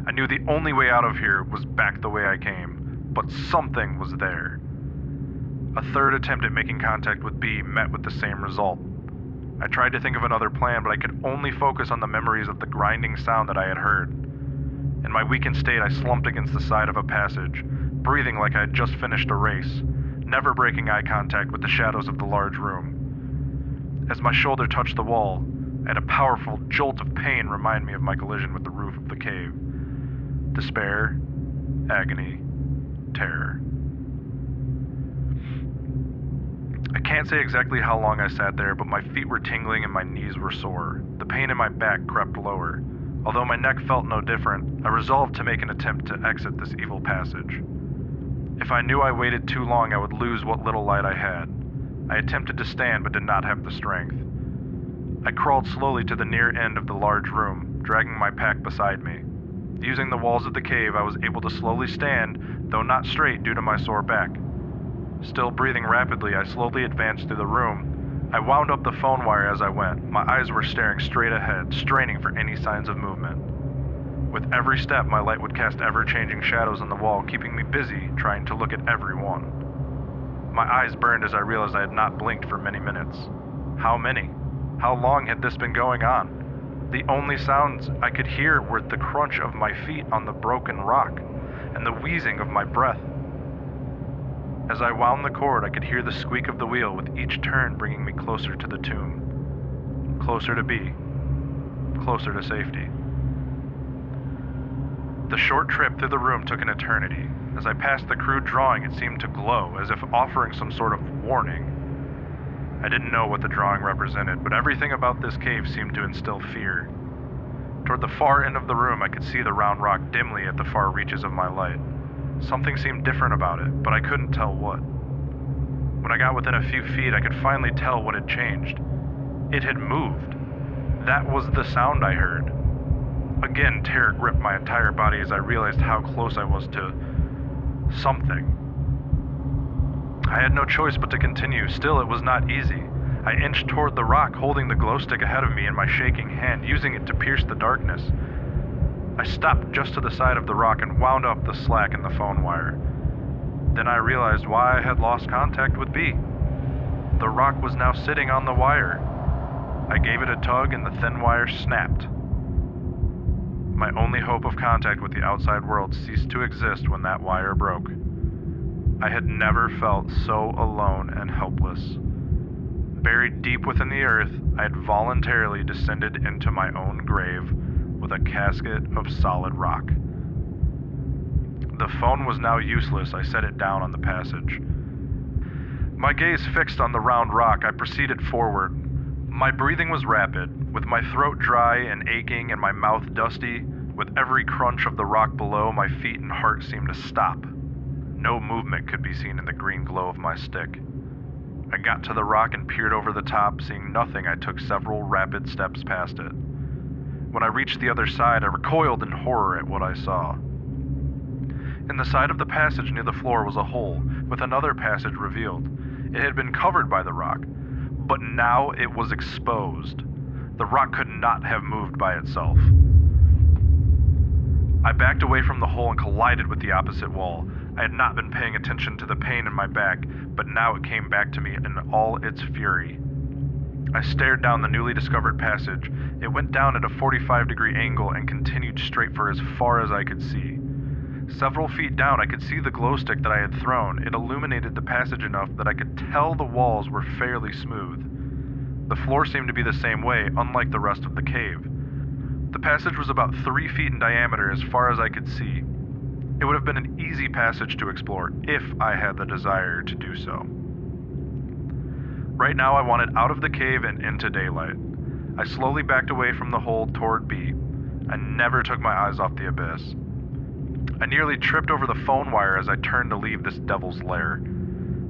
I knew the only way out of here was back the way I came, but something was there. A third attempt at making contact with B met with the same result. I tried to think of another plan, but I could only focus on the memories of the grinding sound that I had heard. In my weakened state, I slumped against the side of a passage, breathing like I had just finished a race, never breaking eye contact with the shadows of the large room. As my shoulder touched the wall, I had a powerful jolt of pain remind me of my collision with the roof of the cave. Despair, agony, terror. I can't say exactly how long I sat there, but my feet were tingling and my knees were sore. The pain in my back crept lower. Although my neck felt no different, I resolved to make an attempt to exit this evil passage. If I knew I waited too long, I would lose what little light I had. I attempted to stand, but did not have the strength. I crawled slowly to the near end of the large room, dragging my pack beside me. Using the walls of the cave, I was able to slowly stand, though not straight due to my sore back. Still breathing rapidly, I slowly advanced through the room. I wound up the phone wire as I went. My eyes were staring straight ahead, straining for any signs of movement. With every step, my light would cast ever-changing shadows on the wall, keeping me busy trying to look at every one. My eyes burned as I realized I had not blinked for many minutes. How many? How long had this been going on? The only sounds I could hear were the crunch of my feet on the broken rock and the wheezing of my breath. As I wound the cord, I could hear the squeak of the wheel, with each turn bringing me closer to the tomb. Closer to B. Closer to safety. The short trip through the room took an eternity. As I passed the crude drawing, it seemed to glow, as if offering some sort of warning. I didn't know what the drawing represented, but everything about this cave seemed to instill fear. Toward the far end of the room, I could see the round rock dimly at the far reaches of my light. Something seemed different about it, but I couldn't tell what. When I got within a few feet, I could finally tell what had changed. It had moved. That was the sound I heard. Again, terror gripped my entire body as I realized how close I was to something. I had no choice but to continue. Still, it was not easy. I inched toward the rock, holding the glow stick ahead of me in my shaking hand, using it to pierce the darkness. I stopped just to the side of the rock and wound up the slack in the phone wire. Then I realized why I had lost contact with B. The rock was now sitting on the wire. I gave it a tug and the thin wire snapped. My only hope of contact with the outside world ceased to exist when that wire broke. I had never felt so alone and helpless. Buried deep within the earth, I had voluntarily descended into my own grave with a casket of solid rock. The phone was now useless. I set it down on the passage. My gaze fixed on the round rock, I proceeded forward. My breathing was rapid, with my throat dry and aching and my mouth dusty. With every crunch of the rock below, my feet and heart seemed to stop. No movement could be seen in the green glow of my stick. I got to the rock and peered over the top. Seeing nothing, I took several rapid steps past it. When I reached the other side, I recoiled in horror at what I saw. In the side of the passage near the floor was a hole, with another passage revealed. It had been covered by the rock, but now it was exposed. The rock could not have moved by itself. I backed away from the hole and collided with the opposite wall. I had not been paying attention to the pain in my back, but now it came back to me in all its fury. I stared down the newly discovered passage. It went down at a 45-degree angle and continued straight for as far as I could see. Several feet down, I could see the glow stick that I had thrown. It illuminated the passage enough that I could tell the walls were fairly smooth. The floor seemed to be the same way, unlike the rest of the cave. The passage was about 3 feet in diameter as far as I could see. It would have been an easy passage to explore if I had the desire to do so. Right now I wanted out of the cave and into daylight. I slowly backed away from the hole toward B. I never took my eyes off the abyss. I nearly tripped over the phone wire as I turned to leave this devil's lair.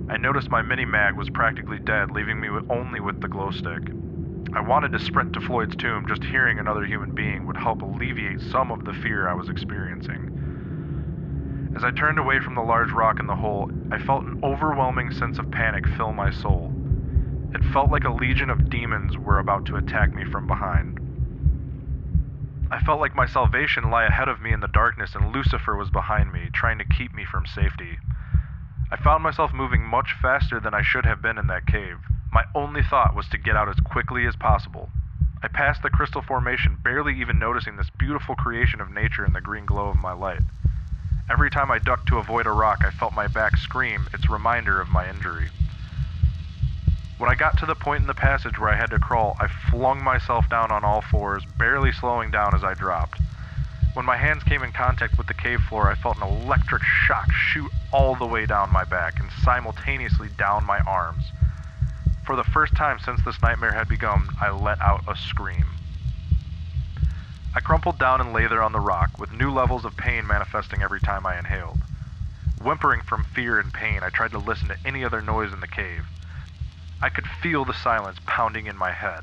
I noticed my mini-mag was practically dead, leaving me only with the glow stick. I wanted to sprint to Floyd's tomb. Just hearing another human being would help alleviate some of the fear I was experiencing. As I turned away from the large rock in the hole, I felt an overwhelming sense of panic fill my soul. It felt like a legion of demons were about to attack me from behind. I felt like my salvation lay ahead of me in the darkness and Lucifer was behind me, trying to keep me from safety. I found myself moving much faster than I should have been in that cave. My only thought was to get out as quickly as possible. I passed the crystal formation, barely even noticing this beautiful creation of nature in the green glow of my light. Every time I ducked to avoid a rock, I felt my back scream, its reminder of my injury. When I got to the point in the passage where I had to crawl, I flung myself down on all fours, barely slowing down as I dropped. When my hands came in contact with the cave floor, I felt an electric shock shoot all the way down my back and simultaneously down my arms. For the first time since this nightmare had begun, I let out a scream. I crumpled down and lay there on the rock, with new levels of pain manifesting every time I inhaled. Whimpering from fear and pain, I tried to listen to any other noise in the cave. I could feel the silence pounding in my head.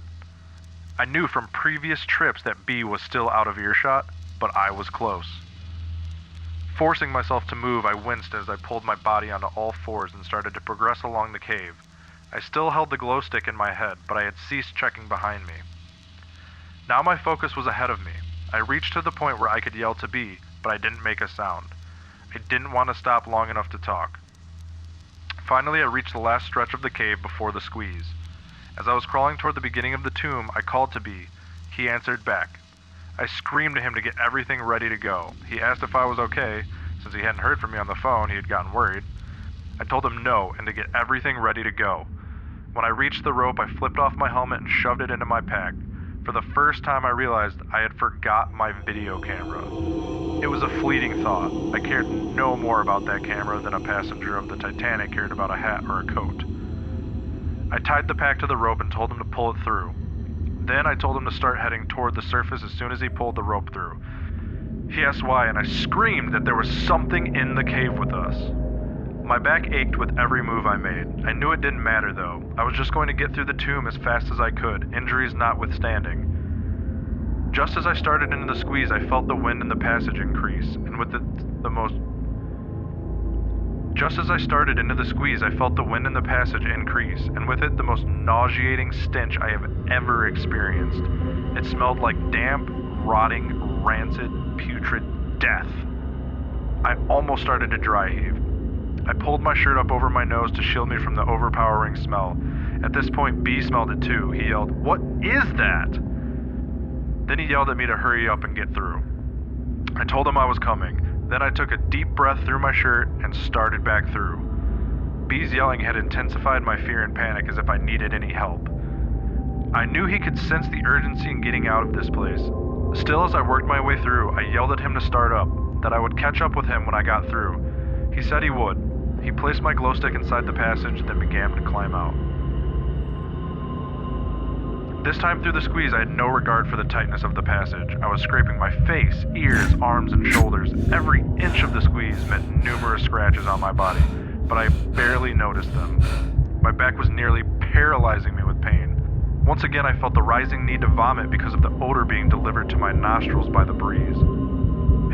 I knew from previous trips that B was still out of earshot, but I was close. Forcing myself to move, I winced as I pulled my body onto all fours and started to progress along the cave. I still held the glow stick in my head, but I had ceased checking behind me. Now my focus was ahead of me. I reached to the point where I could yell to B, but I didn't make a sound. I didn't want to stop long enough to talk. Finally, I reached the last stretch of the cave before the squeeze. As I was crawling toward the beginning of the tomb, I called to B. He answered back. I screamed to him to get everything ready to go. He asked if I was okay. Since he hadn't heard from me on the phone, he had gotten worried. I told him no, and to get everything ready to go. When I reached the rope, I flipped off my helmet and shoved it into my pack. For the first time, I realized I had forgot my video camera. It was a fleeting thought. I cared no more about that camera than a passenger of the Titanic cared about a hat or a coat. I tied the pack to the rope and told him to pull it through. Then I told him to start heading toward the surface as soon as he pulled the rope through. He asked why, and I screamed that there was something in the cave with us. My back ached with every move I made. I knew it didn't matter though. I was just going to get through the tomb as fast as I could, injuries notwithstanding. Just as I started into the squeeze, I felt the wind in the passage increase, and with it the most nauseating stench I have ever experienced. It smelled like damp, rotting, rancid, putrid death. I almost started to dry heave. I pulled my shirt up over my nose to shield me from the overpowering smell. At this point, B smelled it too. He yelled, "What is that?" Then he yelled at me to hurry up and get through. I told him I was coming. Then I took a deep breath through my shirt and started back through. B's yelling had intensified my fear and panic as if I needed any help. I knew he could sense the urgency in getting out of this place. Still, as I worked my way through, I yelled at him to start up, that I would catch up with him when I got through. He said he would. He placed my glow stick inside the passage, then began to climb out. This time through the squeeze, I had no regard for the tightness of the passage. I was scraping my face, ears, arms, and shoulders. Every inch of the squeeze meant numerous scratches on my body, but I barely noticed them. My back was nearly paralyzing me with pain. Once again, I felt the rising need to vomit because of the odor being delivered to my nostrils by the breeze.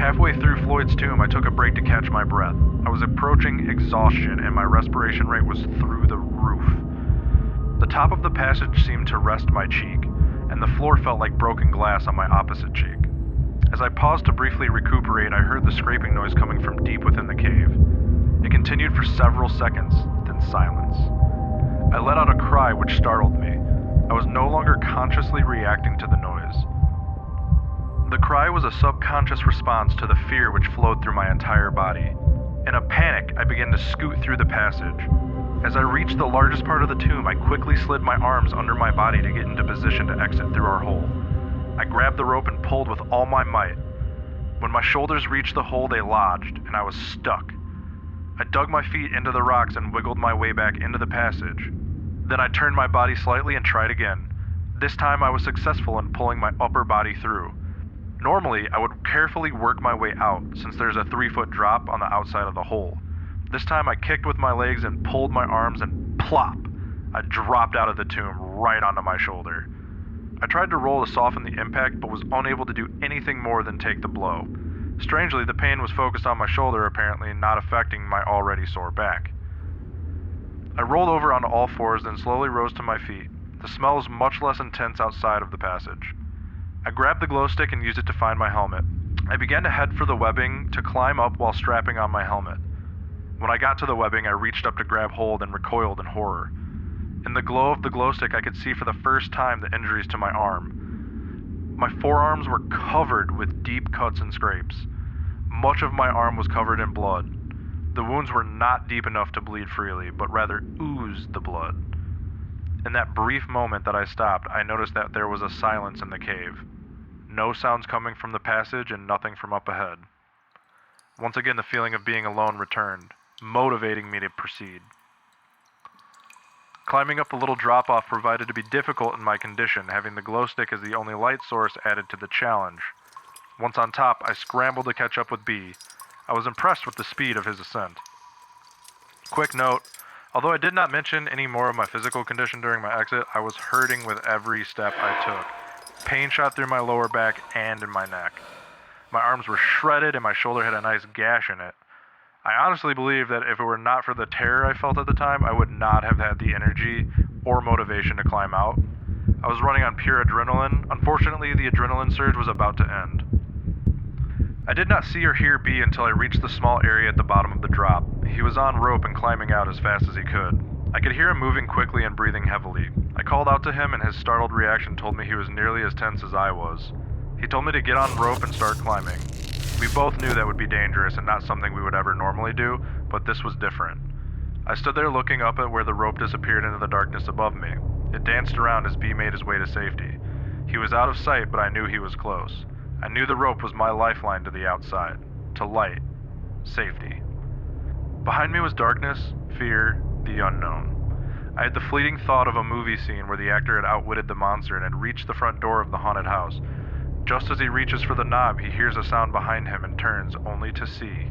Halfway through Floyd's tomb, I took a break to catch my breath. I was approaching exhaustion, and my respiration rate was through the roof. The top of the passage seemed to rest my cheek, and the floor felt like broken glass on my opposite cheek. As I paused to briefly recuperate, I heard the scraping noise coming from deep within the cave. It continued for several seconds, then silence. I let out a cry which startled me. I was no longer consciously reacting to the noise. The cry was a subconscious response to the fear which flowed through my entire body. In a panic, I began to scoot through the passage. As I reached the largest part of the tomb, I quickly slid my arms under my body to get into position to exit through our hole. I grabbed the rope and pulled with all my might. When my shoulders reached the hole, they lodged, and I was stuck. I dug my feet into the rocks and wiggled my way back into the passage. Then I turned my body slightly and tried again. This time I was successful in pulling my upper body through. Normally, I would carefully work my way out, since there's a 3-foot drop on the outside of the hole. This time I kicked with my legs and pulled my arms, and plop! I dropped out of the tomb right onto my shoulder. I tried to roll to soften the impact, but was unable to do anything more than take the blow. Strangely, the pain was focused on my shoulder, apparently not affecting my already sore back. I rolled over onto all fours, then slowly rose to my feet. The smell was much less intense outside of the passage. I grabbed the glow stick and used it to find my helmet. I began to head for the webbing to climb up while strapping on my helmet. When I got to the webbing, I reached up to grab hold and recoiled in horror. In the glow of the glow stick, I could see for the first time the injuries to my arm. My forearms were covered with deep cuts and scrapes. Much of my arm was covered in blood. The wounds were not deep enough to bleed freely, but rather oozed the blood. In that brief moment that I stopped, I noticed that there was a silence in the cave. No sounds coming from the passage and nothing from up ahead. Once again, the feeling of being alone returned, motivating me to proceed. Climbing up the little drop-off provided to be difficult in my condition, having the glow stick as the only light source added to the challenge. Once on top, I scrambled to catch up with B. I was impressed with the speed of his ascent. Quick note, although I did not mention any more of my physical condition during my exit, I was hurting with every step I took. Pain shot through my lower back and in my neck. My arms were shredded and my shoulder had a nice gash in it. I honestly believe that if it were not for the terror I felt at the time, I would not have had the energy or motivation to climb out. I was running on pure adrenaline. Unfortunately, the adrenaline surge was about to end. I did not see or hear B until I reached the small area at the bottom of the drop. He was on rope and climbing out as fast as he could. I could hear him moving quickly and breathing heavily. I called out to him and his startled reaction told me he was nearly as tense as I was. He told me to get on rope and start climbing. We both knew that would be dangerous and not something we would ever normally do, but this was different. I stood there looking up at where the rope disappeared into the darkness above me. It danced around as B made his way to safety. He was out of sight, but I knew he was close. I knew the rope was my lifeline to the outside, to light, safety. Behind me was darkness, fear, the unknown. I had the fleeting thought of a movie scene where the actor had outwitted the monster and had reached the front door of the haunted house. Just as he reaches for the knob, he hears a sound behind him and turns, only to see.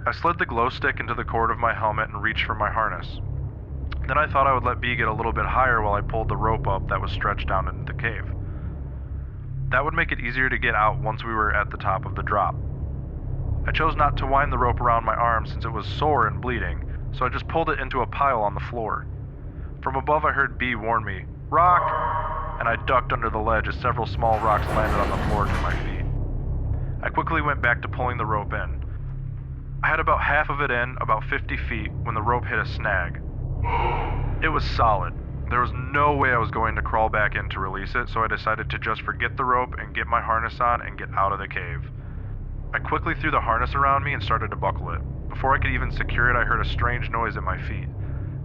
I slid the glow stick into the cord of my helmet and reached for my harness. Then I thought I would let B get a little bit higher while I pulled the rope up that was stretched down into the cave. That would make it easier to get out once we were at the top of the drop. I chose not to wind the rope around my arm since it was sore and bleeding, so I just pulled it into a pile on the floor. From above I heard B warn me, "Rock!" and I ducked under the ledge as several small rocks landed on the floor near my feet. I quickly went back to pulling the rope in. I had about half of it in, about 50 feet, when the rope hit a snag. It was solid. There was no way I was going to crawl back in to release it, so I decided to just forget the rope and get my harness on and get out of the cave. I quickly threw the harness around me and started to buckle it. Before I could even secure it, I heard a strange noise at my feet.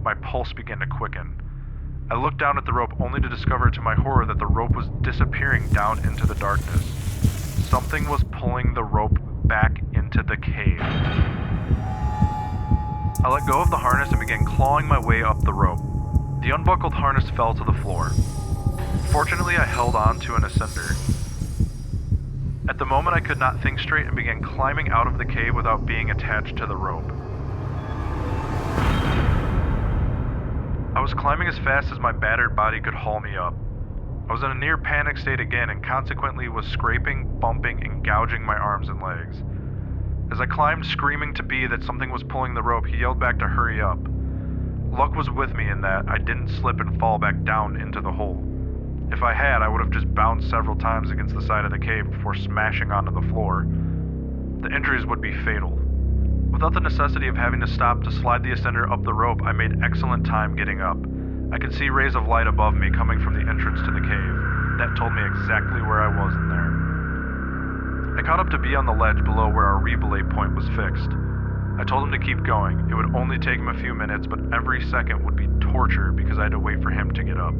My pulse began to quicken. I looked down at the rope only to discover to my horror that the rope was disappearing down into the darkness. Something was pulling the rope back into the cave. I let go of the harness and began clawing my way up the rope. The unbuckled harness fell to the floor. Fortunately, I held on to an ascender. At the moment, I could not think straight and began climbing out of the cave without being attached to the rope. I was climbing as fast as my battered body could haul me up. I was in a near panic state again and consequently was scraping, bumping, and gouging my arms and legs. As I climbed, screaming to B that something was pulling the rope, he yelled back to hurry up. Luck was with me in that I didn't slip and fall back down into the hole. If I had, I would have just bounced several times against the side of the cave before smashing onto the floor. The injuries would be fatal. Without the necessity of having to stop to slide the ascender up the rope, I made excellent time getting up. I could see rays of light above me coming from the entrance to the cave. That told me exactly where I was in there. I caught up to B on the ledge below where our relay point was fixed. I told him to keep going. It would only take him a few minutes, but every second would be torture because I had to wait for him to get up.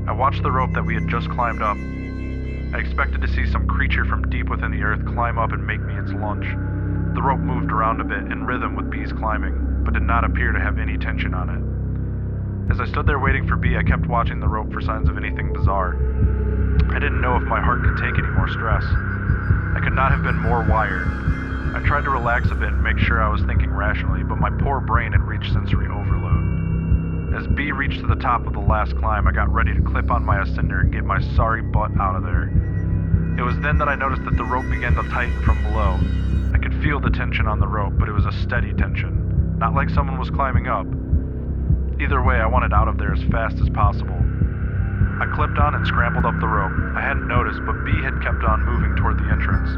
I watched the rope that we had just climbed up. I expected to see some creature from deep within the earth climb up and make me its lunch. The rope moved around a bit in rhythm with B's climbing, but did not appear to have any tension on it. As I stood there waiting for B, I kept watching the rope for signs of anything bizarre. I didn't know if my heart could take any more stress. I could not have been more wired. I tried to relax a bit and make sure I was thinking rationally, but my poor brain had reached sensory overload. As B reached to the top of the last climb, I got ready to clip on my ascender and get my sorry butt out of there. It was then that I noticed that the rope began to tighten from below. I could feel the tension on the rope, but it was a steady tension, not like someone was climbing up. Either way, I wanted out of there as fast as possible. I clipped on and scrambled up the rope. I hadn't noticed, but B had kept on moving toward the entrance.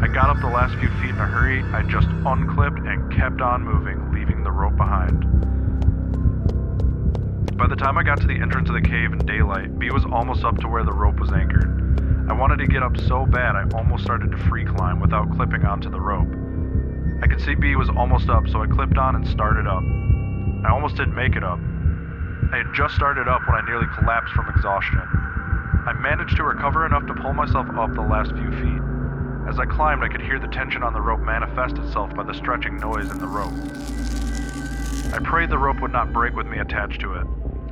I got up the last few feet in a hurry. I just unclipped and kept on moving, leaving the rope behind. By the time I got to the entrance of the cave in daylight, B was almost up to where the rope was anchored. I wanted to get up so bad I almost started to free climb without clipping onto the rope. I could see B was almost up, so I clipped on and started up. I almost didn't make it up. I had just started up when I nearly collapsed from exhaustion. I managed to recover enough to pull myself up the last few feet. As I climbed, I could hear the tension on the rope manifest itself by the stretching noise in the rope. I prayed the rope would not break with me attached to it.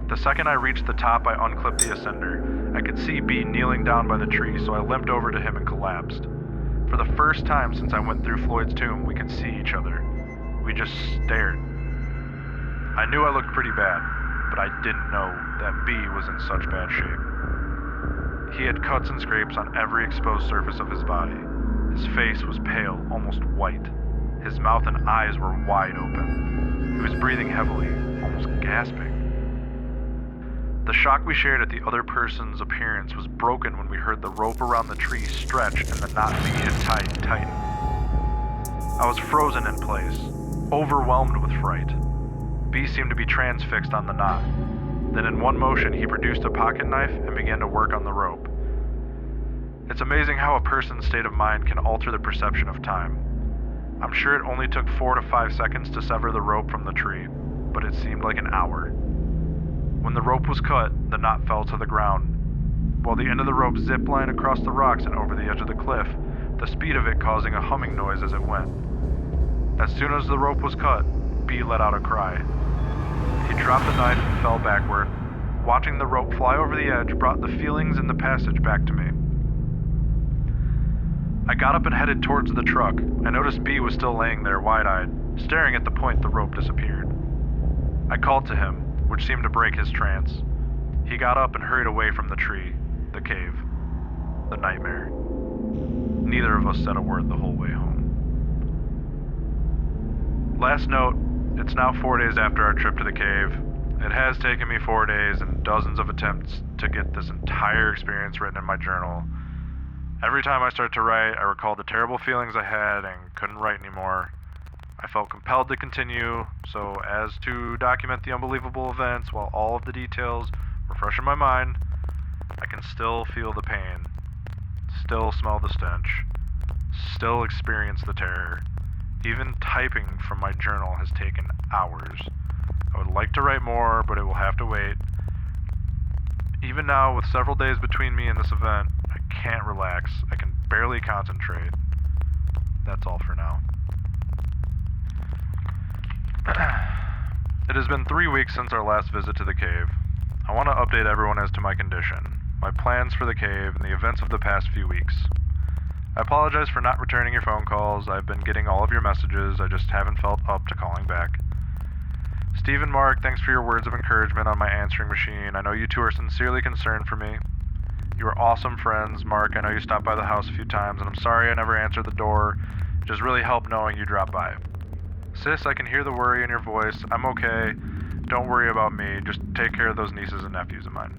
The second I reached the top, I unclipped the ascender. I could see B kneeling down by the tree, so I limped over to him and collapsed. For the first time since I went through Floyd's tomb, we could see each other. We just stared. I knew I looked pretty bad, but I didn't know that B was in such bad shape. He had cuts and scrapes on every exposed surface of his body. His face was pale, almost white. His mouth and eyes were wide open. He was breathing heavily, almost gasping. The shock we shared at the other person's appearance was broken when we heard the rope around the tree stretch and the knot B had tied tighten. I was frozen in place, overwhelmed with fright. B seemed to be transfixed on the knot. Then in one motion, he produced a pocket knife and began to work on the rope. It's amazing how a person's state of mind can alter the perception of time. I'm sure it only took 4 to 5 seconds to sever the rope from the tree, but it seemed like an hour. When the rope was cut, the knot fell to the ground. While the end of the rope ziplined across the rocks and over the edge of the cliff, the speed of it causing a humming noise as it went. As soon as the rope was cut, B B let out a cry. He dropped the knife and fell backward. Watching the rope fly over the edge brought the feelings in the passage back to me. I got up and headed towards the truck. I noticed B was still laying there wide-eyed, staring at the point the rope disappeared. I called to him, which seemed to break his trance. He got up and hurried away from the tree, the cave, the nightmare. Neither of us said a word the whole way home. Last note, it's now 4 days after our trip to the cave. It has taken me 4 days and dozens of attempts to get this entire experience written in my journal. Every time I started to write, I recalled the terrible feelings I had and couldn't write anymore. I felt compelled to continue, so as to document the unbelievable events while all of the details were fresh in my mind, I can still feel the pain, still smell the stench, still experience the terror. Even typing from my journal has taken hours. I would like to write more, but it will have to wait. Even now, with several days between me and this event, I can't relax. I can barely concentrate. That's all for now. It has been 3 weeks since our last visit to the cave. I want to update everyone as to my condition, my plans for the cave, and the events of the past few weeks. I apologize for not returning your phone calls. I've been getting all of your messages. I just haven't felt up to calling back. Steve and Mark, thanks for your words of encouragement on my answering machine. I know you two are sincerely concerned for me. You are awesome friends. Mark, I know you stopped by the house a few times, and I'm sorry I never answered the door. It just really helped knowing you dropped by. Sis, I can hear the worry in your voice. I'm okay. Don't worry about me. Just take care of those nieces and nephews of mine.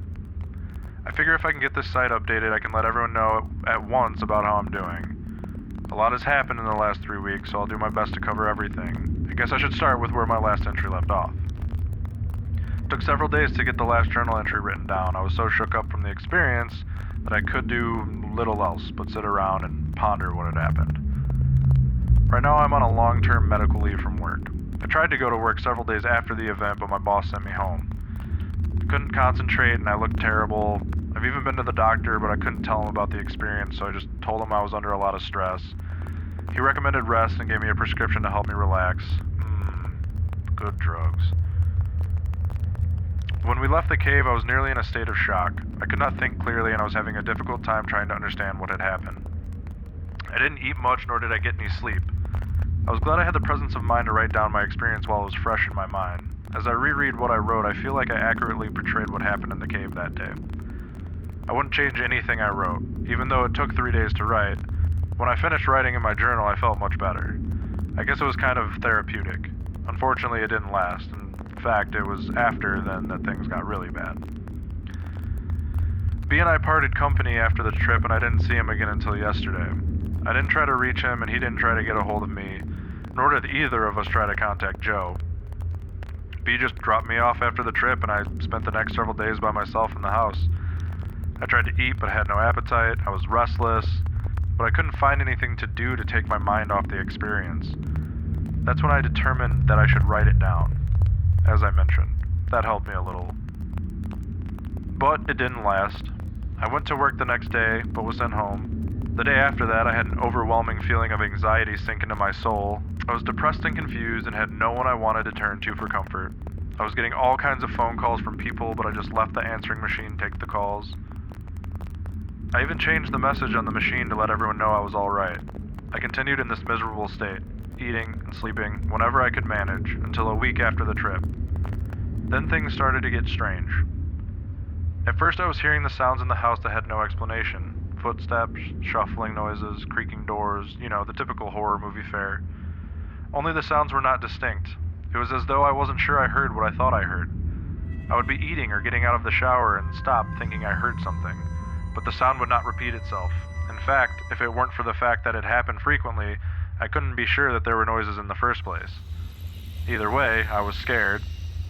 I figure if I can get this site updated, I can let everyone know at once about how I'm doing. A lot has happened in the last 3 weeks, so I'll do my best to cover everything. I guess I should start with where my last entry left off. It took several days to get the last journal entry written down. I was so shook up from the experience that I could do little else but sit around and ponder what had happened. Right now I'm on a long-term medical leave from work. I tried to go to work several days after the event, but my boss sent me home. I couldn't concentrate and I looked terrible. I've even been to the doctor, but I couldn't tell him about the experience, so I just told him I was under a lot of stress. He recommended rest and gave me a prescription to help me relax. Good drugs. When we left the cave, I was nearly in a state of shock. I could not think clearly and I was having a difficult time trying to understand what had happened. I didn't eat much, nor did I get any sleep. I was glad I had the presence of mind to write down my experience while it was fresh in my mind. As I reread what I wrote, I feel like I accurately portrayed what happened in the cave that day. I wouldn't change anything I wrote, even though it took 3 days to write. When I finished writing in my journal, I felt much better. I guess it was kind of therapeutic. Unfortunately, it didn't last. In fact, it was after then that things got really bad. B and I parted company after the trip, and I didn't see him again until yesterday. I didn't try to reach him, and he didn't try to get a hold of me, nor did either of us try to contact Joe. B just dropped me off after the trip, and I spent the next several days by myself in the house. I tried to eat, but had no appetite. I was restless, but I couldn't find anything to do to take my mind off the experience. That's when I determined that I should write it down. As I mentioned, that helped me a little. But it didn't last. I went to work the next day, but was sent home. The day after that, I had an overwhelming feeling of anxiety sink into my soul. I was depressed and confused and had no one I wanted to turn to for comfort. I was getting all kinds of phone calls from people, but I just let the answering machine take the calls. I even changed the message on the machine to let everyone know I was alright. I continued in this miserable state, eating and sleeping whenever I could manage, until a week after the trip. Then things started to get strange. At first I was hearing the sounds in the house that had no explanation. Footsteps, shuffling noises, creaking doors, the typical horror movie fare. Only the sounds were not distinct. It was as though I wasn't sure I heard what I thought I heard. I would be eating or getting out of the shower and stop thinking I heard something, but the sound would not repeat itself. In fact, if it weren't for the fact that it happened frequently, I couldn't be sure that there were noises in the first place. Either way, I was scared.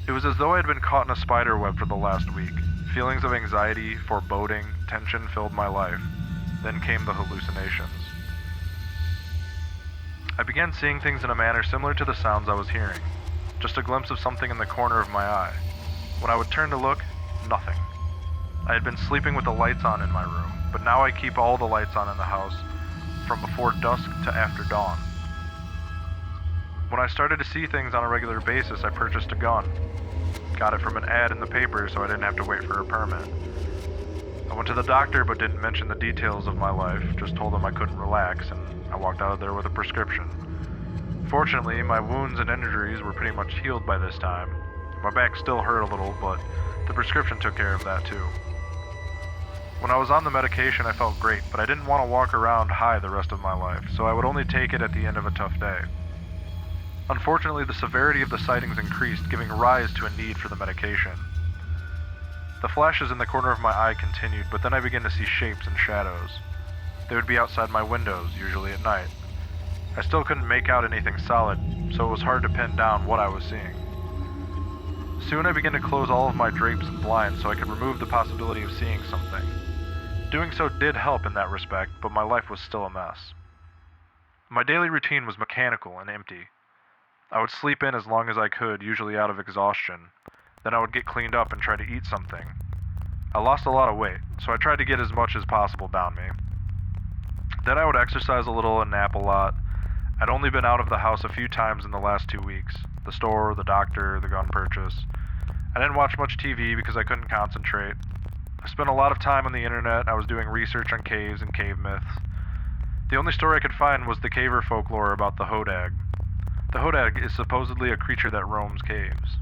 It was as though I had been caught in a spider web for the last week. Feelings of anxiety, foreboding, tension filled my life. Then came the hallucinations. I began seeing things in a manner similar to the sounds I was hearing. Just a glimpse of something in the corner of my eye. When I would turn to look, nothing. I had been sleeping with the lights on in my room, but now I keep all the lights on in the house, from before dusk to after dawn. When I started to see things on a regular basis, I purchased a gun. Got it from an ad in the paper so I didn't have to wait for a permit. I went to the doctor but didn't mention the details of my life, just told him I couldn't relax, and I walked out of there with a prescription. Fortunately, my wounds and injuries were pretty much healed by this time. My back still hurt a little, but the prescription took care of that too. When I was on the medication, I felt great, but I didn't want to walk around high the rest of my life, so I would only take it at the end of a tough day. Unfortunately, the severity of the sightings increased, giving rise to a need for the medication. The flashes in the corner of my eye continued, but then I began to see shapes and shadows. They would be outside my windows, usually at night. I still couldn't make out anything solid, so it was hard to pin down what I was seeing. Soon I began to close all of my drapes and blinds so I could remove the possibility of seeing something. Doing so did help in that respect, but my life was still a mess. My daily routine was mechanical and empty. I would sleep in as long as I could, usually out of exhaustion. Then I would get cleaned up and try to eat something. I lost a lot of weight, so I tried to get as much as possible down me. Then I would exercise a little and nap a lot. I'd only been out of the house a few times in the last 2 weeks. The store, the doctor, the gun purchase. I didn't watch much TV because I couldn't concentrate. I spent a lot of time on the internet. I was doing research on caves and cave myths. The only story I could find was the caver folklore about the hodag. The hodag is supposedly a creature that roams caves.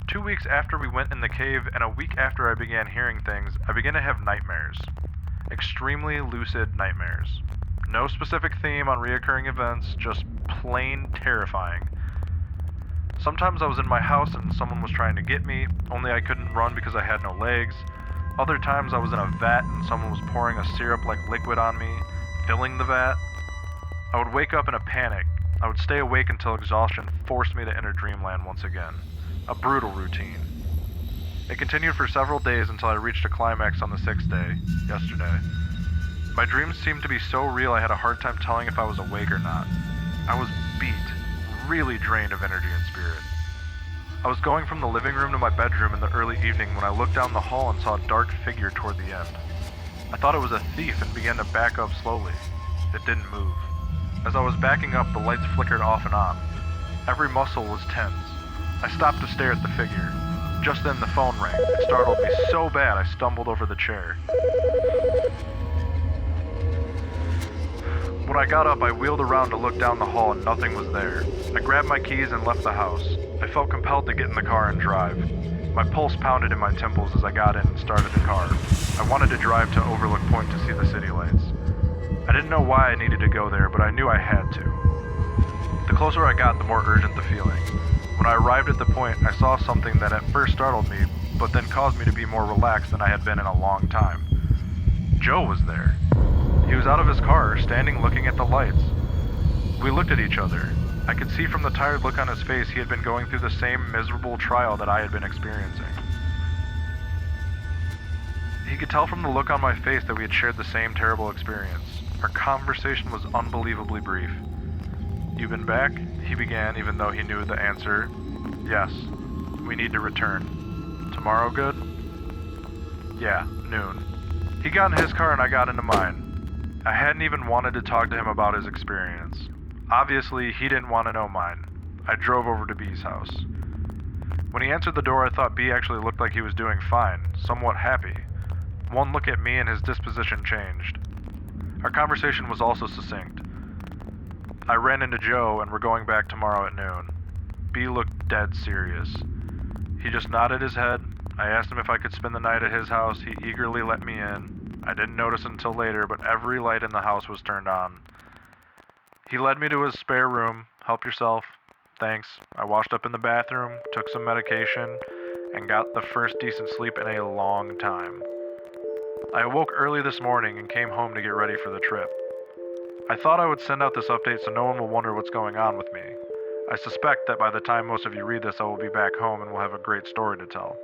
2 weeks after we went in the cave and a week after I began hearing things, I began to have nightmares. Extremely lucid nightmares. No specific theme on reoccurring events, just plain terrifying. Sometimes I was in my house and someone was trying to get me, only I couldn't run because I had no legs. Other times I was in a vat and someone was pouring a syrup-like liquid on me, filling the vat. I would wake up in a panic. I would stay awake until exhaustion forced me to enter dreamland once again. A brutal routine. It continued for several days until I reached a climax on the 6th day, yesterday. My dreams seemed to be so real I had a hard time telling if I was awake or not. I was beat, really drained of energy and spirit. I was going from the living room to my bedroom in the early evening when I looked down the hall and saw a dark figure toward the end. I thought it was a thief and began to back up slowly. It didn't move. As I was backing up, the lights flickered off and on. Every muscle was tense. I stopped to stare at the figure. Just then the phone rang. It startled me so bad I stumbled over the chair. When I got up, I wheeled around to look down the hall and nothing was there. I grabbed my keys and left the house. I felt compelled to get in the car and drive. My pulse pounded in my temples as I got in and started the car. I wanted to drive to Overlook Point to see the city lights. I didn't know why I needed to go there, but I knew I had to. The closer I got, the more urgent the feeling. When I arrived at the point, I saw something that at first startled me, but then caused me to be more relaxed than I had been in a long time. Joe was there. He was out of his car, standing looking at the lights. We looked at each other. I could see from the tired look on his face he had been going through the same miserable trial that I had been experiencing. He could tell from the look on my face that we had shared the same terrible experience. Our conversation was unbelievably brief. "You been back?" he began, even though he knew the answer. "Yes. We need to return. Tomorrow good?" "Yeah, noon." He got in his car and I got into mine. I hadn't even wanted to talk to him about his experience. Obviously, he didn't want to know mine. I drove over to B's house. When he answered the door, I thought B actually looked like he was doing fine, somewhat happy. One look at me and his disposition changed. Our conversation was also succinct. I ran into Joe and we're going back tomorrow at noon. B looked dead serious. He just nodded his head. I asked him if I could spend the night at his house. He eagerly let me in. I didn't notice until later, but every light in the house was turned on. He led me to his spare room. "Help yourself." "Thanks." I washed up in the bathroom, took some medication, and got the first decent sleep in a long time. I awoke early this morning and came home to get ready for the trip. I thought I would send out this update so no one will wonder what's going on with me. I suspect that by the time most of you read this, I will be back home and will have a great story to tell.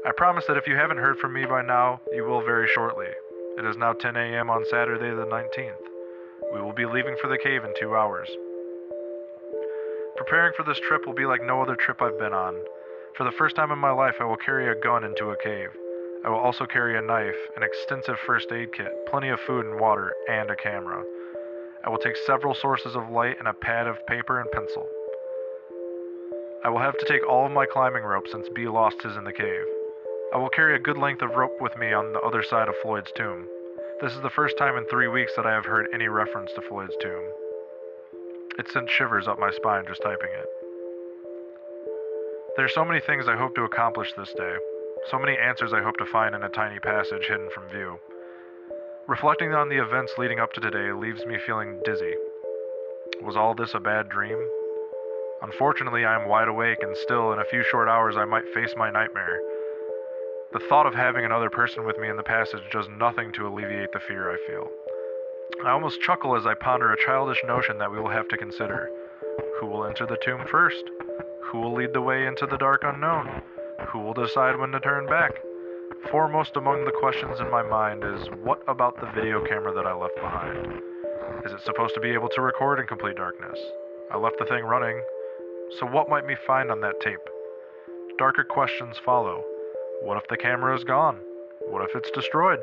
I promise that if you haven't heard from me by now, you will very shortly. It is now 10 a.m. on Saturday the 19th. We will be leaving for the cave in 2 hours. Preparing for this trip will be like no other trip I've been on. For the first time in my life, I will carry a gun into a cave. I will also carry a knife, an extensive first aid kit, plenty of food and water, and a camera. I will take several sources of light and a pad of paper and pencil. I will have to take all of my climbing rope since B lost his in the cave. I will carry a good length of rope with me on the other side of Floyd's tomb. This is the first time in 3 weeks that I have heard any reference to Floyd's tomb. It sent shivers up my spine just typing it. There are so many things I hope to accomplish this day, so many answers I hope to find in a tiny passage hidden from view. Reflecting on the events leading up to today leaves me feeling dizzy. Was all this a bad dream? Unfortunately, I am wide awake and still, in a few short hours, I might face my nightmare. The thought of having another person with me in the passage does nothing to alleviate the fear I feel. I almost chuckle as I ponder a childish notion that we will have to consider. Who will enter the tomb first? Who will lead the way into the dark unknown? Who will decide when to turn back? Foremost among the questions in my mind is, what about the video camera that I left behind? Is it supposed to be able to record in complete darkness? I left the thing running, so what might we find on that tape? Darker questions follow. What if the camera is gone? What if it's destroyed?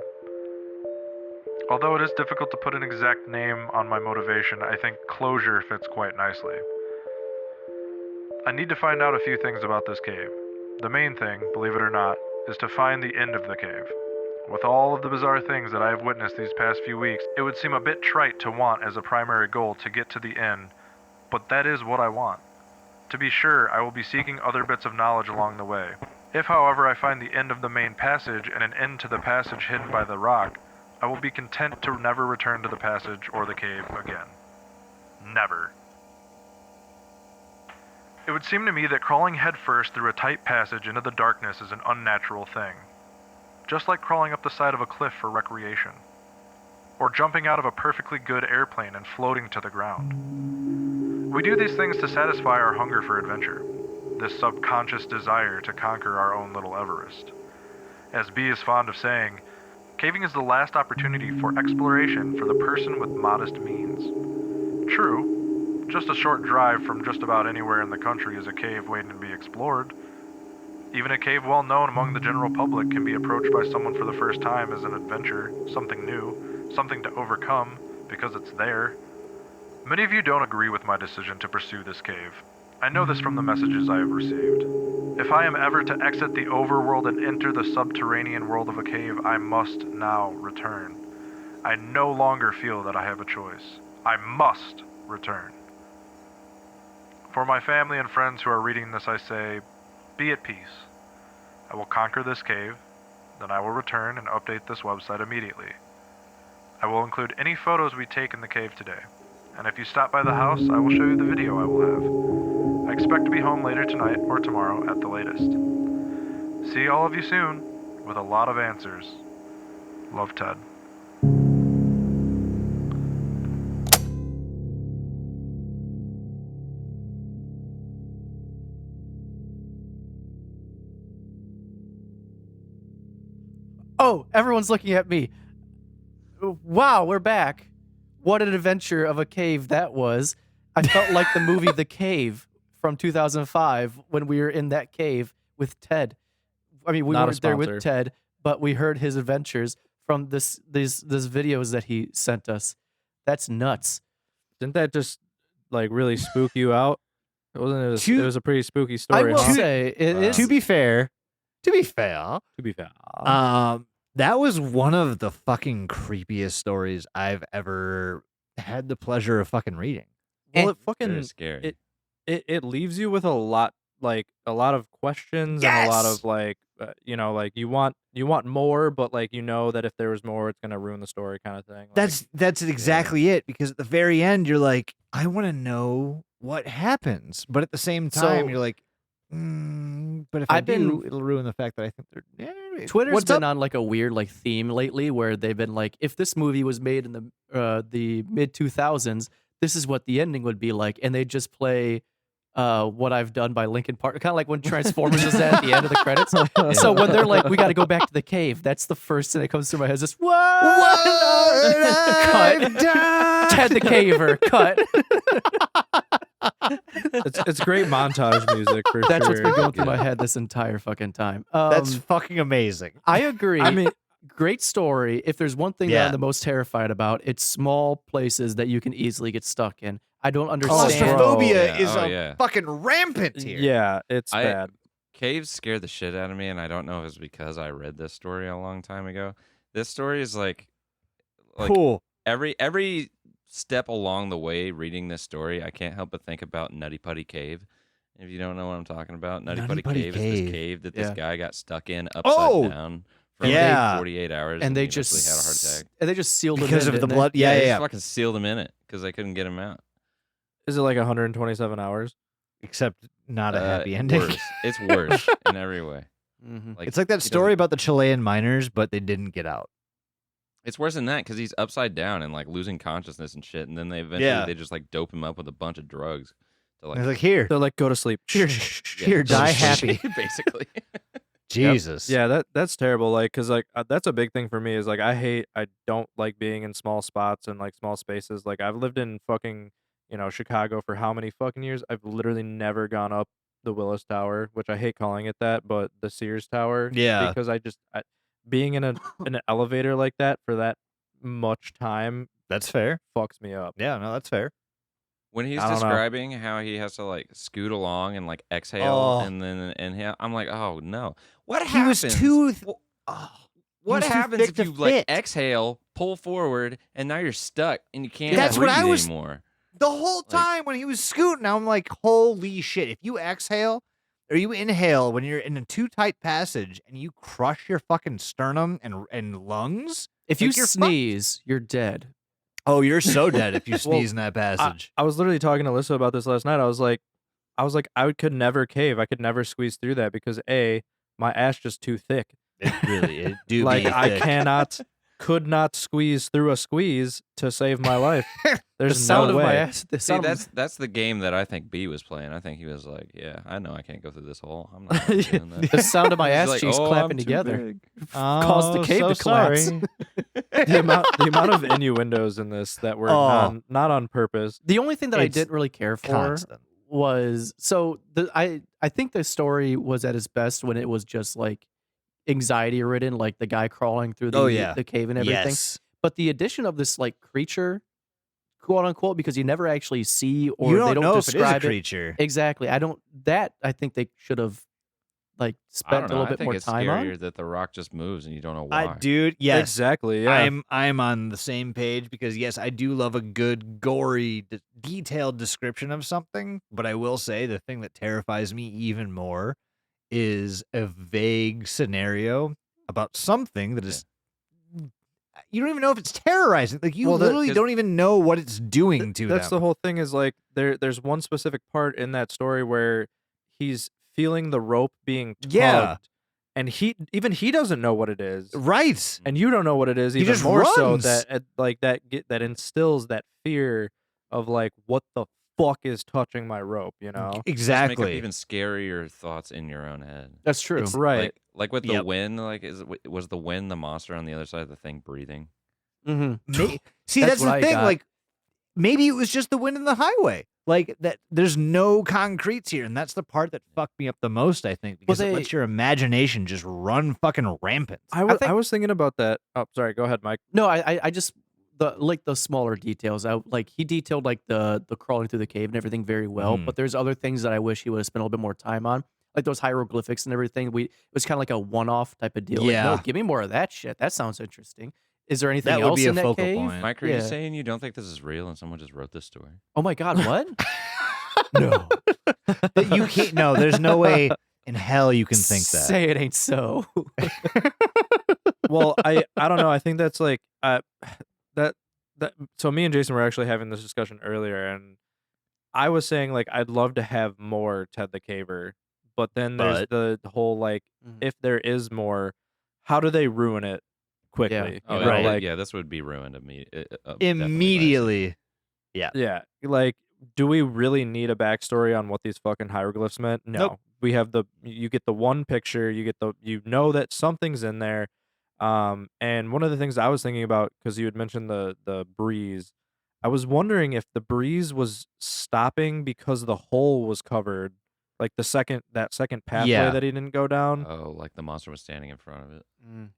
Although it is difficult to put an exact name on my motivation, I think closure fits quite nicely. I need to find out a few things about this cave. The main thing, believe it or not, is to find the end of the cave. With all of the bizarre things that I have witnessed these past few weeks, it would seem a bit trite to want as a primary goal to get to the end, but that is what I want. To be sure, I will be seeking other bits of knowledge along the way. If, however, I find the end of the main passage and an end to the passage hidden by the rock, I will be content to never return to the passage or the cave again. Never. It would seem to me that crawling headfirst through a tight passage into the darkness is an unnatural thing. Just like crawling up the side of a cliff for recreation. Or jumping out of a perfectly good airplane and floating to the ground. We do these things to satisfy our hunger for adventure. This subconscious desire to conquer our own little Everest. As B is fond of saying, caving is the last opportunity for exploration for the person with modest means. True, just a short drive from just about anywhere in the country is a cave waiting to be explored. Even a cave well known among the general public can be approached by someone for the first time as an adventure, something new, something to overcome, because it's there. Many of you don't agree with my decision to pursue this cave. I know this from the messages I have received. If I am ever to exit the overworld and enter the subterranean world of a cave, I must now return. I no longer feel that I have a choice. I must return. For my family and friends who are reading this, I say, be at peace. I will conquer this cave, then I will return and update this website immediately. I will include any photos we take in the cave today, and if you stop by the house, I will show you the video I will have. I expect to be home later tonight or tomorrow at the latest. See all of you soon, with a lot of answers. Love, Ted. Oh, everyone's looking at me. Wow, we're back. What an adventure of a cave that was. I felt like the movie The Cave from 2005 when we were in that cave with Ted. I mean, we Not a weren't there with sponsor. Ted, but we heard his adventures from these videos that he sent us. That's nuts. Didn't that just like really spook you out? It wasn't. It was a pretty spooky I story. will huh? say it is. To be fair, To be fair. that was one of the fucking creepiest stories I've ever had the pleasure of fucking reading. Well, it Very fucking scary. it leaves you with a lot of questions and a lot Yes! of like like you want more, but like that if there was more, it's gonna ruin the story, kind of thing. Like, That's exactly it, because at the very end you're like, I want to know what happens, but at the same time So- you're like, but if I've been- it'll ruin the fact that I think they're. Twitter's What's been up? on like a weird like theme lately where they've been like, if this movie was made in the mid 2000s, this is what the ending would be like, and they just play What I've Done by Linkin Park, kind of like when Transformers is at the end of the credits. So when they're like, we got to go back to the cave, that's the first thing that comes through my head. Is just what I've done. Ted the Caver cut. it's great montage music for That's sure. what's been going through my head this entire fucking time. That's fucking amazing. I agree. I mean, great story. If there's one thing that Yeah. I'm the most terrified about, it's small places that you can easily get stuck in. I don't understand. Claustrophobia Yeah. is Oh, a yeah. fucking rampant here. Yeah, it's I- bad. Caves scare the shit out of me, and I don't know if it's because I read this story a long time ago. This story is like Cool. every step along the way reading this story, I can't help but think about Nutty Putty Cave. If you don't know what I'm talking about, Nutty Putty Cave is this cave that this Yeah. guy got stuck in upside Oh! down for Yeah. like 48 hours, and they he eventually just had a heart attack. and they just sealed Because him of in, the didn't they? blood. Yeah, they yeah. just fucking sealed him in it because they couldn't get him out. Is it like 127 hours? Except not a happy ending. Worse. It's worse in every way. Mhm. It's like that he story doesn't- about the Chilean miners, but they didn't get out. It's worse than that because he's upside down and like losing consciousness and shit, and then they eventually they just like dope him up with a bunch of drugs to It's like, here, They're like, go to sleep. here, yeah, here, go to die sleep, happy. basically. Jesus. Yeah, that's terrible. Like, cause like that's a big thing for me. Is like I don't like being in small spots and like small spaces. Like I've lived in fucking Chicago for how many fucking years? I've literally never gone up the Willis Tower, which I hate calling it that, but the Sears Tower. Yeah. Because being in an elevator like that for that much time That's fair. fucks me up. Yeah, no, that's fair. When he's I don't know. describing how he has to like scoot along and like exhale Oh. and then inhale, I'm like, oh no, what He was happens? too. What was too happens thick if to you like fit. exhale, pull forward, and now you're stuck and you can't That's what breathe I was- anymore? The whole time when he was scooting, I'm like, holy shit. If you exhale or you inhale when you're in a too tight passage and you crush your fucking sternum and lungs, If you like, you're fucked. sneeze, you're dead. Oh, you're so dead if you Well, sneeze in that passage. I was literally talking to Alyssa about this last night. I was like, could never cave. I could never squeeze through that because my ass just too thick. It really, it do Like be I could not squeeze through a squeeze to save my life. There's the sound no of my way. ass. The See, sound of that's the game that I think B was playing. I think he was like, yeah, I know I can't go through this hole. I'm not doing that. the sound of my He's ass like, cheeks "Oh, clapping I'm too together big." caused the Oh, cave so to collapse. sorry. the amount of innuendos in this that were Oh. not on purpose. The only thing that I It's didn't really care for Constant. was I think the story was at its best when it was just like anxiety ridden, like the guy crawling through the Oh, yeah. the cave and everything. Yes. But the addition of this like creature, quote unquote, because you never actually see or You they don't don't know if it is a describe it. creature. Exactly. I think they should have like I spent don't a know. little I bit think more it's time scarier on. that the rock just moves and you don't know why. Dude, yes. Exactly. Yeah. I'm on the same page because yes, I do love a good gory detailed description of something, but I will say the thing that terrifies me even more is a vague scenario about something that is you don't even know if it's terrorizing. Like you Well, literally 'cause- don't even know what it's doing to That's them. the whole thing. Is like there's one specific part in that story where he's feeling the rope being tugged, Yeah. and he doesn't know what it is, Right. and you don't know what it is He even just more so runs. that that instills that fear of like what the fuck is touching my rope, you know? Just make up Exactly. even scarier thoughts in your own head. That's true. It's- Right. Like with the Yep. wind, like was the wind the monster on the other side of the thing breathing? Mm-hmm. See, That's that's what the I thing. got. Like, maybe it was just the wind in the highway. Like that, there's no concretes here, and that's the part that fucked me up the most. I think because it they- lets your imagination just run fucking rampant. I was thinking about that. Oh, sorry. Go ahead, Mike. No, I just the smaller details. He detailed like the crawling through the cave and everything very well. Mhm. But there's other things that I wish he would have spent a little bit more time on, like those hieroglyphics and everything. It was kind of like a one-off type of deal. Like, no, Yeah. give me more of that shit. That sounds interesting. Is there anything That would else be a in that focal cave? point. Mike, are you Yeah. saying you don't think this is real and someone just wrote this story? Oh my god, what? No, That you can't. No, there's no way in hell you can think that. Say it ain't so. Well, I don't know. I think that's like that. So me and Jason were actually having this discussion earlier, and I was saying like I'd love to have more Ted the Caver, but then there's the whole like Mhm. if there is more, how do they ruin it quickly? Oh, You know, right. like yeah, this would be ruined definitely by a Immediately. yeah, like do we really need a backstory on what these fucking hieroglyphs meant? No. Nope. We have you get the one picture, you know that something's in there. And one of the things I was thinking about, because you had mentioned the breeze, I was wondering if the breeze was stopping because the hole was covered like that second pathway Yeah. that he didn't go down. Oh, like the monster was standing in front of it.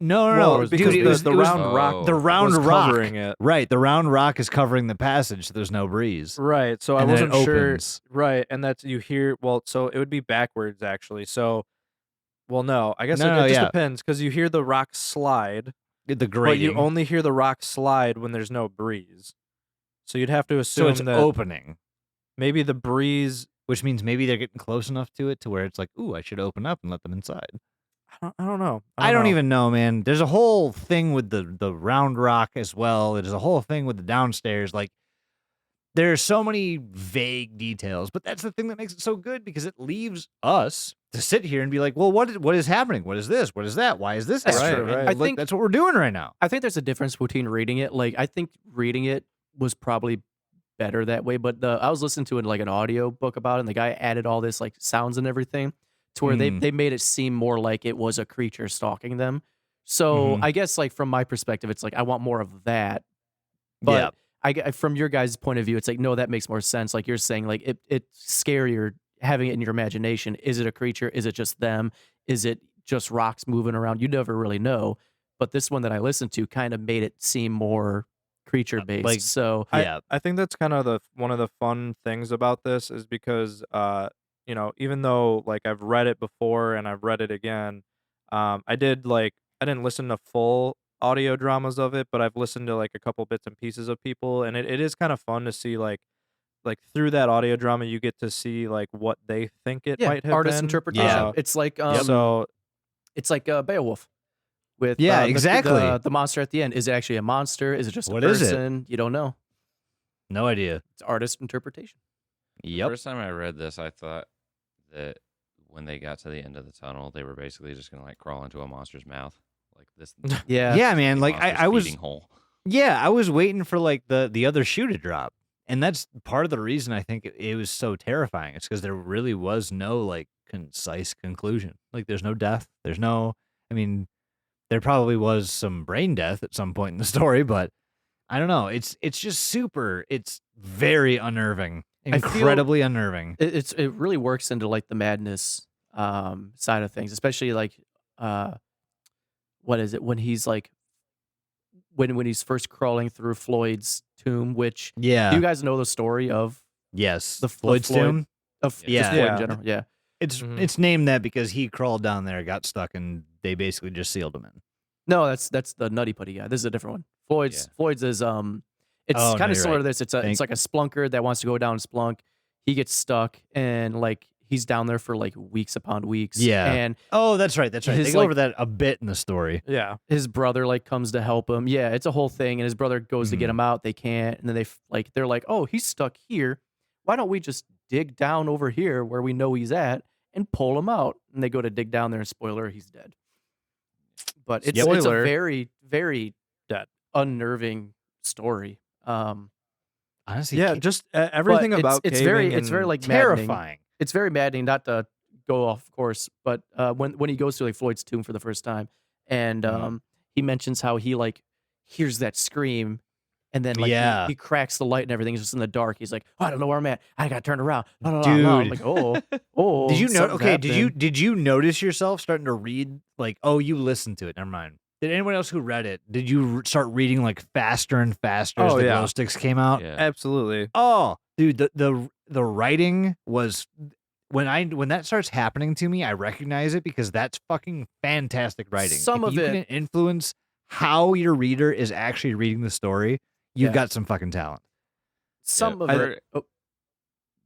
No, Well, no, because dude, it the, was the it was- round rock the round was rock covering it. Right, the round rock is covering the passage, so there's no breeze. Right. So I And then it wasn't sure. opens. Right, and that's you hear. Well, so it would be backwards actually. So, well, no, I guess No, it no, just yeah. depends because you hear the rock slide, The but grating. you only hear the rock slide when there's no breeze. So you'd have to so assume it's that opening, maybe the breeze. which means maybe they're getting close enough to it to where it's like, ooh, I should open up and let them inside. I don't know. I don't know. even know, man. There's a whole thing with the round rock as well. There's a whole thing with the downstairs. Like, there are so many vague details, but that's the thing that makes it so good because it leaves us to sit here and be like, well, what is happening? What is this? What is that? Why is this That's happening? true, And, right. I look, think- that's what we're doing right now. I think there's a difference between reading it. Like, I think reading it was probably better that way. But I was listening to like an audio book about it, and the guy added all this like sounds and everything to where Mm. they made it seem more like it was a creature stalking them. So Mhm. I guess like from my perspective, it's like I want more of that. But from your guys' point of view, it's like no, that makes more sense. Like you're saying, like it's scarier having it in your imagination. Is it a creature? Is it just them? Is it just rocks moving around? You never really know. But this one that I listened to kind of made it seem more creature based. like- So yeah. I think that's kind of one of the fun things about this is because even though like I've read it before and I've read it again, I didn't listen to full audio dramas of it, but I've listened to like a couple bits and pieces of people, and it is kind of fun to see like through that audio drama you get to see like what they think it yeah, might have artist been. interpretation. Yeah. It's like So it's like Beowulf. With Yeah, the- exactly. the monster at the end. Is it actually a monster? Is it just a What is it? person? You don't know. No idea. It's artist interpretation. Yep. First time I read this, I thought that when they got to the end of the tunnel, they were basically just gonna like crawl into a monster's mouth, like this. Yeah. Yeah, man. the Like monster's I was feeding hole. Yeah, I was waiting for like the other shoe to drop. And that's part of the reason I think it was so terrifying. It's because there really was no like concise conclusion. Like there's no death. There's no I mean, there probably was some brain death at some point in the story, but I don't know. It's just it's very unnerving. I feel- Incredibly unnerving. It really works into like the madness side of things, especially like what is it when he's like when he's first crawling through Floyd's tomb, which Yeah. you guys know the story of Yes. the Floyd's Floyd- tomb. of Yeah. just Floyd Yeah. in general. Yeah. Mhm. It's named that because he crawled down there, got stuck, and they basically just sealed him in. No, that's the Nutty Putty guy. This is a different one. Floyd's is it's Oh, no, kind of you're similar right. to this. It's like a splunker that wants to go down and splunk. He gets stuck and like he's down there for like weeks upon weeks. Yeah. And Oh, that's right. That's right. His, They go like- over that a bit in the story. yeah. his brother like comes to help him. Yeah, it's a whole thing. And his brother goes to get Mhm. him out. They can't. And then they're like, oh, he's stuck here. Why don't we just dig down over here where we know he's at and pull him out? And they go to dig down there, and spoiler, he's dead. But it's a Spoiler. very, very Dead. unnerving story. Honestly, Yeah, just everything but about it's very caving it's very and- like maddening. terrifying. It's very maddening, not to go off course, but when he goes to like Floyd's tomb for the first time, and Mhm. he mentions how he like hears that scream, and then like Yeah. he cracks the light and everything. It's just in the dark. He's like, oh, I don't know where I'm at. I gotta turn around. La, la, la, la. I'm Dude. like, oh. Did you know? something's Okay, happening. did you notice yourself starting to read like? Oh, you listened to it. Never mind. Did anyone else who read it? Did you start reading like faster and faster as Oh, the yeah. glow sticks came out? Yeah. Absolutely. Oh, dude, the writing was when that starts happening to me, I recognize it because that's fucking fantastic writing. Some If of you it- can influence how your reader is actually reading the story, you've Yeah. got some fucking talent. Some Yeah, of it. for-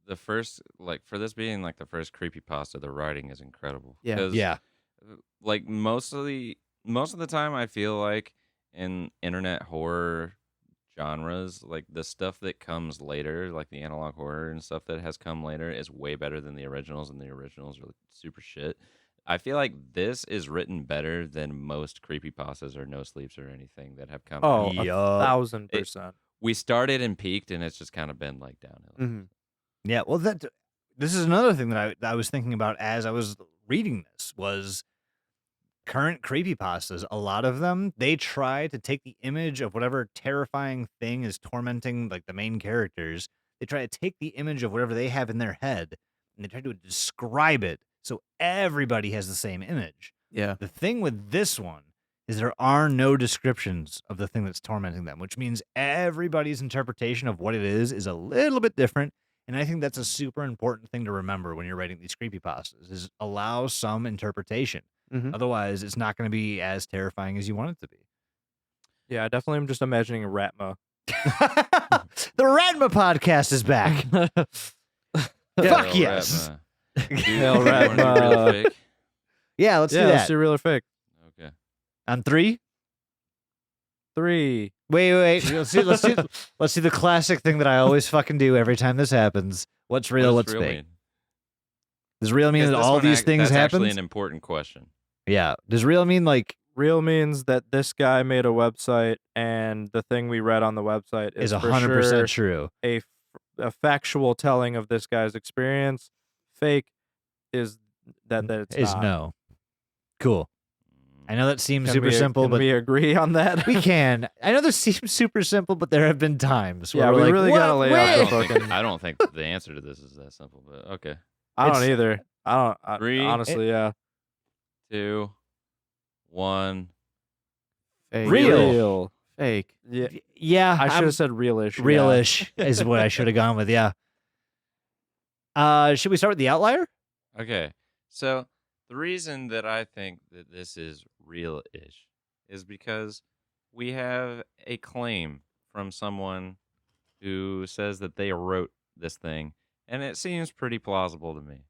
The first, like, for this being like the first creepypasta, the writing is incredible. Yeah. 'Cause, Yeah. like most of the time, I feel like in internet horror genres, like the stuff that comes later, like the analog horror and stuff that has come later, is way better than the originals, and the originals are super shit. I feel like this is written better than most creepypastas or no sleeps or anything that have come. Oh, out. Yup. 1,000%. We started and peaked, and it's just kind of been like downhill. Mhm. Yeah, well, this is another thing that I was thinking about as I was reading this was current creepypastas. A lot of them, they try to take the image of whatever terrifying thing is tormenting like the main characters. They try to take the image of whatever they have in their head and they try to describe it so everybody has the same image. Yeah. The thing with this one is there are no descriptions of the thing that's tormenting them, which means everybody's interpretation of what it is a little bit different. And I think that's a super important thing to remember when you're writing these creepypastas is allow some interpretation. Mhm. Otherwise, it's not going to be as terrifying as you want it to be. Yeah, I definitely am just imagining Ratma. The Ratma podcast is back. Fuck yes. Hell, Ratma. Yeah, let's do Let's that. do real or fake. Okay. On 3? 3. Wait. Let's do the classic thing that I always fucking do every time this happens. What's real? What What's does real fake? mean? Does real mean Because that this all one these things that's happen? actually an important question. Yeah. Does real mean like Real means that this guy made a website, and the thing we read on the website is for 100% sure true? a factual telling of this guy's experience. Fake is that it's Is not. no. Cool. I know that seems Can super we, simple, can but we agree on that? we can. I know this seems super simple, but there have been times where Yeah, we're we like, really what? gotta lay Wait. out I the don't, fucking. think, I don't think the answer to this is that simple, but okay. I don't It's- either. I don't. 3, honestly, yeah. 2, 1. Fake. Real. Fake. Yeah. Yeah, I should I'm- have said realish. yeah. realish is what I should have gone with. Yeah. Should we start with the outlier? Okay. So the reason that I think that this is real-ish is because we have a claim from someone who says that they wrote this thing, and it seems pretty plausible to me.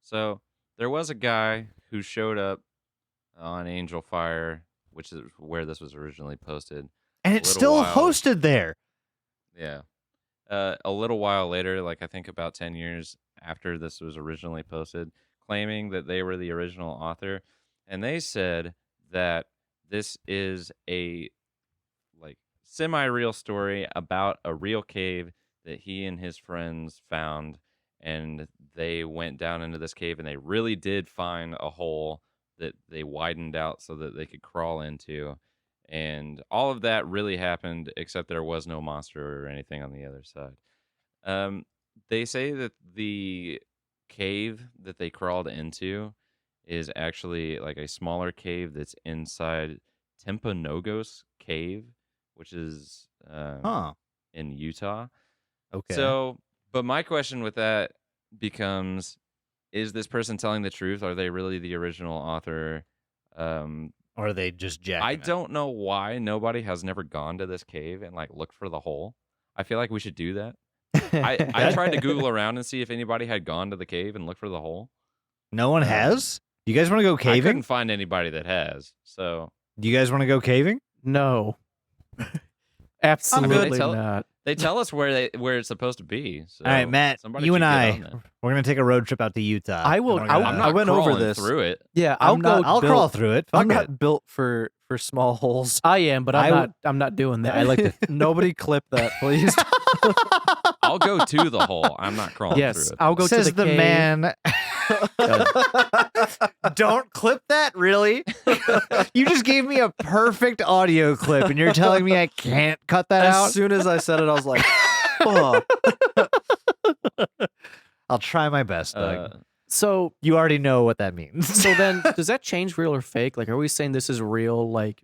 So there was a guy who showed up on Angel Fire, which is where this was originally posted. And A it's little still while. hosted there. Yeah. A little while later, like I think about 10 years after this was originally posted, claiming that they were the original author. And they said that this is a like semi-real story about a real cave that he and his friends found. And they went down into this cave and they really did find a hole that they widened out so that they could crawl into. And all of that really happened, except there was no monster or anything on the other side. They say that the cave that they crawled into is actually like a smaller cave that's inside Timpanogos Cave, which is in Utah. Okay. So, but my question with that becomes, is this person telling the truth? Are they really the original author? or are they just jacking I it? don't know why nobody has never gone to this cave and like looked for the hole. I feel like we should do that. I tried to Google around and see if anybody had gone to the cave and looked for the hole. No one has? You guys want to go I couldn't caving? find anybody that has. So Do you guys want to go caving? No. Absolutely tell- not. they tell us where it's supposed to be. So All right, Matt, somebody you should and get on I, that. we're going to take a road trip out to Utah. I will- wanna go I'll- down I'm there. not I went over crawling this. through it. Yeah, I'll I'm not. I'll built- crawl through it. I'm Fuck not it. built for small holes. I am, but I I'm w- not. I'm not doing that. I like to. Nobody clip that, please. I'll go to the hole. I'm not crawling Yes, through it. I'll go Says to the, the cave. man. Don't clip that, really? You just gave me a perfect audio clip, and you're telling me I can't cut that As out? soon as I said it, I was like, "Fuck." I'll try my best, Doug. So, You already know what that means. so then, does that change real or fake? Like, are we saying this is real? Like,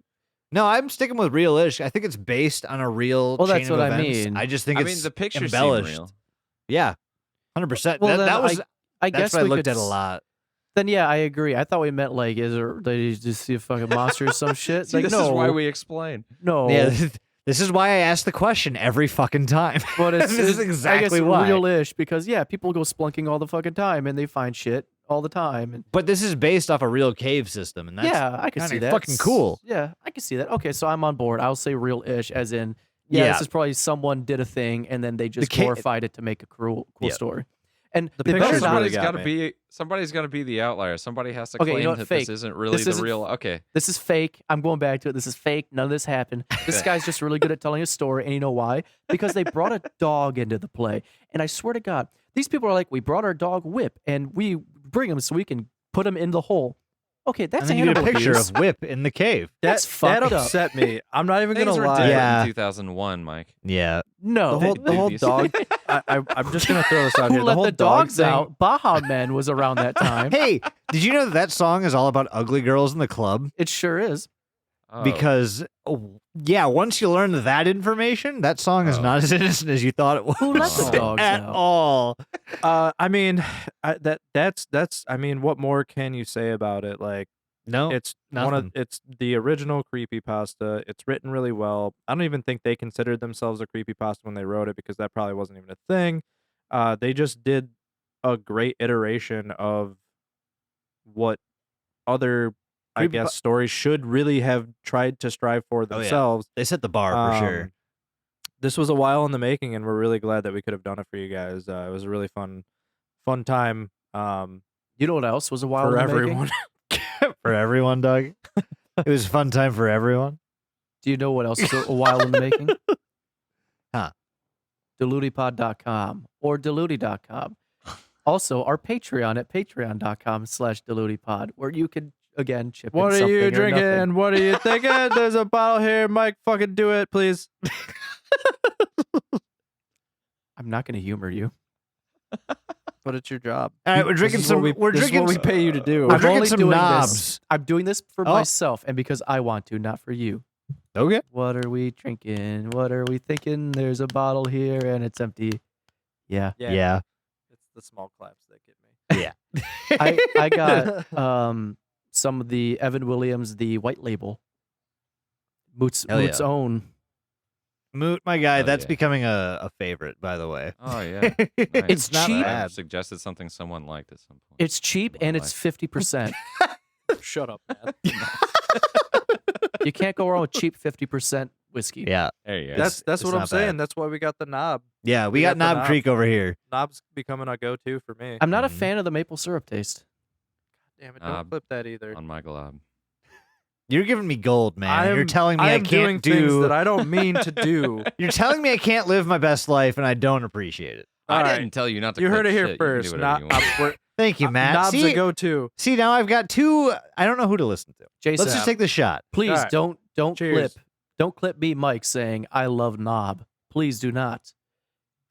No, I'm sticking with real-ish. I think it's based on a real Well, chain that's of what I events. mean. I just think I it's mean, the pictures seem embellished. real. Yeah, 100%. well, then that was I that's guess what I we looked could at a lot. Then yeah, I agree. I thought we meant like, is there? Did you just see a fucking monster or some shit? See, Like, this no, is why we explain. no. Yeah, this is why I ask the question every fucking time. But it's, This is it's- exactly I guess why. real-ish because yeah, people go splunking all the fucking time and they find shit all the time. And But this is based off a real cave system, and that's yeah, I can see kinda that. fucking cool. Yeah, I can see that. Okay, so I'm on board. I'll say real-ish, as in yeah, Yeah. this is probably someone did a thing and then they just ca- glorified it to make a cool Yeah. story. And The they better pictures not- really Somebody's got got to me. be the outlier. Somebody has to Okay, you claim know what? that Fake. this isn't really This the isn't- real. Okay, This is fake. I'm going back to it. This is fake. None of this happened. This guy's just really good at telling a story. And you know why? Because they brought a dog into the play. And I swear to God, these people are like, we brought our dog Whip and we bring him so we can put him in the hole. Okay, that's and then you get a animal picture abuse. of Whip in the cave. That's that fucked up. upset me. I'm not even Things gonna were lie. different Yeah. in 2001, Mike. Yeah. No, The whole These- dog. I'm just gonna throw this out who here. The let whole the dog dogs thing, out? Baja Men was around that time. Hey, did you know that song is all about ugly girls in the club? It sure is. Oh. Because, yeah, once you learn that information, that song is Oh. not as innocent as you thought it was. Who let the Oh. dogs at out? all. I mean, that's. I mean, what more can you say about it? Like, No, it's nothing. it's the original creepypasta. It's written really well. I don't even think they considered themselves a creepypasta when they wrote it because that probably wasn't even a thing. They just did a great iteration of what other, I Creepypa- guess, stories should really have tried to strive for Oh, yeah. themselves. They set the bar for sure. Um, This was a while in the making, and we're really glad that we could have done it for you guys. It was a really fun time You know what else was a while for in the making? everyone. For everyone, Doug. It was a fun time for everyone. Do you know what else is a while in the making? Huh. Deludipod.com or Deludy.com. Also, our Patreon at patreon.com/Deludipod, where you can, again, chip in What are something you or nothing. drinking? What are you thinking? There's a bottle here. Mike, fucking do it, please. I'm not going to humor you. But it's your job. All right, we're drinking some. We're this drinking. is what we pay you to do. We're I'm drinking only some doing knobs. This. I'm doing this for Oh. myself and because I want to, not for you. Okay. What are we drinking? What are we thinking? There's a bottle here and it's empty. Yeah. Yeah. It's the small claps that get me. I got some of the Evan Williams, the white label. Moot's Hell yeah. own. Moot, my guy, Oh, that's yeah. becoming a favorite, by the way. Oh yeah. Nice. It's not cheap. bad. Suggested something someone liked at some point. It's cheap in my and it's life. 50%. Shut up, man. You can't go wrong with cheap 50% whiskey. Yeah. There you go. That's it's what I'm not saying. bad. That's why we got the knob. Yeah, we We got got the Knob knob. Creek over here. Knob's becoming a go-to for me. I'm not a Mhm. fan of the maple syrup taste. Damn it! Don't Knob. clip that either. on my glob. You're giving me gold, man. You're telling me I I am doing can't things do. that I don't mean to do. You're telling me I can't live my best life, and I don't appreciate it. All I right. didn't tell you not to. You heard clip it here shit. You can do first. whatever you want. Thank you, Matt. Knob's See, a go-to. see, now I've got two. I don't know who to listen to. Jason, Let's just take the shot. please All right. don't Cheers. clip me, Mike, saying I love knob. Please do not.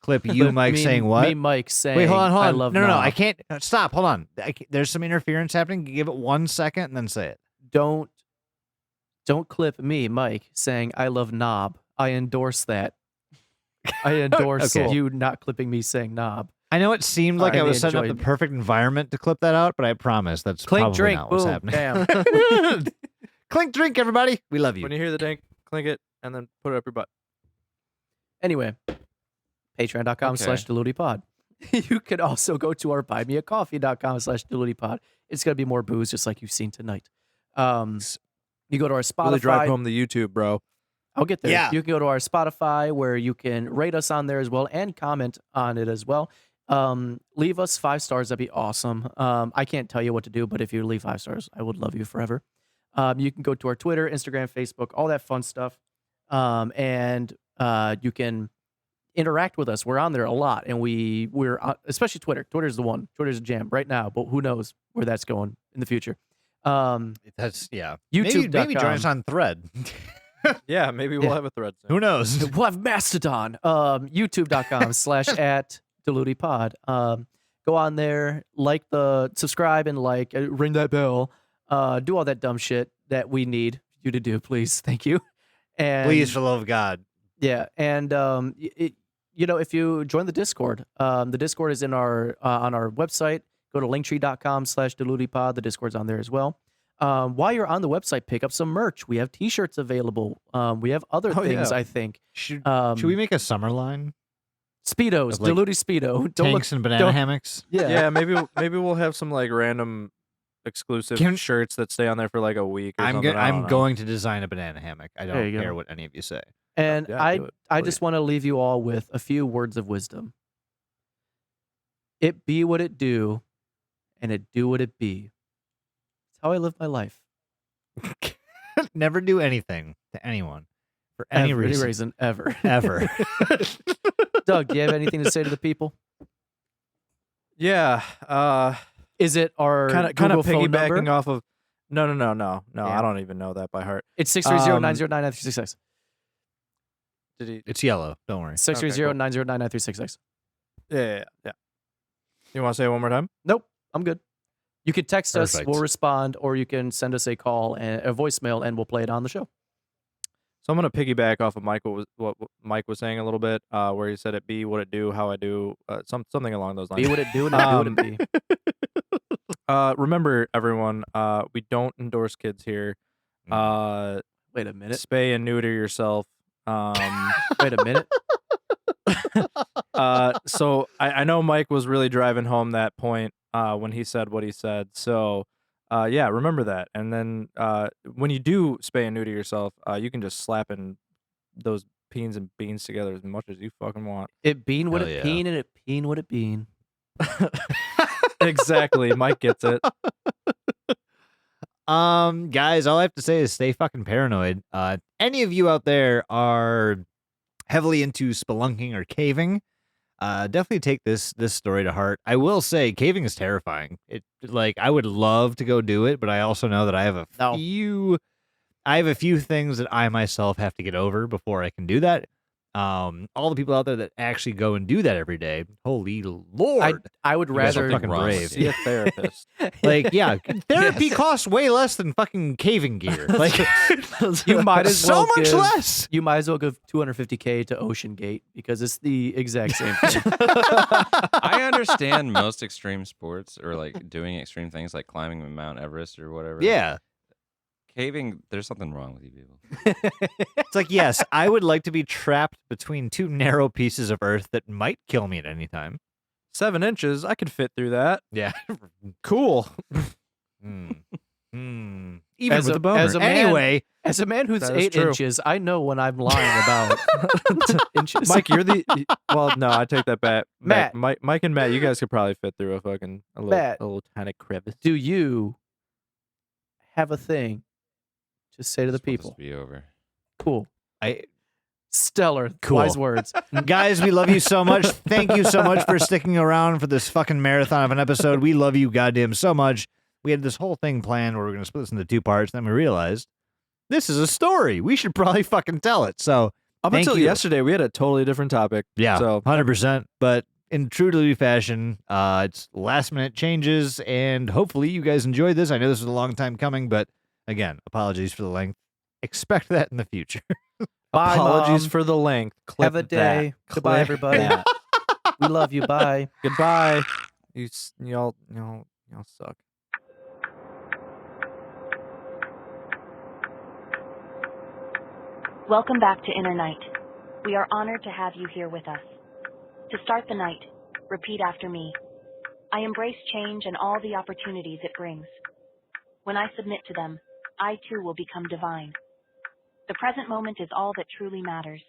Clip you, Clip Mike, me- saying what? Me, Mike, saying Wait, hold on, hold on. I love no, knob. I can't. Stop. Hold on. There's some interference happening. Give it 1 second and then say it. Don't clip me, Mike, saying I love knob. I endorse that. I endorse Okay. you not clipping me saying knob. I know it seemed like I I was setting up enjoyed the it. perfect environment to clip that out, but I promise that's Clink, probably drink, not what's boom, happening. bam. Clink, drink, everybody. We love you. When you hear the dink, clink it, and then put it up your butt. Anyway, patreon.com/deludipod. You could also go to our buymeacoffee.com/deludipod. It's going to be more booze just like you've seen tonight. You go to our Spotify. Really drive home the YouTube, bro. I'll get there. Yeah. You can go to our Spotify where you can rate us on there as well and comment on it as well. Leave us 5 stars. That'd be awesome. I can't tell you what to do, but if you leave 5 stars, I would love you forever. You can go to our Twitter, Instagram, Facebook, all that fun stuff. And you can interact with us. We're on there a lot, and we're especially Twitter. Twitter's the one. Twitter's a jam right now, but who knows where that's going in the future. That's yeah. YouTube.com. Maybe join us on Thread. Yeah, maybe we'll Yeah. have a thread soon. Who knows? We'll have Mastodon. YouTube.com/@Deludipod. Go on there, subscribe and ring that bell. Do all that dumb shit that we need you to do, please. Thank you. And Please, for the love of God. yeah, and if you join the Discord, the Discord is in our on our website. Go to linktree.com/deludipod. The Discord's on there as well. While you're on the website, pick up some merch. We have T-shirts available. We have other Oh, things. yeah. I think Should should we make a summer line? Speedos, of, like, Deludi Speedo. Don't look. Tanks and banana don't- hammocks. Yeah, maybe we'll have some like random exclusive Can- shirts that stay on there for like a week. Or something. I don't I'm know. going to design a banana hammock. I There don't you go. care what any of you say. And Yeah, do it. I just want to leave you all with a few words of wisdom. It be what it do, and it do what it be. It's how I live my life. Never do anything to anyone for any Every reason ever. ever. Doug, do you have anything to say to the people? Yeah, Is it our kind Google of phone piggybacking number? off of No. I Damn. don't even know that by heart. It's 630-909-9366. Did he? It's yellow. Don't worry. 630-909-9366. Yeah. You want to say it one more time? Nope, I'm good. You could text us, Perfect. we'll respond, or you can send us a call and a voicemail, and we'll play it on the show. So I'm gonna piggyback off of what Mike was saying a little bit, where he said it be what it do, how I do, something along those lines. Be what it do and it do what it be. Remember, everyone, we don't endorse kids here. Wait a minute. Spay and neuter yourself. Wait a minute. So I know Mike was really driving home that point when he said what he said. So yeah, remember that. And then when you do spay and neuter yourself, you can just slap in those peens and beans together as much as you fucking want. It bean what Hell it yeah. peen and it peen what it bean. Exactly. Mike gets it. Guys, all I have to say is stay fucking paranoid. Any of you out there are heavily into spelunking or caving, definitely take this story to heart. I will say caving is terrifying. I would love to go do it, but I also know that I have a few things that I myself have to get over before I can do that. All the people out there that actually go and do that every day, holy lord. I would You guys are rather fucking wrong with brave. See a therapist. Therapy Yes. costs way less than fucking caving gear. you might as so well much give, less. You might as well give $250K to Ocean Gate because it's the exact same thing. I understand most extreme sports or like doing extreme things like climbing Mount Everest or whatever. Yeah. Caving, there's something wrong with you people. It's like, yes, I would like to be trapped between two narrow pieces of earth that might kill me at any time. 7 inches, I could fit through that. Yeah. Cool. Even As with a- a boner. as a man- Anyway, As a man who's That is 8 true. inches, I know when I'm lying about inches. Mike, you're the. Well, no, I take that back. Matt. Mike and Matt, you guys could probably fit through a Matt. little tiny crevice. Do you have a thing to say to the Just want this people? to be over. Cool. I Stellar. Cool. Wise words. guys, we love you so much. Thank you so much for sticking around for this fucking marathon of an episode. We love you goddamn so much. We had this whole thing planned where we are going to split this into 2 parts. Then we realized this is a story. We should probably fucking tell it. So, Up Thank until you. yesterday, we had a totally different topic. yeah, So 100%. But in true to fashion, it's last minute changes. And hopefully you guys enjoyed this. I know this was a long time coming, but again, apologies for the length. Expect that in the future. Bye, apologies Mom. for the length. Clip Have a day. that. Goodbye, Clip everybody. that. We love you. Bye. Goodbye. Y'all suck. Welcome back to Inner Night. We are honored to have you here with us. To start the night, repeat after me. I embrace change and all the opportunities it brings. When I submit to them, I too will become divine. The present moment is all that truly matters.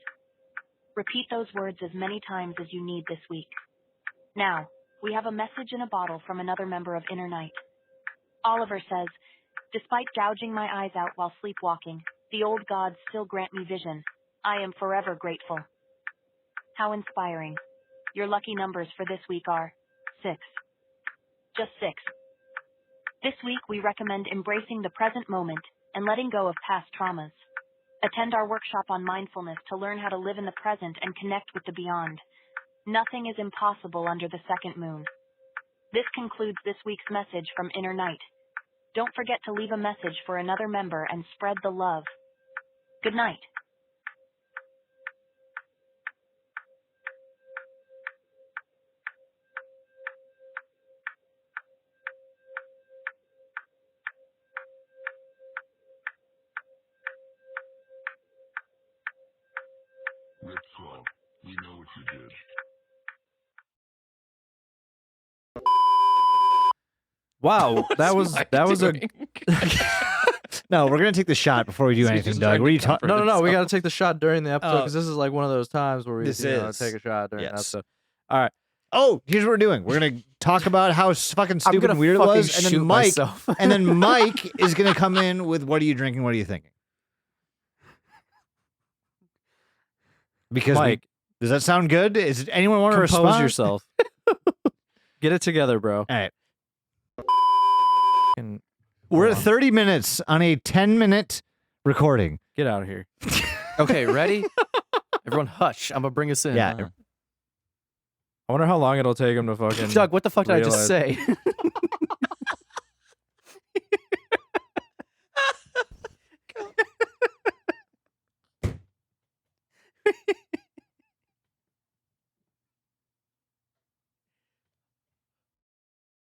Repeat those words as many times as you need this week. Now, we have a message in a bottle from another member of Inner Night. Oliver says, despite gouging my eyes out while sleepwalking, the old gods still grant me vision. I am forever grateful. How inspiring. Your lucky numbers for this week are 6. Just 6. This week, we recommend embracing the present moment and letting go of past traumas. Attend our workshop on mindfulness to learn how to live in the present and connect with the beyond. Nothing is impossible under the second moon. This concludes this week's message from Inner Night. Don't forget to leave a message for another member and spread the love. Good night. Rip Swell, we know what you did. Wow, that was a No, we're going to take the shot before we do He's anything, just Doug. trying What are to you talking comfort no. We got to himself. take the shot during the episode Oh. because this is like one of those times where we This is. take a shot during the Yes. episode. All right. Oh, here's what we're doing. We're going to talk about how fucking I'm stupid gonna and weird it fucking was. And shoot then Mike myself. and then Mike is going to come in with what are you drinking? What are you thinking? Because Mike, does that sound good? Is it anyone want to compose respond? yourself. Get it together, bro. All right. And We're Go at on. 30 minutes on a 10-minute recording. Get out of here. Okay, ready? Everyone, hush. I'm gonna bring us in. Yeah. Uh, I wonder how long it'll take him to fucking. Doug, what the fuck did I just realize- say?